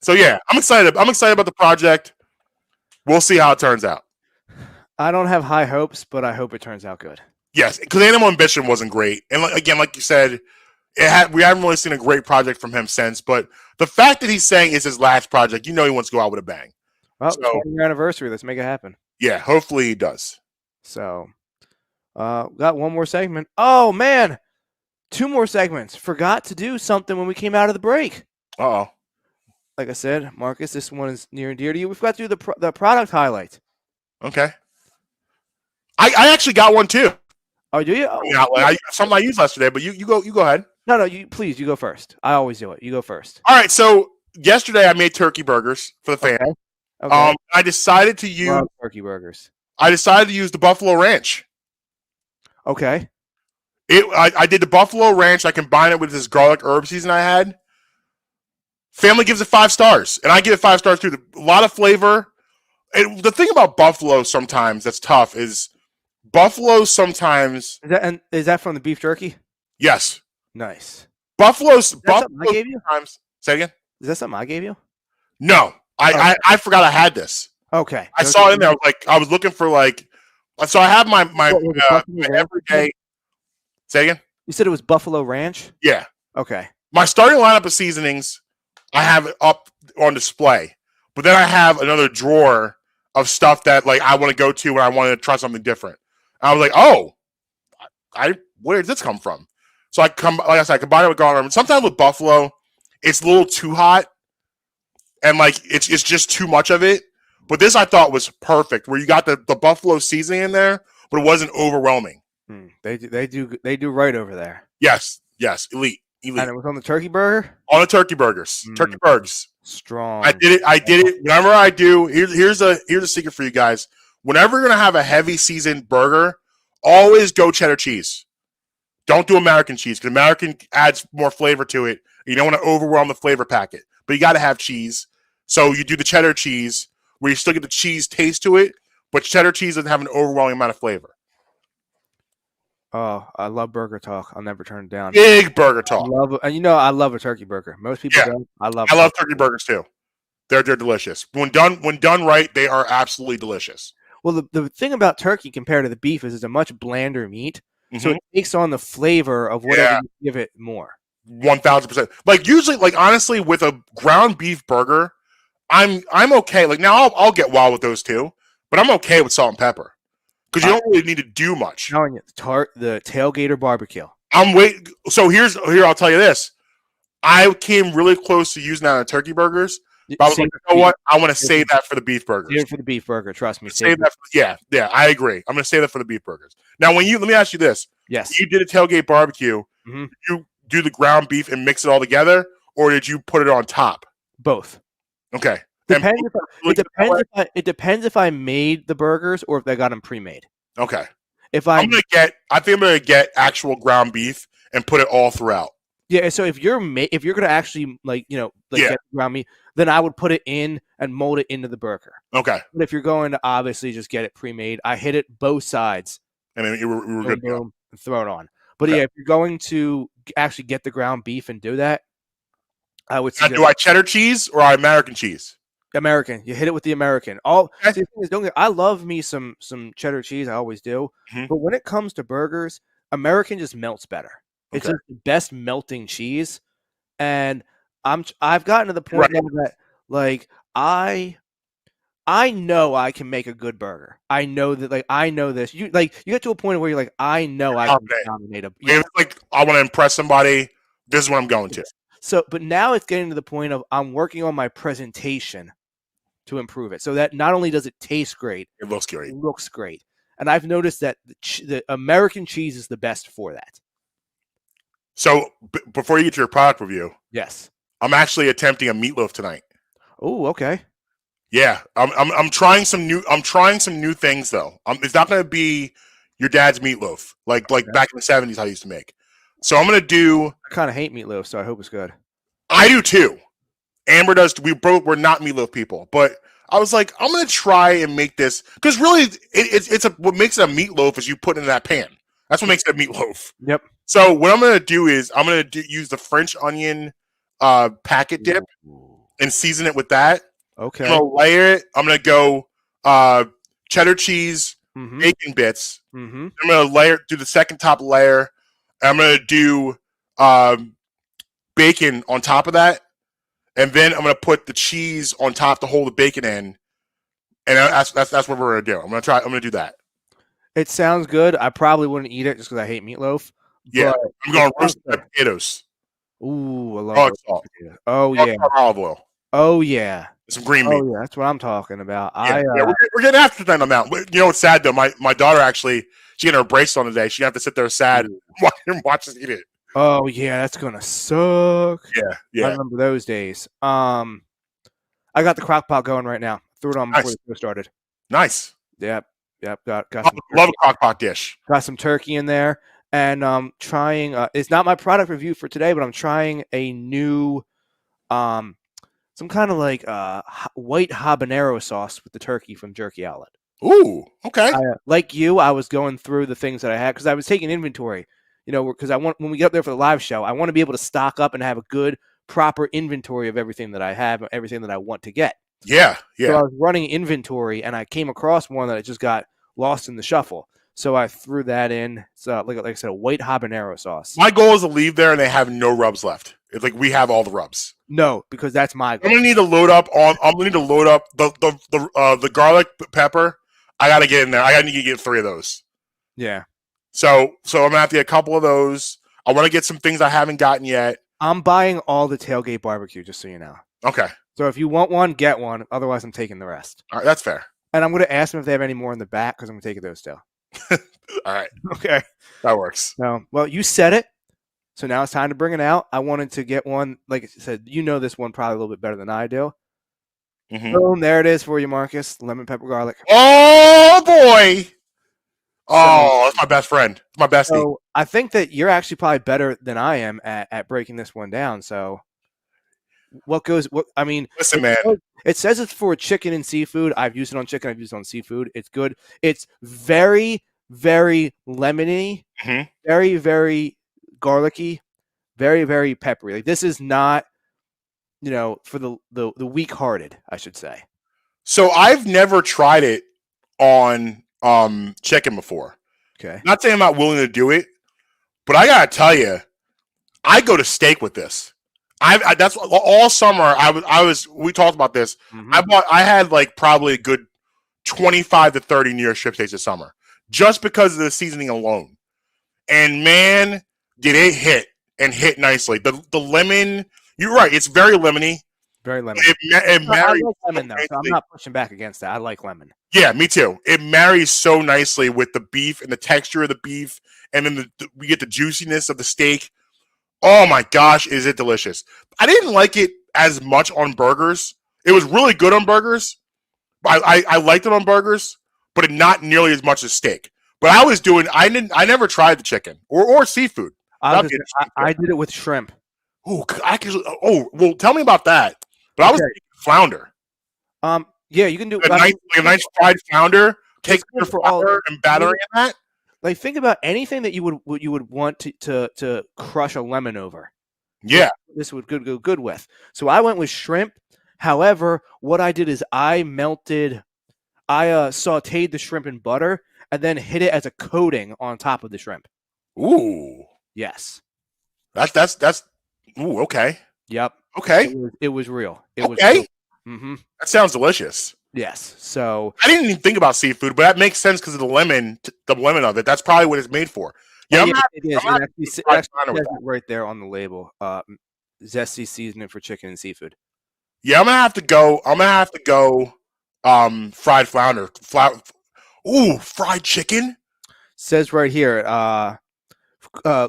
S2: So yeah, I'm excited. I'm excited about the project. We'll see how it turns out.
S3: I don't have high hopes, but I hope it turns out good.
S2: Yes, because Animal Ambition wasn't great, and again, like you said, we haven't really seen a great project from him since. But the fact that he's saying it's his last project, you know, he wants to go out with a bang.
S3: Well, so, 20-year anniversary. Let's make it happen.
S2: Yeah, hopefully he does.
S3: So, got one more segment. Oh man, 2 more segments. Forgot to do something when we came out of the break.
S2: Uh-oh.
S3: Like I said, Marcus, this one is near and dear to you. We forgot to do the product highlight.
S2: Okay. I actually got one too.
S3: Oh, do you? Oh,
S2: yeah, something I used yesterday, but you go ahead.
S3: No, you go first. I always do it. You go first.
S2: All right. So yesterday I made turkey burgers for the fans.
S3: Okay.
S2: I decided to use
S3: turkey burgers.
S2: I decided to use the Buffalo Ranch.
S3: Okay.
S2: I did the Buffalo Ranch. I combined it with this garlic herb season I had. Family gives it 5 stars, and I give it 5 stars too. A lot of flavor. And the thing about Buffalo sometimes that's tough is Buffalo sometimes.
S3: Is that from the beef jerky?
S2: Yes.
S3: Nice.
S2: Buffalo
S3: I gave you?
S2: Sometimes. Say again.
S3: Is that something I gave you?
S2: No, I forgot I had this.
S3: Okay.
S2: I saw it in there. I was looking for so I have my everyday. Say again.
S3: You said it was Buffalo Ranch?
S2: Yeah.
S3: Okay.
S2: My starting lineup of seasonings, I have it up on display, but then I have another drawer of stuff that I want to go to when I want to try something different. And I was like, oh, where did this come from? So I combine it with garlic. Sometimes with Buffalo, it's a little too hot, and it's just too much of it. But this I thought was perfect, where you got the Buffalo seasoning in there, but it wasn't overwhelming.
S3: They do right over there.
S2: Yes, elite. Elite.
S3: And it was on the turkey burger?
S2: On the turkey burgers. Turkey burgers.
S3: Strong.
S2: I did it. Whenever I do, here's a secret for you guys. Whenever you're gonna have a heavy seasoned burger, always go cheddar cheese. Don't do American cheese because American adds more flavor to it. You don't want to overwhelm the flavor packet, but you got to have cheese. So you do the cheddar cheese where you still get the cheese taste to it, but cheddar cheese doesn't have an overwhelming amount of flavor.
S3: Oh, I love burger talk. I'll never turn it down.
S2: Big burger talk.
S3: I love a turkey burger. Most people don't. I love
S2: turkey burgers too. They're delicious. When done right, they are absolutely delicious.
S3: Well, the thing about turkey compared to the beef is it's a much blander meat, so it takes on the flavor of whatever you give it more.
S2: 1,000%. Like usually, like honestly, with a ground beef burger, I'm okay. Like now, I'll get wild with those too, but I'm okay with salt and pepper because you don't really need to do much.
S3: I'm telling you, the tailgater barbecue.
S2: So here, I'll tell you this. I came really close to using that on turkey burgers. But I was like, you know what? I want to save that for the beef burgers.
S3: Save it for the beef burger. Trust me.
S2: Save that. Yeah, I agree. I'm going to save that for the beef burgers. Now, let me ask you this.
S3: Yes.
S2: When you did a tailgate barbecue, did you do the ground beef and mix it all together, or did you put it on top?
S3: Both.
S2: Okay.
S3: It depends if I made the burgers or if I got them pre-made.
S2: Okay.
S3: I think
S2: I'm gonna get actual ground beef and put it all throughout.
S3: Yeah, so if you're gonna actually get ground meat, then I would put it in and mold it into the burger.
S2: Okay.
S3: But if you're going to obviously just get it pre-made, I hit it both sides,
S2: and then you were good.
S3: Boom, and throw it on. But if you're going to actually get the ground beef and do that, I would.
S2: Do I cheddar cheese or American cheese?
S3: American. You hit it with the American. See, the thing is, I love me some cheddar cheese. I always do. But when it comes to burgers, American just melts better. It's just the best melting cheese, and I've gotten to the point now that like I know I can make a good burger. I know that I know this. You get to a point where you're like, I know I can dominate a.
S2: Yeah. Like I want to impress somebody. This is what I'm going to.
S3: So, but now it's getting to the point of I'm working on my presentation to improve it, so that not only does it taste great,
S2: it looks great.
S3: It looks great, and I've noticed that the American cheese is the best for that.
S2: So before you get to your product review,
S3: yes,
S2: I'm actually attempting a meatloaf tonight.
S3: Oh, okay.
S2: Yeah, I'm trying some new things though. It's not going to be your dad's meatloaf like back in the 70s I used to make. So I'm going to do.
S3: I kind of hate meatloaf, so I hope it's good.
S2: I do too. Amber does. We're not meatloaf people, but I was like, I'm going to try and make this because really, what makes it a meatloaf is you put it in that pan. That's what makes it a meatloaf.
S3: Yep.
S2: So what I'm going to do is I'm going to use the French onion packet dip and season it with that.
S3: Okay.
S2: I'm going to layer it. I'm going to go cheddar cheese, bacon bits. I'm going to do the second top layer. I'm going to do bacon on top of that. And then I'm going to put the cheese on top to hold the bacon in. And that's what we're going to do. I'm going to do that.
S3: It sounds good. I probably wouldn't eat it just because I hate meatloaf.
S2: Yeah, I'm going to roast the potatoes.
S3: Ooh, I love
S2: salt.
S3: Oh, yeah.
S2: Olive oil.
S3: Oh, yeah.
S2: Some green meat.
S3: Oh, yeah. That's what I'm talking about.
S2: Yeah, we're getting after that amount. You know what's sad, though? My daughter actually, she got her brace on today. She have to sit there sad and watch us eat it.
S3: Oh, yeah. That's going to suck.
S2: Yeah.
S3: I remember those days. I got the crock pot going right now. Threw it on before the show started.
S2: Nice.
S3: Yep. Got
S2: love a crock pot dish.
S3: Got some turkey in there. And trying it's not my product review for today, but I'm trying a new some kind of like white habanero sauce with the turkey from Jerky Outlet.
S2: Ooh, okay.
S3: Like you, I was going through the things that I had because I was taking inventory, because when we get up there for the live show, I want to be able to stock up and have a good, proper inventory of everything that I have, everything that I want to get.
S2: Yeah.
S3: So I was running inventory and I came across one that I just got lost in the shuffle. So I threw that in. It's like I said, a white habanero sauce.
S2: My goal is to leave there and they have no rubs left. It's like we have all the rubs.
S3: No, because that's my goal.
S2: I'm gonna need to load up the garlic pepper. I gotta get in there. I need to get 3 of those.
S3: Yeah.
S2: So I'm gonna have to get a couple of those. I want to get some things I haven't gotten yet.
S3: I'm buying all the tailgate barbecue, just so you know.
S2: Okay.
S3: So if you want one, get one. Otherwise, I'm taking the rest.
S2: All right, that's fair.
S3: And I'm going to ask them if they have any more in the back because I'm going to take those too.
S2: All right.
S3: Okay.
S2: That works.
S3: No. Well, you said it. So now it's time to bring it out. I wanted to get one, like I said, you know this one probably a little bit better than I do.
S2: Mhm.
S3: Boom, there it is for you, Marcus. Lemon pepper garlic.
S2: Oh boy! Oh, that's my best friend. My bestie.
S3: So I think that you're actually probably better than I am at breaking this one down. So I mean,
S2: Listen, man.
S3: it says it's for chicken and seafood. I've used it on chicken. I've used it on seafood. It's good. It's very, very lemony,
S2: Mhm.
S3: very, very garlicky, very, very peppery. Like this is not, for the weak-hearted, I should say.
S2: So I've never tried it on chicken before.
S3: Okay.
S2: Not saying I'm not willing to do it, but I gotta tell you, I go to steak with this. That's all summer. We talked about this.
S3: Mhm.
S2: I had like probably a good 25 to 30 New York strip steaks this summer just because of the seasoning alone. And man, did it hit nicely. The lemon, you're right. It's very lemony.
S3: Very lemon.
S2: It
S3: I
S2: marries
S3: like lemon though, so I'm
S2: nicely.
S3: not pushing back against that. I like lemon.
S2: Yeah, me too. It marries so nicely with the beef and the texture of the beef, and then we get the juiciness of the steak. Oh my gosh, is it delicious? I didn't like it as much on burgers. It was really good on burgers. I liked it on burgers, but not nearly as much as steak. But I never tried the chicken or seafood.
S3: I did it with shrimp.
S2: Oh, well, tell me about that. But I was thinking flounder.
S3: Yeah, you can do
S2: A nice fried flounder. Take your
S3: for all-
S2: flour and battering in that.
S3: like think about anything that you would want to crush a lemon over.
S2: Yeah.
S3: This would go good with. So I went with shrimp. However, what I did is I sauteed the shrimp in butter and then hit it as a coating on top of the shrimp.
S2: Ooh.
S3: Yes.
S2: That's ooh, okay.
S3: Yep.
S2: Okay.
S3: It was real. It was
S2: Okay.
S3: real. Mm-hmm.
S2: That sounds delicious.
S3: Yes. So
S2: I didn't even think about seafood, but that makes sense because of the lemon of it. That's probably what it's made for. Yeah,
S3: it is.
S2: I'm
S3: It actually says it right there on the label. Zesty seasoning for chicken and seafood.
S2: I'm gonna have to go. Fried flounder. Ooh, fried chicken.
S3: Says right here,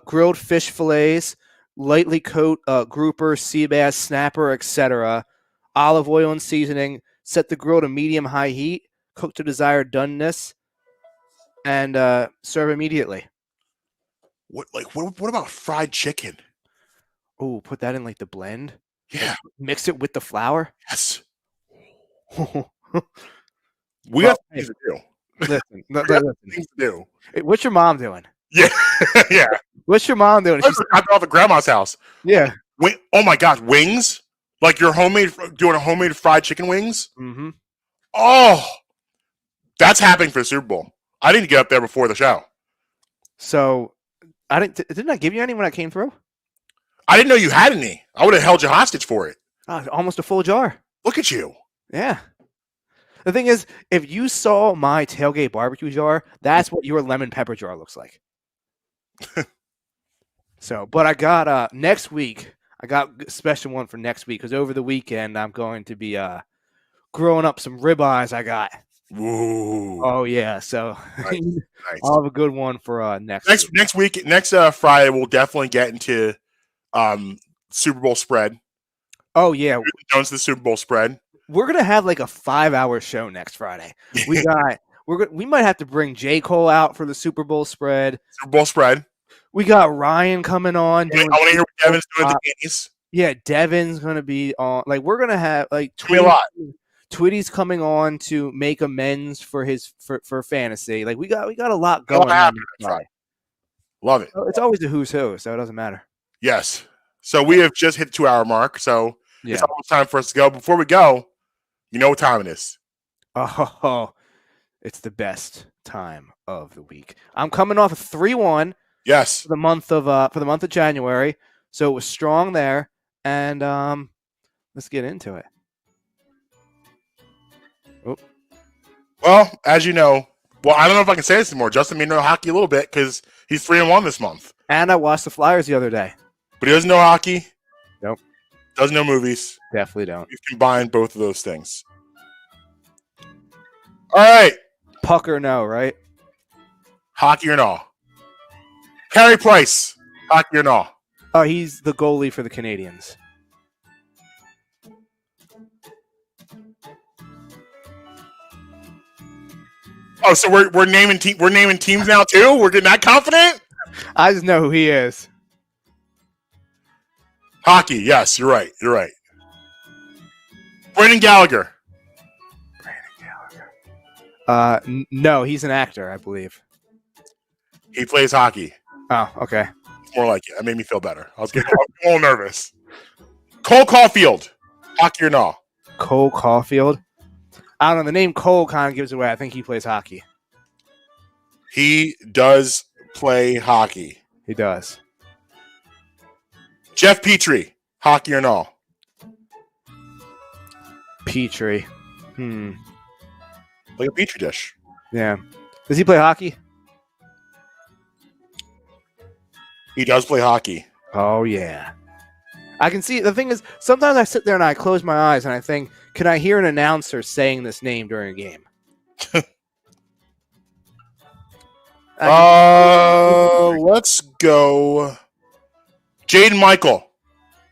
S3: grilled fish fillets, lightly coat grouper, sea bass, snapper, etc. Olive oil and seasoning. Set the grill to medium-high heat. Cook to desired doneness, and serve immediately.
S2: What about fried chicken?
S3: Oh, put that in like the blend.
S2: Yeah.
S3: Mix it with the flour.
S2: Yes.
S3: Listen,
S2: We got things to do.
S3: listen.
S2: Things to do.
S3: Hey, what's your mom doing?
S2: Yeah. Yeah.
S3: What's your mom doing? She's
S2: I brought the grandma's house.
S3: yeah.
S2: Oh my gosh, wings? Like doing a homemade fried chicken wings?
S3: Mm-hmm.
S2: Oh, that's happening for the Super Bowl. I didn't get up there before the show.
S3: So didn't I give you any when I came through?
S2: I didn't know you had any. I would have held you hostage for it.
S3: Almost a full jar.
S2: Look at you.
S3: Yeah. The thing is, if you saw my tailgate barbecue jar, that's what your lemon pepper jar looks like. So, but I got next week. I got a special one for next week because over the weekend I'm going to be growing up some ribeyes. I got.
S2: Ooh.
S3: Oh yeah, so
S2: Nice.
S3: I'll have a good one for next week.
S2: Next Friday, we'll definitely get into Super Bowl spread.
S3: Oh yeah,
S2: Jones to the Super Bowl spread.
S3: we're gonna have like a 5-hour show next Friday. We might have to bring J. Cole out for the Super Bowl spread.
S2: Super Bowl spread.
S3: We got Ryan coming on.
S2: I want to hear what Devin's doing at the Danny's.
S3: Yeah, Devin's gonna be on. Like we're gonna have like
S2: Be a lot.
S3: Twitty's coming on to make amends for his for fantasy. Like we got a lot going on.
S2: Love it.
S3: It's always a who's who, so it doesn't matter.
S2: Yes. So we have just hit the 2-hour mark. So
S3: Yeah.
S2: it's almost time for us to go. Before we go, you know what time it is.
S3: Oh, it's the best time of the week. I'm coming off a 3-1
S2: Yes.
S3: for the month of January, so it was strong there. And let's get into it.
S2: Well, as you know, I don't know if I can say this anymore. Justin may know hockey a little bit because he's 3-1 this month.
S3: And I watched the Flyers the other day.
S2: But he doesn't know hockey.
S3: Nope.
S2: Doesn't know movies.
S3: Definitely don't.
S2: We've combined both of those things. All right.
S3: Puck or no, right?
S2: Hockey or no? Carey Price. Hockey or no?
S3: Oh, he's the goalie for the Canadians.
S2: Oh, so we're naming teams now too. We're getting that confident.
S3: I just know who he is.
S2: Hockey. Yes, you're right. You're right. Brendan Gallagher.
S3: No, he's an actor, I believe.
S2: He plays hockey.
S3: Oh, okay.
S2: More like it. That made me feel better. I was a little nervous. Cole Caulfield. Hockey or no?
S3: Cole Caulfield. I don't know. The name Cole kind of gives it away. I think he plays hockey.
S2: He does play hockey.
S3: He does.
S2: Jeff Petrie. Hockey or no?
S3: Petrie.
S2: Like a petri dish.
S3: Yeah. Does he play hockey?
S2: He does play hockey.
S3: Oh, yeah. I can see. The thing is, sometimes I sit there and I close my eyes and I think, can I hear an announcer saying this name during a game?
S2: Let's go. Jaden Michael.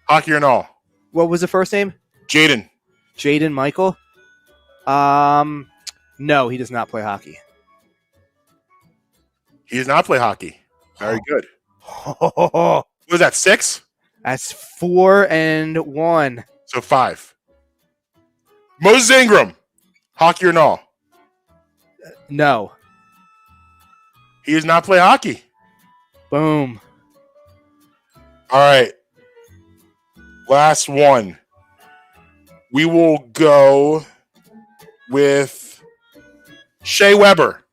S2: Hockey or no?
S3: What was the first name?
S2: Jaden.
S3: Jaden Michael? No, he does not play hockey.
S2: He does not play hockey. Very good. What was that, 6?
S3: That's 4-1.
S2: So 5. Moses Ingram. Hockey or no?
S3: No.
S2: He does not play hockey.
S3: Boom.
S2: All right. Last one. We will go with Shea Weber.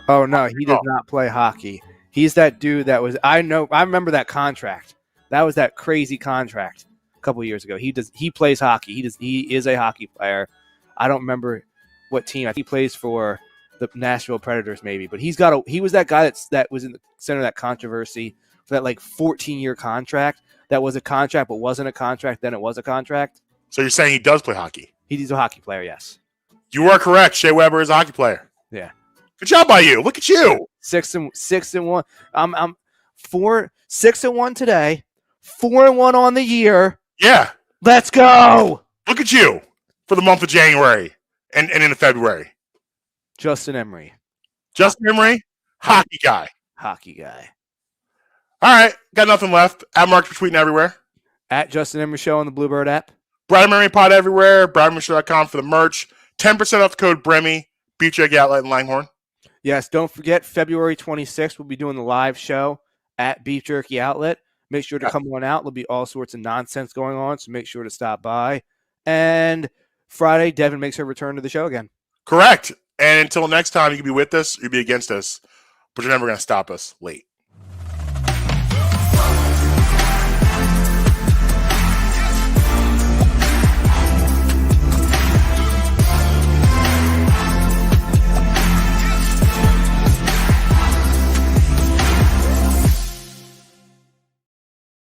S3: Oh, no, he does not play hockey. He's that dude that was, I remember that contract. That was that crazy contract a couple years ago. He plays hockey. He is a hockey player. I don't remember what team. I think he plays for the Nashville Predators maybe, but he was that guy that was in the center of that controversy for that like 14-year contract. That was a contract but wasn't a contract, then it was a contract.
S2: So you're saying he does play hockey?
S3: He's a hockey player, yes.
S2: You are correct. Shea Weber is a hockey player.
S3: Yeah.
S2: Good job by you. Look at you.
S3: 6-1. I'm 6-1 today. 4-1 on the year.
S2: Yeah.
S3: Let's go.
S2: Look at you for the month of January and into February.
S3: Justin Emery.
S2: Justin Emery, hockey guy.
S3: Hockey guy.
S2: All right. Got nothing left. At Marques tweeting everywhere.
S3: At Justin Emery Show on the Bluebird app.
S2: Brady Murray Pod everywhere. BrideMurray.com for the merch. 10% off the code Bremy. Beach Jerky Outlet in Langhorne.
S3: Yes, don't forget February 26th, we'll be doing the live show at Beef Jerky Outlet. Make sure to come on out. There'll be all sorts of nonsense going on, so make sure to stop by. And Friday, Devin makes her return to the show again.
S2: Correct. And until next time, you can be with us or you can be against us, but you're never going to stop us late.